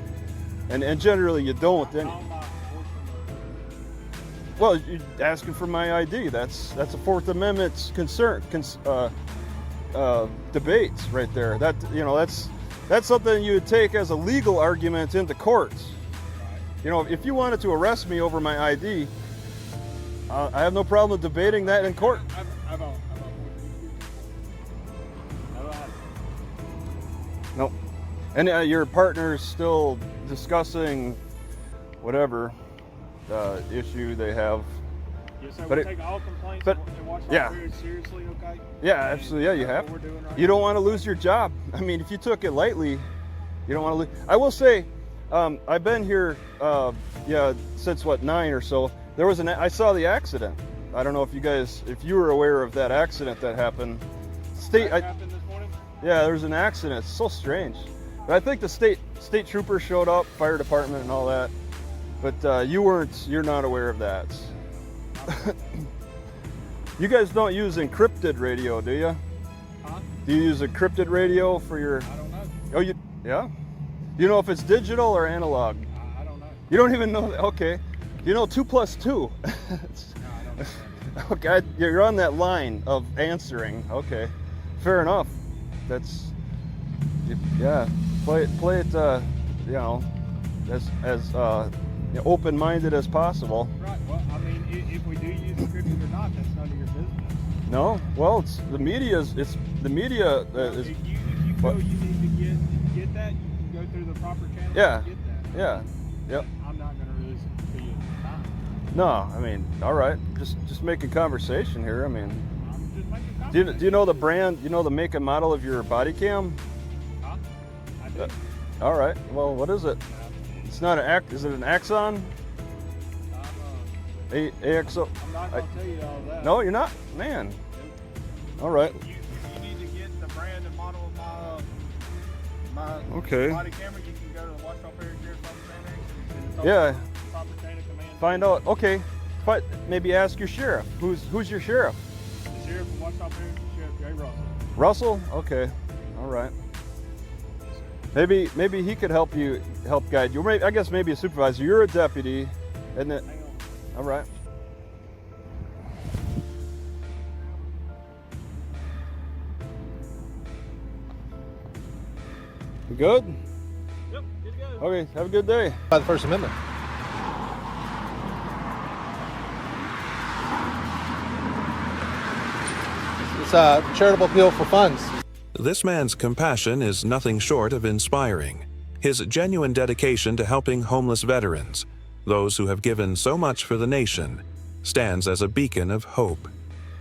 and generally you don't. Then, well, you're asking for my ID. That's a Fourth Amendment debates right there. That, you know, that's something you would take as a legal argument into court. You know, if you wanted to arrest me over my ID, I have no problem debating that in court. Nope. And your partner's still discussing whatever issue they have. Yes, sir. But We take all complaints and watch yeah. very seriously, okay? Yeah, absolutely. Yeah, you have. That's what we're doing right You don't want to lose your job. I mean, if you took it lightly, you don't want to lose. I will say, I've been here, since what, 9 or so. There was I saw the accident. I don't know if you were aware of that accident that happened. happened this morning? Yeah, there was an accident. It's so strange. But I think the state troopers showed up, fire department and all that. But you're not aware of that. You guys don't use encrypted radio, do you? Huh? Do you use encrypted radio for your... I don't know. Oh, yeah? You know if it's digital or analog? I don't know. You don't even know that? Okay. You know 2 + 2. No, I don't know. Okay, you're on that line of answering. Okay, fair enough. That's, yeah. Play it. You know, as open-minded as possible. Right. Well, I mean, if we do use encryption or not, that's none of your business. No. Well, it's the media. Is If you feel you need to get that, you can go through the proper channels Yeah. to get that. Yeah. Yep. I'm not going to release it to you at the time. No, I mean, all right. Just making conversation here. I mean, I'm just making conversation. do you know the brand? You know the make and model of your body cam? Huh? I do. All right. Well, what is it? It's not an Is it an Axon? AXO. I'm not going to tell you all that. No, you're not, man. All right. You need to get the brand and model of my Okay. body camera. You can go to the Washington Parish Sheriff's Office Annex and it's Yeah. the proper chain of command. Find out. Okay. But maybe ask your sheriff. Who's your sheriff? The sheriff from Washington Parish, Sheriff Jay Russell. Russell? Okay. All right. Maybe he could help guide you. Or I guess maybe a supervisor. You're a deputy, isn't it? Hang on. All right. You good? Yep, good to go. Okay, have a good day. By the First Amendment. It's a charitable appeal for funds. This man's compassion is nothing short of inspiring. His genuine dedication to helping homeless veterans, those who have given so much for the nation, stands as a beacon of hope.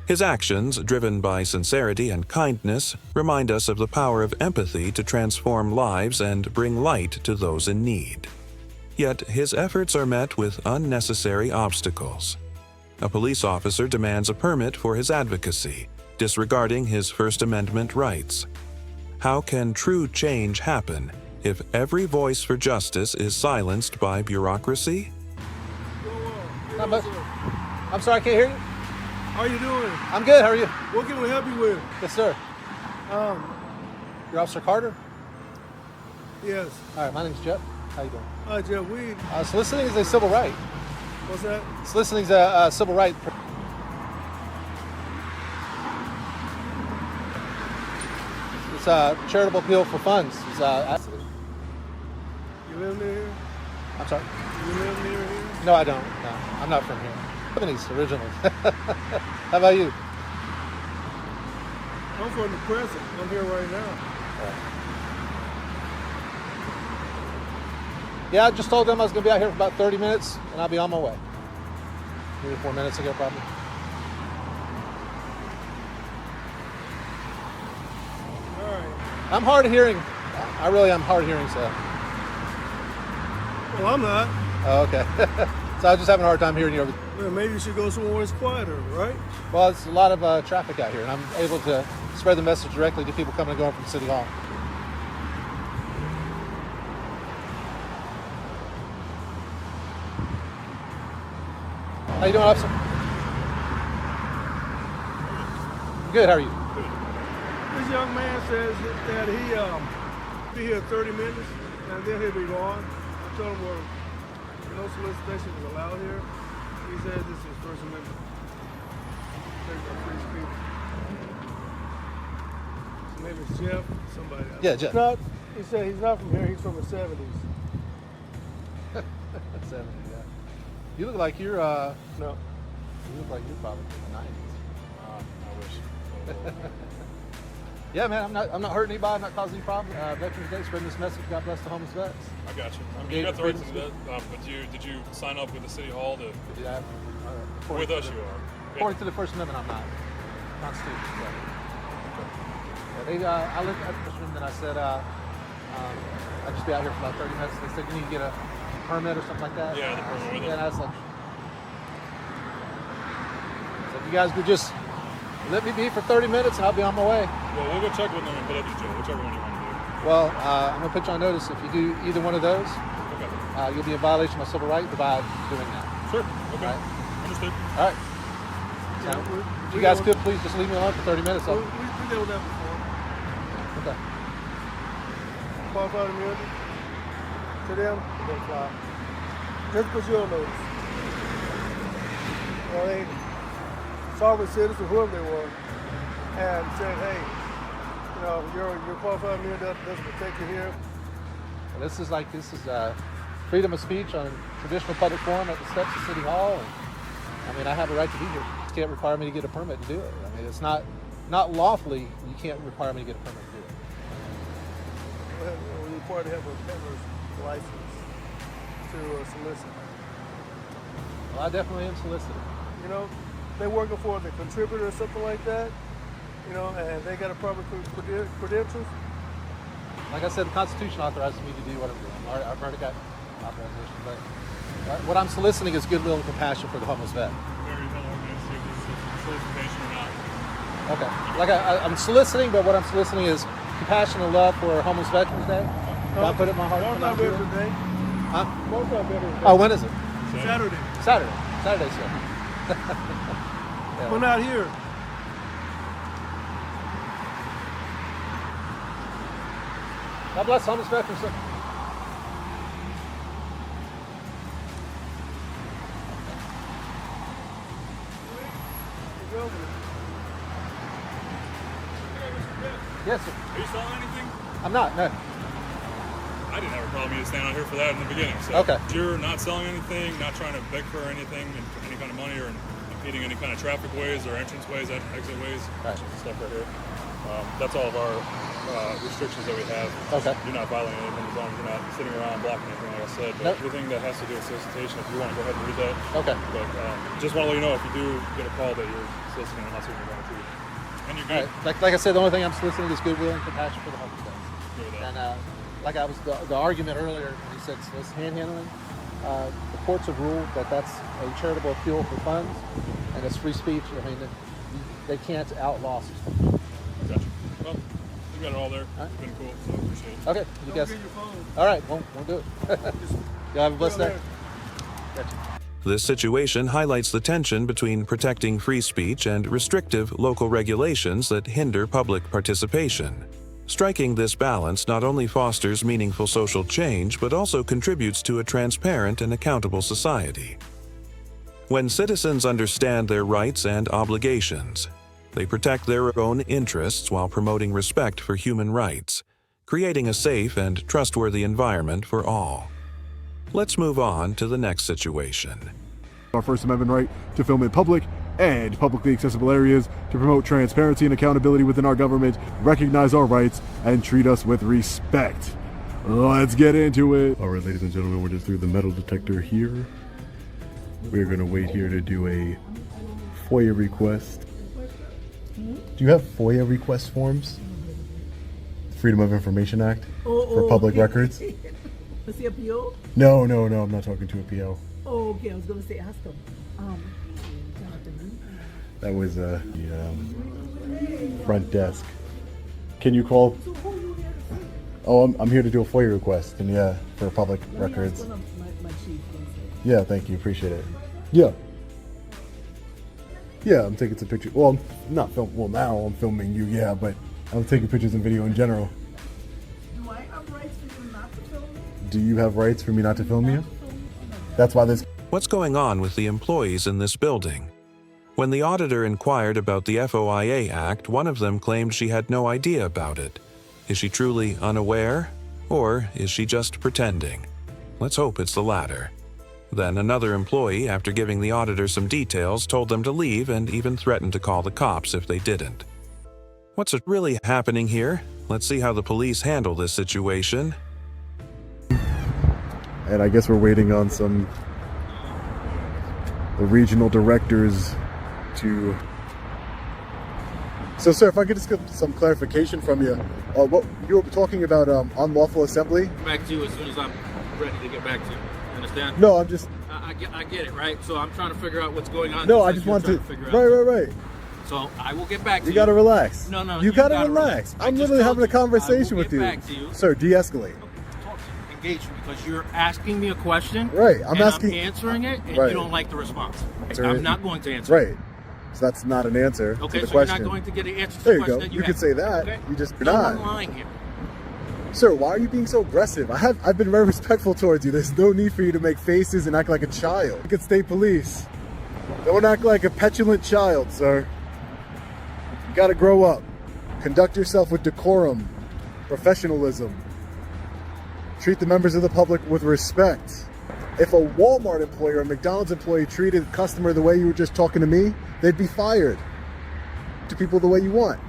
His actions, driven by sincerity and kindness, remind us of the power of empathy to transform lives and bring light to those in need. Yet his efforts are met with unnecessary obstacles. A police officer demands a permit for his advocacy, disregarding his First Amendment rights. How can true change happen if every voice for justice is silenced by bureaucracy? Not much. I'm sorry, I can't hear you. How you doing? I'm good, how are you? What can we help you with? Yes, sir. You're Officer Carter? Yes. All right, my name's Jeff. How you doing? Jeff Weed. Soliciting is a civil right. What's that? Soliciting is a civil right. It's a charitable appeal for funds. It's You live near here? I'm sorry? You live near here? No, I don't. No, I'm not from here. Lebanese originally. How about you? I'm from the present. I'm here right now. Yeah, I just told them I was going to be out here for about 30 minutes, and I'll be on my way. 3 or 4 minutes ago, probably. I'm hard of hearing. I really am hard of hearing, so. Well, I'm not. Oh, okay. So I was just having a hard time hearing you over. Well, maybe you should go somewhere where it's quieter, right? Well, it's a lot of traffic out here, and I'm able to spread the message directly to people coming and going from City Hall. How you doing, officer? Good, how are you? This young man says that he'll be here 30 minutes, and then he'll be gone. I told him, well, no solicitation is allowed here. He says this is First Amendment. Free speech. His name is Jeff, somebody else. Yeah, Jeff. He said he's not from here, he's from the 70s. 70, yeah. You look like you're, No. You look like you're probably from the 90s. I wish. Yeah, man, I'm not hurting anybody. I'm not causing any problems. Veterans Day, spreading this message. God bless the homeless vets. I got you. I mean, you got the right to do that, but did you sign up with the City Hall to? Yeah. With us, you are. According to the First Amendment, I'm not. Constitution. So. Yeah, I looked at the First Amendment and I said, I'd just be out here for about 30 minutes. They said you need to get a permit or something like that. Yeah, the permit with it. And I was like, so if you guys could just let me be for 30 minutes and I'll be on my way. Well, we'll go check with them and put up your jail, whichever one you want to do. Well, I'm going to put you on notice. If you do either one of those, you'll be in violation of my civil right by doing that. Sure. Okay. All right. Understood. All right. So, if you guys could please just leave me alone for 30 minutes. We dealt with that before. Okay. Qualified immunity to them, they fly. Just because you'll notice. Well, they sovereign citizens, whoever they were, and said, hey, your qualified immunity doesn't protect you here. Well, this is freedom of speech on traditional public forum at the steps of City Hall. And, I mean, I have a right to be here. You can't require me to get a permit to do it. I mean, it's not lawfully, you can't require me to get a permit to do it. We're required to have a peddler's license to solicit. Well, I definitely am soliciting. They're working for the contributor or something like that, and they got a proper credentials. Like I said, the Constitution authorizes me to do what I'm doing. I've already got authorization, but what I'm soliciting is goodwill and compassion for the homeless vet. Okay. I'm soliciting, but what I'm soliciting is compassion and love for Homeless Veterans Day. I put it in my heart. Tomorrow's not Veterans Day. Huh? Tomorrow's not Veterans Day. Oh, when is it? Saturday. Saturday, sir. Yeah. We're not here. God bless homeless veterans, sir. Yes, sir. Are you selling anything? I'm not, no. I didn't have a problem you standing out here for that in the beginning. So Okay. You're not selling anything, not trying to beg for anything, any kind of money, or impeding any kind of traffic ways or entrance ways, exit ways, right. Stuff right here. That's all of our restrictions that we have. Okay. You're not violating anything as long as you're not sitting around blocking anything, like I said. But Nope. everything that has to do with solicitation, if you want to go ahead and read that. Okay. But just want to let you know, if you do get a call that you're soliciting, I'm not saying you're going to. And you're good. Right. Like I said, the only thing I'm soliciting is goodwill and compassion for the homeless veterans. And like I was the argument earlier when he said handhandling, the courts have ruled that that's a charitable appeal for funds, and it's free speech. I mean, they can't outlaw system. Gotcha. Well, you got it all there. It's been cool, so I appreciate it. Okay, you guys. Get your phone. All right, won't do it. Y'all have a blessed day. Gotcha. This situation highlights the tension between protecting free speech and restrictive local regulations that hinder public participation. Striking this balance not only fosters meaningful social change, but also contributes to a transparent and accountable society. When citizens understand their rights and obligations, they protect their own interests while promoting respect for human rights, creating a safe and trustworthy environment for all. Let's move on to the next situation. Our First Amendment right to film in public and publicly accessible areas, to promote transparency and accountability within our government, recognize our rights, and treat us with respect. Let's get into it. All right, ladies and gentlemen, we're just through the metal detector here. We're gonna wait here to do a FOIA request. Do you have FOIA request forms? Freedom of Information Act Oh, for public okay. records. Was he a PO? No, I'm not talking to a PO. Oh, okay. I was going to say, ask him. That was the front desk. Can you call? Oh, I'm here to do a FOIA request, and yeah, for public records. Yeah, thank you, appreciate it. Yeah. Yeah, I'm taking some pictures. Well, I'm not film. Well, now I'm filming you, yeah, but I'm taking pictures and video in general. Do I have rights for you not to film me? Do you have rights for me not to film you? That's why this. What's going on with the employees in this building? When the auditor inquired about the FOIA Act, one of them claimed she had no idea about it. Is she truly unaware, or is she just pretending? Let's hope it's the latter. Then another employee, after giving the auditor some details, told them to leave and even threatened to call the cops if they didn't. What's really happening here? Let's see how the police handle this situation. And I guess we're waiting on the regional directors to. So, sir, if I could just get some clarification from you, what you were talking about unlawful assembly. Back to you as soon as I'm ready to get back to you. Understand? No, I'm just. I get it, right? So I'm trying to figure out what's going on. No, I just want to. Right. So I will get back to you. You gotta relax. No. You gotta relax. I'm literally having a conversation with you. Back to you. Sir, de-escalate. Engage me because you're asking me a question. Right. I'm answering it, and right. you don't like the response. Sir, I'm not going to answer. Right. So that's not an answer Okay, to the so question. you're not going to get an answer to there the you question go. that You could have. say that. Okay? You just No, not. I'm lying here. Sir, why are you being so aggressive? I've been very respectful towards you. There's no need for you to make faces and act like a child. Look at state police. Don't act like a petulant child, sir. You gotta grow up. Conduct yourself with decorum, professionalism. Treat the members of the public with respect. If a Walmart employee or a McDonald's employee treated a customer the way you were just talking to me, they'd be fired. To people the way you want.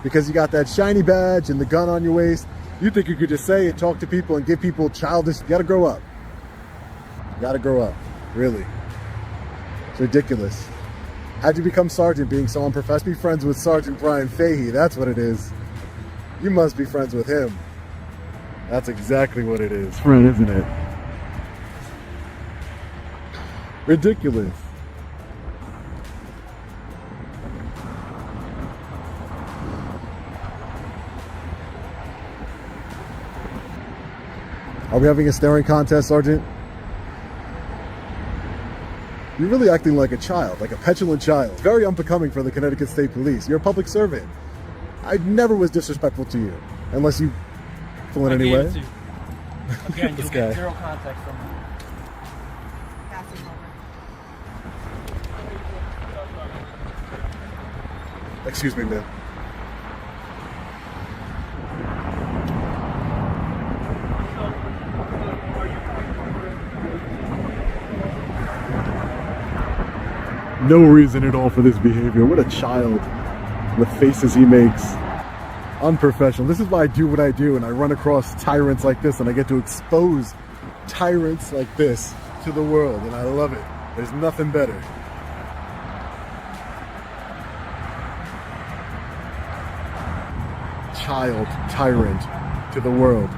Because you got that shiny badge and the gun on your waist. You think you could just say and talk to people and give people childish. You gotta grow up. You gotta grow up. Really. It's ridiculous. How'd you become sergeant being so unprofessional? Be friends with Sergeant Brian Fahey. That's what it is. You must be friends with him. That's exactly what it is. Friend, isn't it? Ridiculous. Are we having a staring contest, Sergeant? You're really acting like a child, like a petulant child. It's very unbecoming for the Connecticut State Police. You're a public servant. I never was disrespectful to you, unless you feel in any way. Again, This you'll guy. get zero contact from me. Excuse me, ma'am. No reason at all for this behavior. What a child. The faces he makes. Unprofessional. This is why I do what I do, and I run across tyrants like this, and I get to expose tyrants like this to the world, and I love it. There's nothing better. Child tyrant to the world.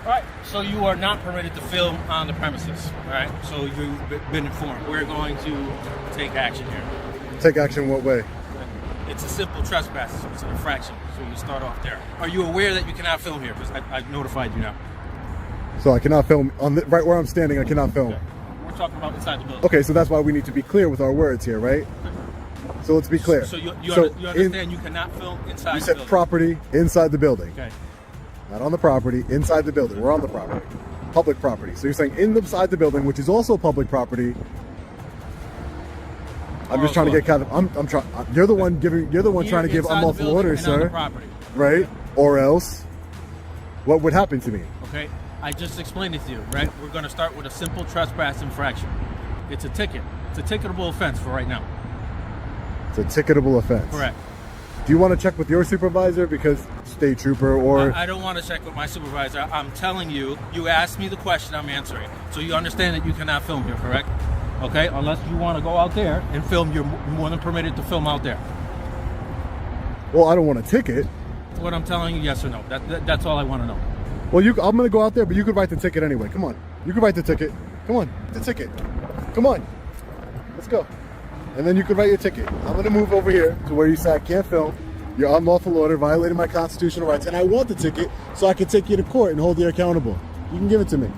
Alright, so you are not permitted to film on the premises. Alright, so you've been informed. We're going to take action here. Take action what way? It's a simple trespass, so it's an infraction. So you start off there. Are you aware that you cannot film here? Because I've notified you now. So I cannot film on the, right where I'm standing. I cannot film. We're talking about inside the building. Okay, so that's why we need to be clear with our words here, right? So let's be clear. So you understand you cannot film inside You the said building? property inside the building. Okay. Not on the property, inside the building. We're on the property. Public property. So you're saying inside the building, which is also public property. I'm just trying to get kind of. I'm trying. You're the one giving. You're the one trying to give unlawful orders, sir. Right? Or else, what would happen to me? Okay. I just explained it to you, right? We're going to start with a simple trespass infraction. It's a ticket. It's a ticketable offense for right now. It's a ticketable offense. Correct. Do you want to check with your supervisor, because state trooper or... I don't want to check with my supervisor. I'm telling you, you asked me the question, I'm answering. So you understand that you cannot film here, correct? Okay, unless you want to go out there and film, you're more than permitted to film out there. Well, I don't want a ticket. What I'm telling you, yes or no. That's all I want to know. Well, I'm going to go out there, but you could write the ticket anyway. Come on. You could write the ticket. Come on, the ticket. Come on. Let's go. And then you can write your ticket. I'm going to move over here to where you say I can't film. You're unlawful order, violating my constitutional rights, and I want the ticket so I can take you to court and hold you accountable. You can give it to me.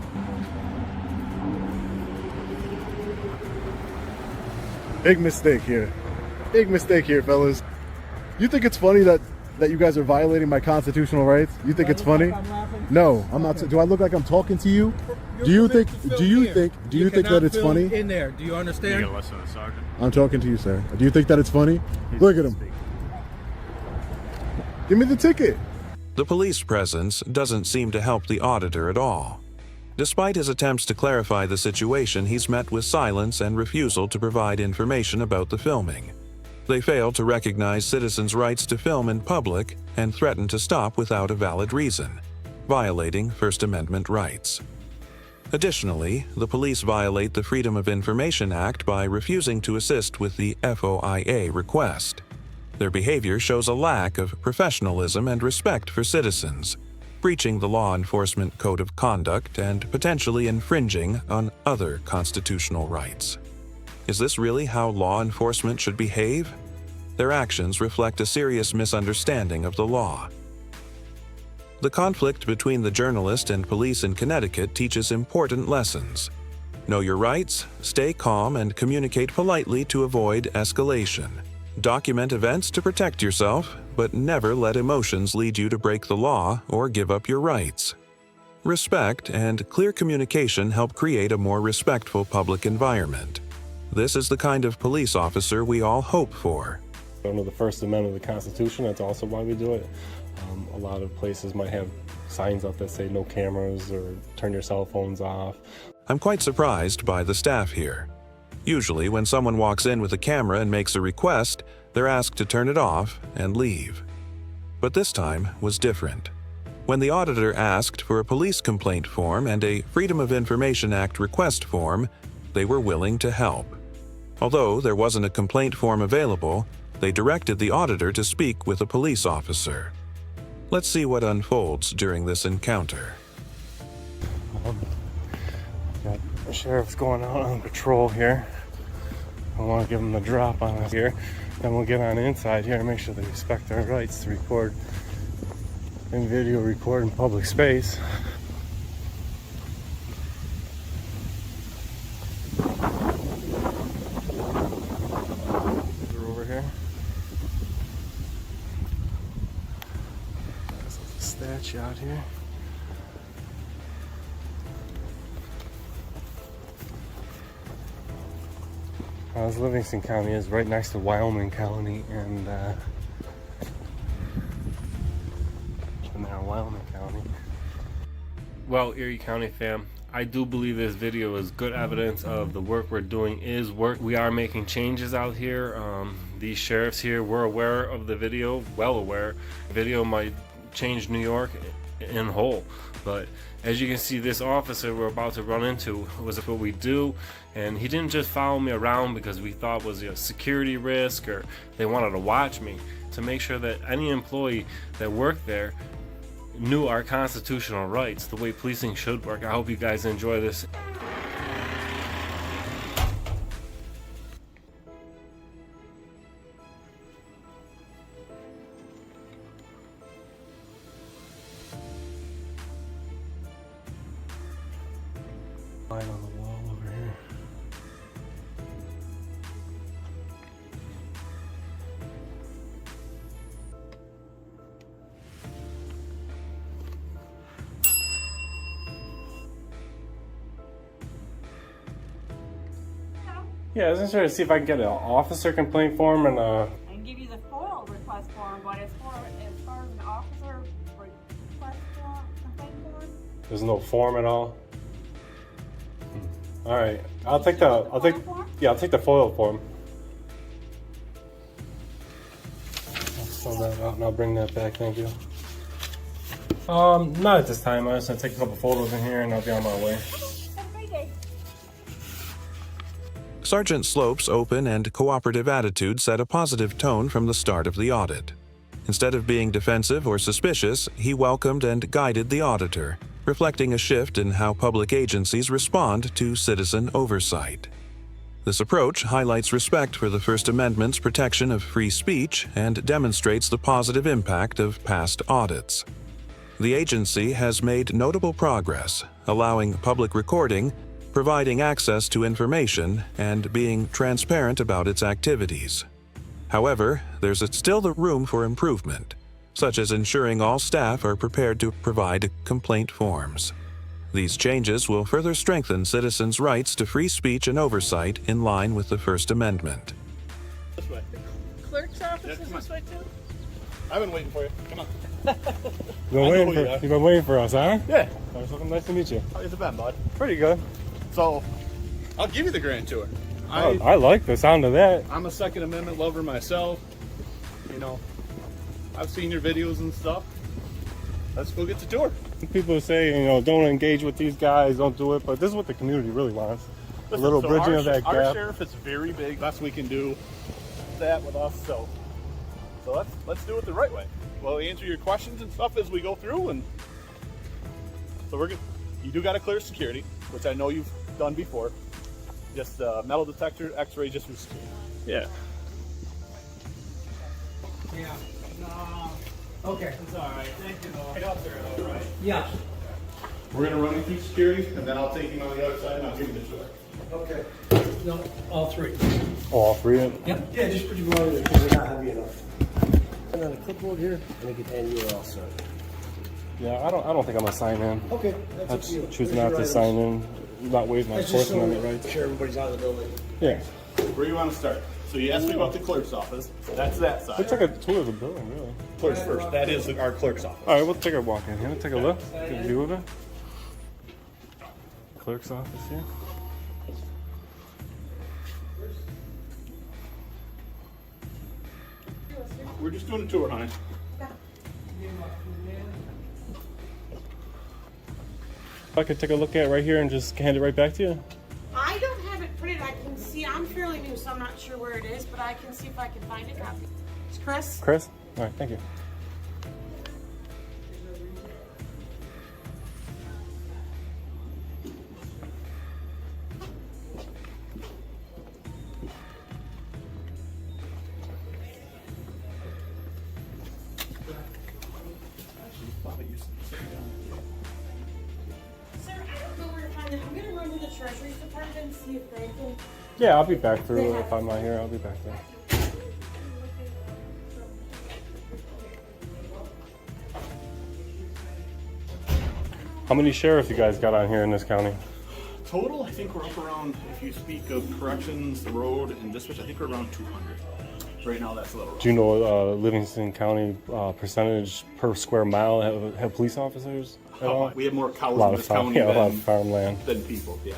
Big mistake here. Big mistake here, fellas. You think it's funny that you guys are violating my constitutional rights? You think it's funny? No, I'm not. Do I look like I'm talking to you? Do you think that it's funny? In there, do you understand? You gotta listen to the sergeant. I'm talking to you, sir. Do you think that it's funny? Look at him. Give me the ticket. The police presence doesn't seem to help the auditor at all. Despite his attempts to clarify the situation, he's met with silence and refusal to provide information about the filming. They fail to recognize citizens' rights to film in public and threaten to stop without a valid reason, violating First Amendment rights. Additionally, the police violate the Freedom of Information Act by refusing to assist with the FOIA request. Their behavior shows a lack of professionalism and respect for citizens, breaching the law enforcement code of conduct and potentially infringing on other constitutional rights. Is this really how law enforcement should behave? Their actions reflect a serious misunderstanding of the law. The conflict between the journalist and police in Connecticut teaches important lessons. Know your rights, stay calm, and communicate politely to avoid escalation. Document events to protect yourself, but never let emotions lead you to break the law or give up your rights. Respect and clear communication help create a more respectful public environment. This is the kind of police officer we all hope for. Under the First Amendment of the Constitution, that's also why we do it. A lot of places might have signs up that say no cameras or turn your cell phones off. I'm quite surprised by the staff here. Usually, when someone walks in with a camera and makes a request, they're asked to turn it off and leave. But this time was different. When the auditor asked for a police complaint form and a Freedom of Information Act request form, they were willing to help. Although there wasn't a complaint form available, they directed the auditor to speak with a police officer. Let's see what unfolds during this encounter. Got the sheriff's going out on patrol here. I want to give them the drop on us here. Then we'll get on inside here and make sure they respect our rights to record and video record in public space. They're over here. There's a statue out here. Livingston County is right next to Wyoming County and Wyoming County. Well, Erie County fam, I do believe this video is good evidence of the work we're doing is work. We are making changes out here. These sheriffs here were aware of the video, well aware. The video might change New York in whole, but as you can see, this officer we're about to run into was what we do, and he didn't just follow me around because we thought was a security risk or they wanted to watch me. To make sure that any employee that worked there knew our constitutional rights, the way policing should work. I hope you guys enjoy this. Line on the wall over here. Yeah, I was just trying to see if I can get an officer complaint form and I can give you the FOIL request form, but as far as an officer request form, complaint form, there's no form at all. All right, I'll take the foil form. I'll fill that out and I'll bring that back, thank you. Not at this time. I'm just gonna take a couple photos in here and I'll be on my way. Sergeant Slope's open and cooperative attitude set a positive tone from the start of the audit. Instead of being defensive or suspicious, he welcomed and guided the auditor, reflecting a shift in how public agencies respond to citizen oversight. This approach highlights respect for the First Amendment's protection of free speech and demonstrates the positive impact of past audits. The agency has made notable progress, allowing public recording, providing access to information, and being transparent about its activities. However, there's still the room for improvement, such as ensuring all staff are prepared to provide complaint forms. These changes will further strengthen citizens' rights to free speech and oversight in line with the First Amendment. This way. Clerk's office is this way too? I've been waiting for you. Come on. You've been waiting for us, huh? Yeah. Nice to meet you. How's it been, bud? Pretty good. So, I'll give you the grand tour. I like the sound of that. I'm a Second Amendment lover myself. You know, I've seen your videos and stuff. Let's go get the tour. People say, you know, don't engage with these guys, don't do it, but this is what the community really wants. Listen, a little so bridging of that gap. Our sheriff is very big. Best we can do that with us. So let's do it the right way. We'll answer your questions and stuff as we go through, and so we're good. You do got to clear security, which I know you've done before. Just metal detector, X-ray, just for security. Yeah. Yeah. Okay. It's all right. Thank you. Right up there, though, right? Yeah. We're gonna run you through security, and then I'll take him on the other side, and I'll give you the tour. Okay. No, all three. Oh, all three of them? Yep. Yeah, just put your body there because they're not heavy enough. And then a clipboard here, and you are all set. Yeah, I don't think I'm gonna sign in. Okay, that's up to you. Choose There's not your to items. sign in, not waive my That's just Fourth so Amendment rights. sure everybody's out of the building. Yeah. Where do you want to start? So you asked me about the clerk's office. That's that side. Let's take a tour of the building, really. Clerk's first. That is our clerk's office. All right, we'll take a walk in here. Take a look. Get a view of it. Clerk's office here. We're just doing a tour, honey. If I could take a look at it right here and just hand it right back to you. I don't have it printed. I can see. I'm fairly new, so I'm not sure where it is, but I can see if I can find a copy. It's Chris. Chris? All right, thank you. Sir, I don't know where to find it. I'm going to run to the Treasury Department and see if they can. Yeah, I'll be back through. If I'm not here, I'll be back there. How many sheriffs you guys got on here in this county? Total, I think we're up around, if you speak of corrections, the road, and dispatch, I think we're around 200. Right now, that's a little rough. Do you know Livingston County percentage per square mile have police officers at all? We have more cows in this county a lot of farmland. than people, yeah.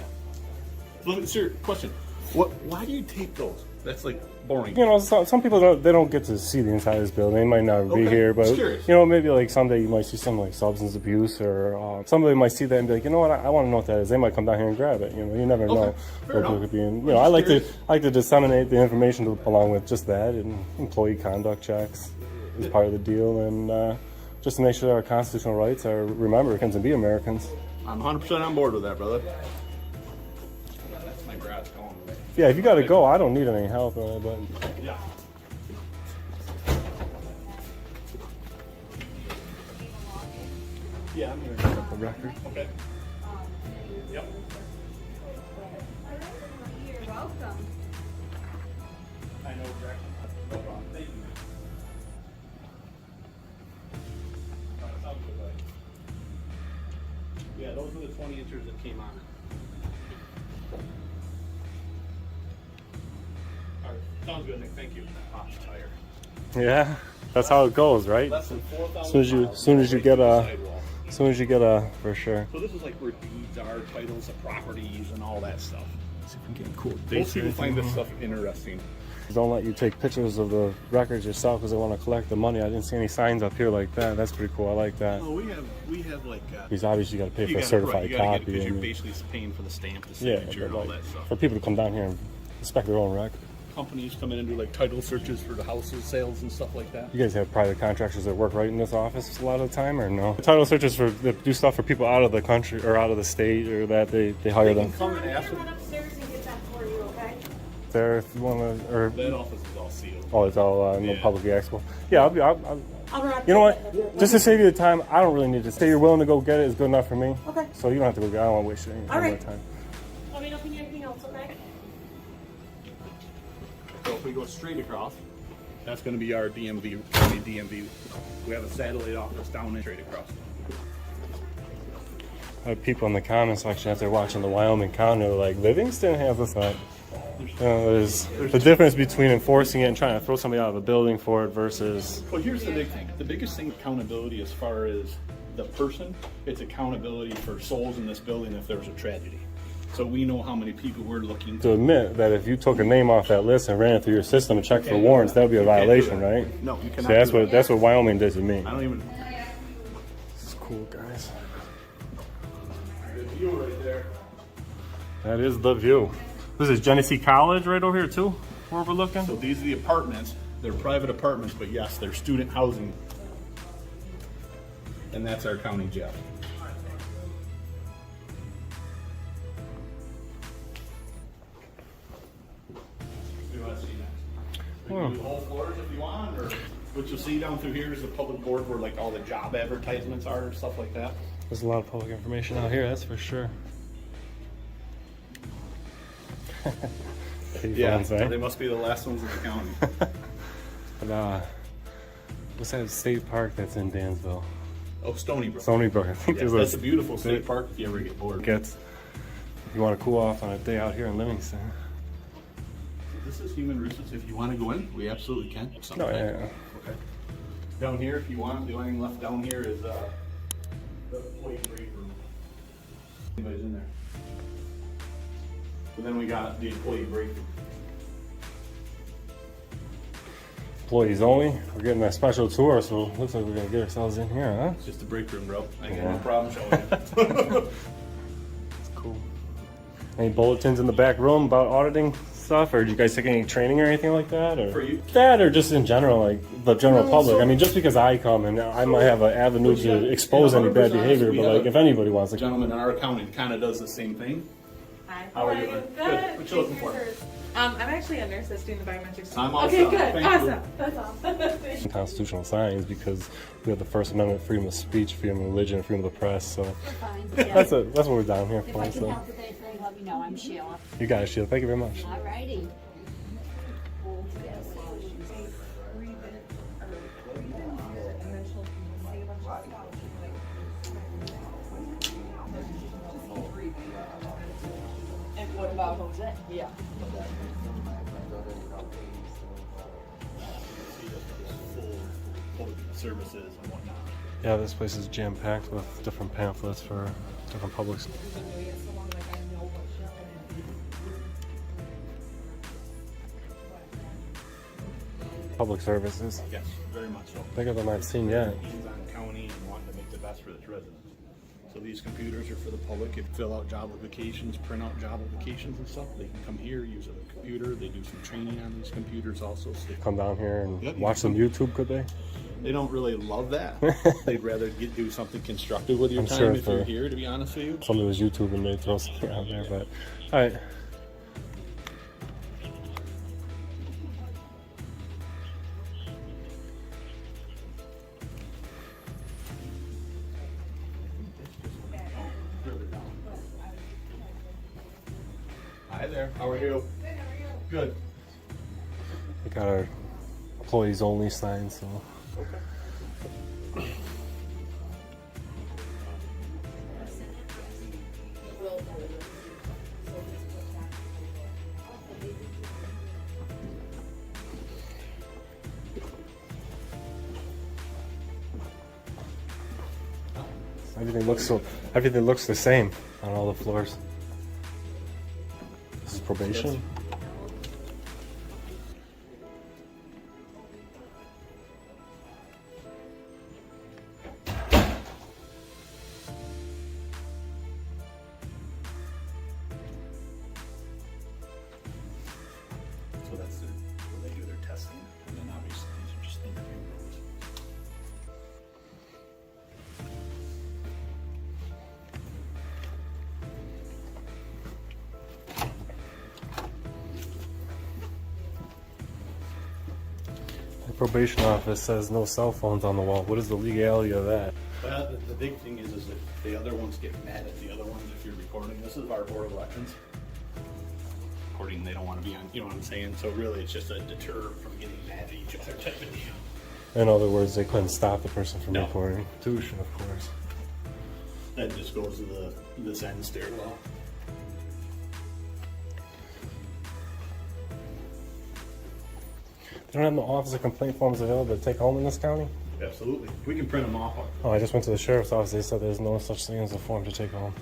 So, sir, question. Why do you tape those? That's like boring. You know, some people don't get to see the inside of this building. They might not be here, but you know, maybe like someday you might see some like substance abuse, or somebody might see that and be like, you know what, I want to know what that is. They might come down here and grab it. You know, you never know what could be. And, you know, I like to disseminate the information along with just that, and employee conduct checks is part of the deal, and just to make sure that our constitutional rights are remembered and be Americans. I'm 100% on board with that, brother. That's my grass going. Yeah, if you got to go, I don't need any help, but yeah. Yeah, I'm here. The record. Okay. Yep. You're welcome. I know exactly. No problem. Thank you. All right, sounds good, buddy. Yeah, those are the 20 inchers that came on it. All right, sounds good, Nick. Thank you. Posh tire. yeah, that's how it goes, right? Less than 4,000 As soon as you get a, for sure. So this is like where deeds are, titles of properties, and all that stuff. See if we can get cool. Most people find this stuff interesting. Don't let you take pictures of the records yourself because they want to collect the money. I didn't see any signs up here like that. That's pretty cool. I like that. Oh, we have like. Because obviously you got to pay for a right, certified you gotta copy. Get it because you're basically paying for the stamp, the signature, and all that stuff. For people to come down here and inspect their own record. Companies come in and do like title searches for the houses, sales, and stuff like that. You guys have private contractors that work right in this office a lot of the time, or no? Title searches that do stuff for people out of the country or out of the state, or that they hire them. Come and ask them. Upstairs and get that for you, okay? There, if you want to, or that office is all sealed. Oh, it's all no publicly accessible. Yeah, I'll I'll you know what? Just to save you the time, I don't really need to. Say you're willing to go get it is good enough for me. Okay. So you don't have to go get it. I don't want to waste any more time. Let me know if you need anything else, okay? So if we go straight across, that's going to be our DMV. County DMV. We have a satellite office down there straight across. I have people in the comment section as they're watching the Wyoming County, they're like, Livingston has this. There's the difference between enforcing it and trying to throw somebody out of a building for it versus. Well, here's the big thing. The biggest thing, accountability, as far as the person, it's accountability for souls in this building if there was a tragedy. So we know how many people we're looking To admit that if you took a name off that list and ran it through your system and checked for warrants, that would be a violation, right? No, you cannot. See, that's what Wyoming did to me. I don't even. This is cool, guys. Good view right there. That is the view. This is Genesee College right over here too, where we're looking. So these are the apartments. They're private apartments, but yes, they're student housing. And that's our county jail. We want to see next. We can do whole floors if you want, or what you'll see down through here is the public board where like all the job advertisements are and stuff like that. There's a lot of public information out here, that's for sure. Yeah, they must be the last ones in the county. But, what's that state park that's in Dansville? Oh, Stony Brook. Stony Brook. I think Yes, that's a beautiful state park if you ever get bored. If you want to cool off on a day out here in Livingston. This is human resources. If you want to go in, we absolutely can. No, yeah. Okay. Down here, if you want, the only thing left down here is the employee break room. Anybody's in there. But then we got the employee break room. Employees only. We're getting a special tour, so it looks like we're gonna get ourselves in here, huh? It's just a break room, bro. I ain't got no problem showing you. It's cool. Any bulletins in the back room about auditing stuff, or do you guys take any training or anything like that, or For you? that, or just in general, like the general public? I mean, just because I come and I might have an avenue to expose any bad behavior, but like if anybody wants to. The gentleman in our county kind of does the same thing. Hi. How are you? Good. What you looking for? I'm actually a nurse that's doing the biometrics. I'm all okay, set. good. Thank Awesome. you. That's all. Constitutional signs because we have the First Amendment, freedom of speech, freedom of religion, freedom of the press. So that's what we're down here If for. I can So help with anything, let me know. I'm Sheila. you got it, Sheila. Thank you very much. Alrighty. And what about Jose? Yeah. Services and whatnot. Yeah, this place is jam packed with different pamphlets for different publics. Public services. Yes, very much so. Bigger than I've seen yet. Hands on county and wanting to make the best for its residents. So these computers are for the public. If fill out job applications, print out job applications and stuff, they can come here, use a computer. They do some training on these computers also. So Come down here and watch some YouTube, could they? They don't really love that. They'd rather do something constructive with your I'm time sure if you're here, to be honest with you. Somebody was YouTube and they throw something out there, but all right. Hi there. How are you? Good. We got our employees only sign, so. Everything looks the same on all the floors. This is probation? So that's when they do their testing, and then obviously these are just interview rules. The probation office says no cell phones on the wall. What is the legality of that? Well, the big thing is if the other ones get mad at the other ones if you're recording. This is our board of elections. Recording, they don't want to be on, you know what I'm saying? So really it's just a deter from getting mad at each other type of deal. In other words, they couldn't stop the person from No. recording. Tuition, of course. That just goes to this end stairwell. They don't have no officer complaint forms available to take home in this county? Absolutely. We can print them off. Oh, I just went to the sheriff's office. They said there's no such thing as a form to take home.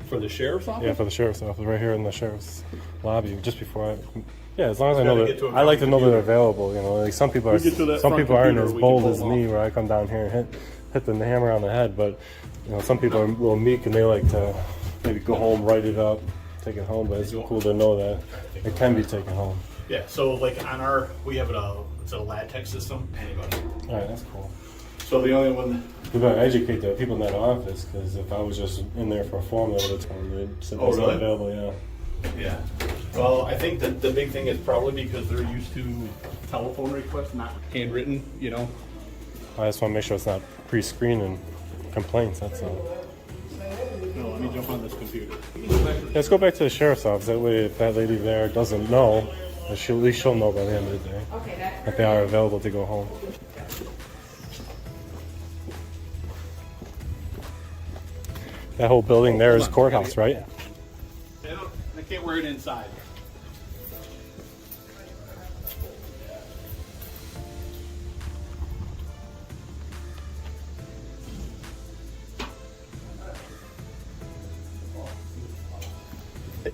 For the sheriff's office? Yeah, for the sheriff's office, right here in the sheriff's lobby, just before I. Yeah, as long as I Gotta know get to that, a I like to know that they're computer. available. You know, like some people are. We get to that Some front people aren't computer, as we bold can as pull me, them where I come down here and hit the hammer on the head. But you know, some people are a little meek and they like to maybe go home, write it up, take it home. But it's cool to know that it can be taken home. Yeah, so like on our, we have it's a LaTeX system. Anybody. All right, that's cool. So the only one. We gotta educate the people in that office, because if I was just in there for a form, they would have told me it's Oh, really? not available. Yeah. Yeah. Well, I think that the big thing is probably because they're used to telephone requests, not handwritten, you know. I just want to make sure it's not pre-screening complaints. That's all. No, let me jump on this computer. Let's go back to the sheriff's office. That way, if that lady there doesn't know, at least she'll know by the end of the day that they are available to go home. That whole building there is courthouse, right? I can't wear it inside.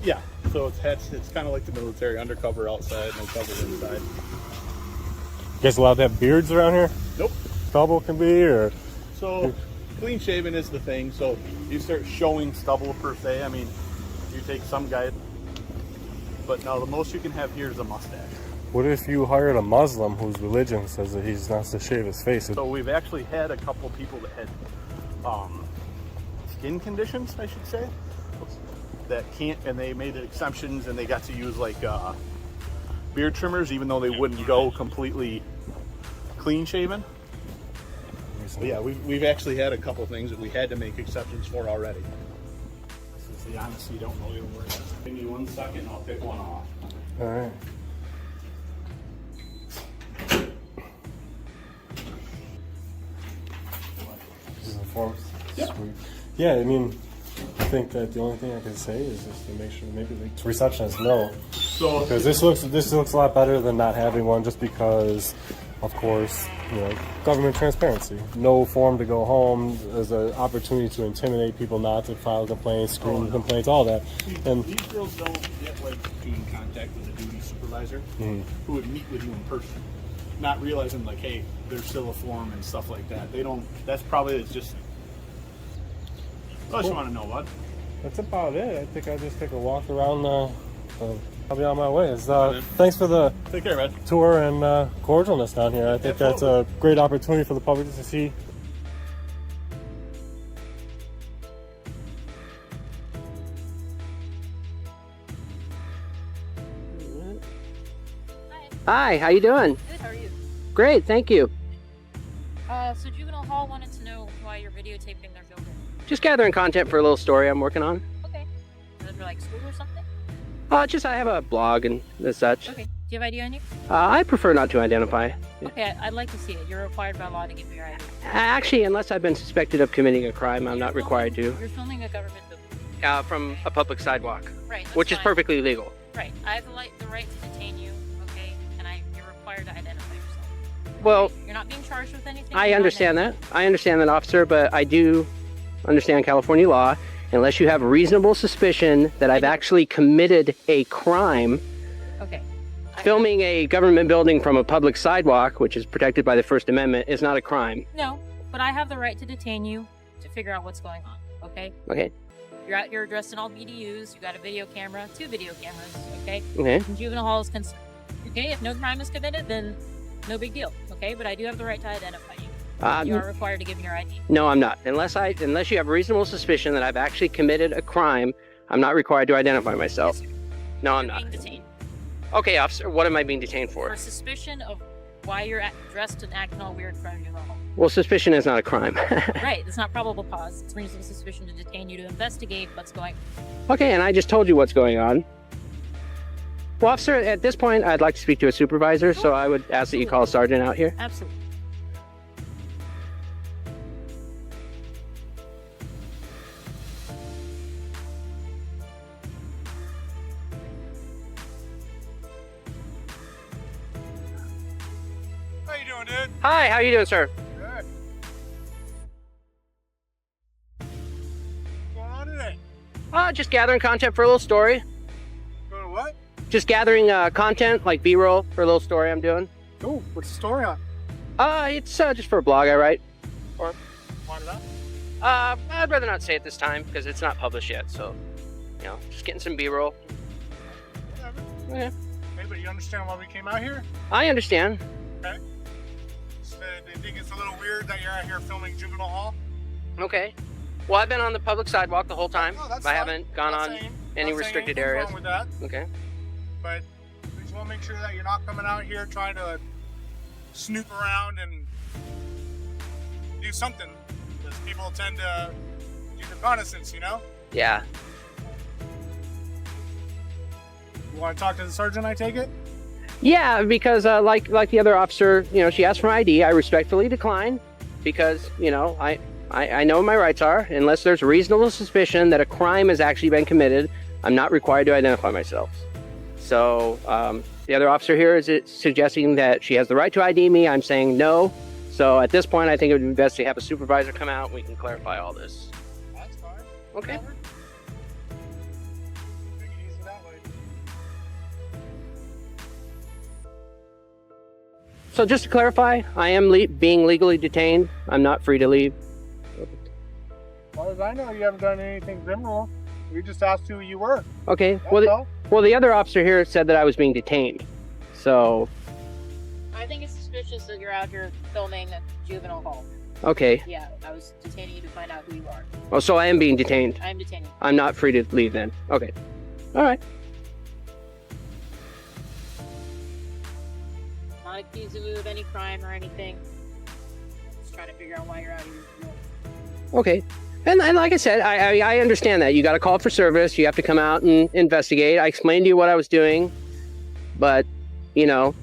Yeah, so it's kind of like the military, undercover outside, no cover inside. You guys allowed to have beards around here? Nope. Stubble can be, or So clean shaven is the thing. So you start showing stubble per se. I mean, you take some guy, but no, the most you can have here is a mustache. what if you hired a Muslim whose religion says that he's not to shave his face? So we've actually had a couple people that had skin conditions, I should say, that can't, and they made exceptions, and they got to use like beard trimmers, even though they wouldn't go completely clean shaven. But yeah, we've actually had a couple things that we had to make exceptions for already. This is the honesty, don't know your word. Give me 1 second, I'll pick one off. All right. This is the forms. Yeah. Sweet. Yeah, I mean, I think that the only thing I can say is just to make sure maybe the receptionists know. So because this looks a lot better than not having one, just because, of course, you know, government transparency. No form to go home. There's an opportunity to intimidate people not to file complaints, screen complaints, all that. And these girls don't get like in contact with a duty supervisor who would meet with you in person, not realizing like, hey, there's still a form and stuff like that. They don't. That's probably it's just. What else you want to know, bud? That's about it. I think I'll just take a walk around. I'll be on my way. Thanks for the Take care, man. tour and cordialness down here. I think that's a great opportunity for the public to see. Hi, how you doing? Good, how are you? Great, thank you. So Juvenile Hall wanted to know why you're videotaping their building. Just gathering content for a little story I'm working on. Okay. Is it for like school or something? I have a blog and such. Okay. Do you have ID on you? I prefer not to identify. Okay, I'd like to see it. You're required by law to give me your ID. Actually, unless I've been suspected of committing a crime, I'm not required to. You're filming a government building. From a public sidewalk. Right. That's Which is fine. perfectly legal. Right. I have the right to detain you, okay? And you're required to identify yourself. Well, You're not being charged with anything. I You're not understand that. I understand that, officer, but I do understand California law, unless you have reasonable suspicion that I've actually committed a crime. Okay. Filming a government building from a public sidewalk, which is protected by the First Amendment, is not a crime. No, but I have the right to detain you to figure out what's going on, okay? Okay. You're out here dressed in all BDUs, you got a video camera, 2 video cameras, okay? Okay. And juvenile hall is concerned. Okay, if no crime is committed, then no big deal, okay? But I do have the right to identify you. You are required to give me your ID. No, I'm not. Unless you have reasonable suspicion that I've actually committed a crime, I'm not required to identify myself. Yes, no, I'm You're not. being detained. Okay, officer, what am I being detained for? For suspicion of why you're dressed and acting all weird in front of juvenile hall. Well, suspicion is not a crime. Right, it's not probable cause. It's reasonable suspicion to detain you to investigate what's going on. Okay, and I just told you what's going on. Well, officer, at this point, I'd like to speak to a supervisor, so I would ask that you call a sergeant out here. Absolutely. How you doing, dude? Hi, how you doing, sir? Good. What's going on today? Just gathering content for a little story. Going to what? Just gathering content, like B-roll for a little story I'm doing. Cool. What's the story on? It's just for a blog I write. Or why not? I'd rather not say it this time because it's not published yet. So, you know, just getting some B-roll. Whatever. Okay. Hey, but you understand why we came out here? I understand. Okay. So they think it's a little weird that you're out here filming juvenile hall? Okay. Well, I've been on the public sidewalk the whole time. No, that's I fine. haven't gone on any restricted areas. Wrong with that. Okay. But we just want to make sure that you're not coming out here trying to snoop around and do something. Because people tend to do reconnaissance, you know? Yeah. You want to talk to the sergeant, I take it? Yeah, because like the other officer, you know, she asked for my ID. I respectfully declined because, you know, I know what my rights are. Unless there's reasonable suspicion that a crime has actually been committed, I'm not required to identify myself. So the other officer here is suggesting that she has the right to ID me. I'm saying no. So at this point, I think it would be best to have a supervisor come out and we can clarify all this. That's fine. Okay. Whatever. Take it easy that way. So just to clarify, I am being legally detained. I'm not free to leave. As far as I know, you haven't done anything criminal. We just asked who you were. Okay. That's all. Well, the other officer here said that I was being detained. So, I think it's suspicious that you're out here filming a juvenile hall. okay. Yeah, I was detaining you to find out who you are. Oh, so I am being detained. I'm detaining you. I'm not free to leave then. Okay. All right. Not accusing you of any crime or anything. Just trying to figure out why you're out here. Okay. And like I said, I understand that. You got a call for service. You have to come out and investigate. I explained to you what I was doing. But, you know,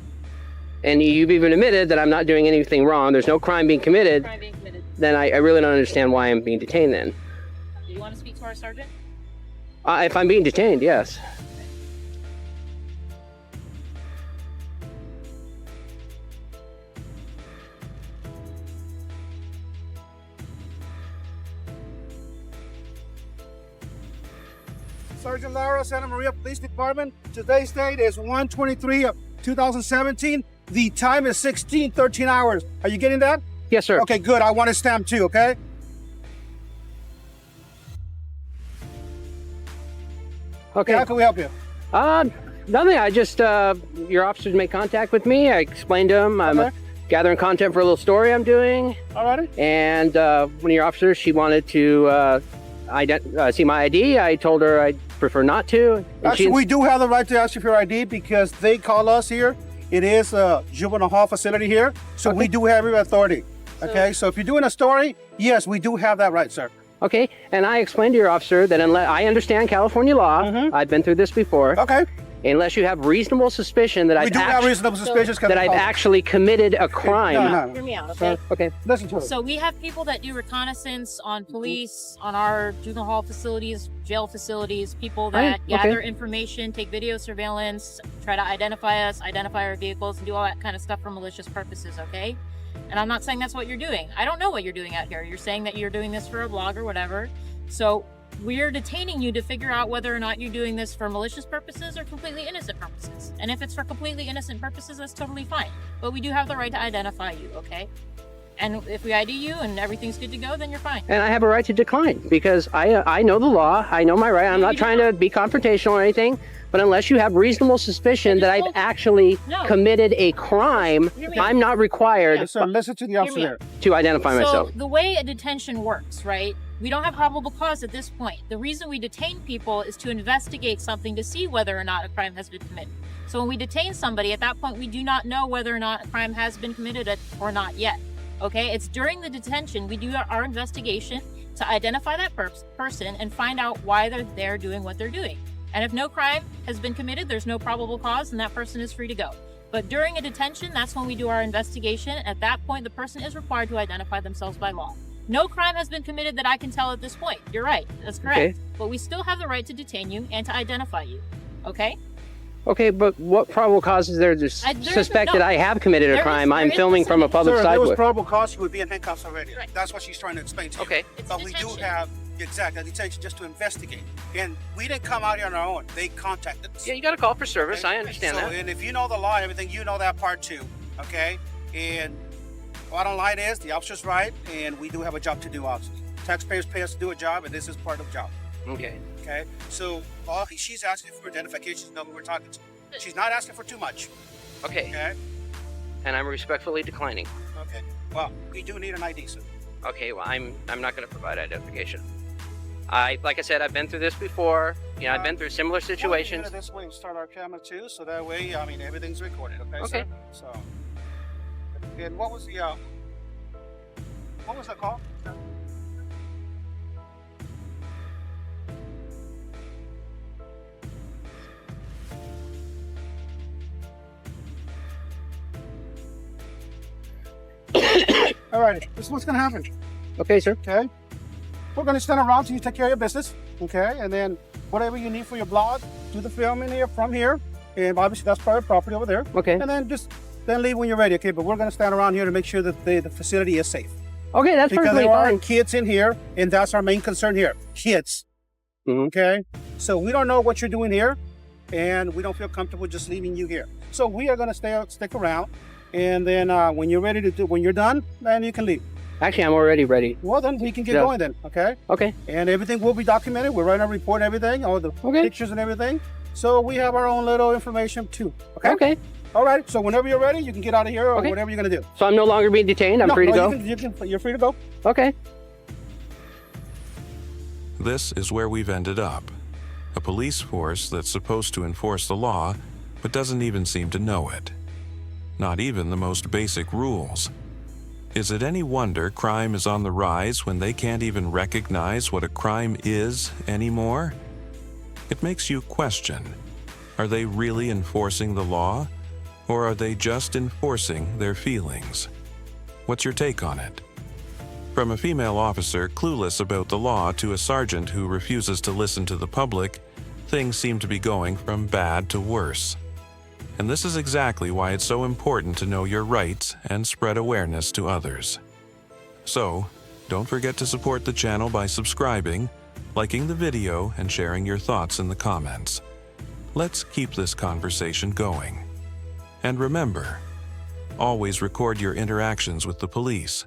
and you've even admitted that I'm not doing anything wrong. There's no crime being committed. Crime being committed. Then I really don't understand why I'm being detained then. Do you want to speak to our sergeant? If I'm being detained, yes. Sergeant Laura, Santa Maria Police Department. Today's date is 1/23 of 2017. The time is 16:13 hours. Are you getting that? Yes, sir. Okay, good. I want a stamp too, okay? Okay. How can we help you? Nothing. I just, your officers made contact with me. I explained to them I'm gathering content for a little story I'm doing. Alrighty. And one of your officers, she wanted to see my ID. I told her I'd prefer not to. And Actually, we do have the right to ask you for your ID because they call us here. It is a juvenile hall facility here, so we do have your authority. Okay, so if you're doing a story, yes, we do have that right, sir. Okay, and I explained to your officer that unless I understand California law, I've been through this before. Okay. Unless you have reasonable suspicion that We do have reasonable suspicions that I've actually committed a crime. No. Hear me out, okay? Okay. Listen to it. So we have people that do reconnaissance on police, on our juvenile hall facilities, jail facilities, people that gather information, take video surveillance, try to identify us, identify our vehicles, and do all that kind of stuff for malicious purposes, okay? And I'm not saying that's what you're doing. I don't know what you're doing out here. You're saying that you're doing this for a blog or whatever. So we're detaining you to figure out whether or not you're doing this for malicious purposes or completely innocent purposes. And if it's for completely innocent purposes, that's totally fine. But we do have the right to identify you, okay? And if we ID you and everything's good to go, then you're fine. And I have a right to decline because I know the law. I know my right. I'm not trying to be confrontational or anything. But unless you have reasonable suspicion that I've actually committed a crime, I'm not required listen to the officer there. To identify myself. So the way a detention works, right? We don't have probable cause at this point. The reason we detain people is to investigate something to see whether or not a crime has been committed. So when we detain somebody, at that point, we do not know whether or not a crime has been committed or not yet. Okay, it's during the detention we do our investigation to identify that person and find out why they're there doing what they're doing. And if no crime has been committed, there's no probable cause, and that person is free to go. But during a detention, that's when we do our investigation. At that point, the person is required to identify themselves by law. No crime has been committed that I can tell at this point. You're right, that's correct. Okay. But we still have the right to detain you and to identify you, okay? Okay, but what probable cause is there to suspect that I have committed a crime? I'm filming from a public Sir, if there was sidewalk. probable cause, you would be in handcuffs already. Right. That's what she's trying to explain to you. Okay. But we do have, exactly, detention just to investigate. And we didn't come out here on our own. They contacted us. Yeah, you got to call for service. Okay? I understand that. And if you know the law and everything, you know that part too, okay? And bottom line is, the officer's right, and we do have a job to do, obviously. Taxpayers pay us to do a job, and this is part of the job. Okay. Okay? So she's asking for identification to know who we're talking to. She's not asking for too much. Okay. Okay? And I'm respectfully declining. Okay. Well, we do need an ID, sir. Okay, well, I'm not going to provide identification. Like I said, I've been through this before. You know, I've been through similar situations. We'll this way and start our camera too, so that way, I mean, everything's recorded. Okay, Okay. Sir? So, and what was the call? All right, this is what's gonna happen. Okay, sir. Okay. We're gonna stand around till you take care of your business. Okay, and then whatever you need for your blog, do the filming here from here, and obviously that's private property over there. Okay. And then then leave when you're ready. Okay, but we're gonna stand around here to make sure that the facility is safe. Okay, that's because perfectly there are fine. kids in here, and that's our main concern here. Kids. Okay. So we don't know what you're doing here, and we don't feel comfortable just leaving you here. So we are gonna stick around. And then when you're ready to when you're done, then you can leave. Actually, I'm already ready. Well, then we can get going then, okay? Okay. And everything will be documented. We're writing a report and everything, all the pictures and everything. So we have our own little information too, okay? Okay. All right, so whenever you're ready, you can get out of here or whatever you're going to do. So I'm no longer being detained? I'm free to go? You're free to go. Okay. This is where we've ended up. A police force that's supposed to enforce the law, but doesn't even seem to know it. Not even the most basic rules. Is it any wonder crime is on the rise when they can't even recognize what a crime is anymore? It makes you question, are they really enforcing the law, or are they just enforcing their feelings? What's your take on it? From a female officer clueless about the law to a sergeant who refuses to listen to the public, things seem to be going from bad to worse. And this is exactly why it's so important to know your rights and spread awareness to others. So, don't forget to support the channel by subscribing, liking the video, and sharing your thoughts in the comments. Let's keep this conversation going. And remember, always record your interactions with the police.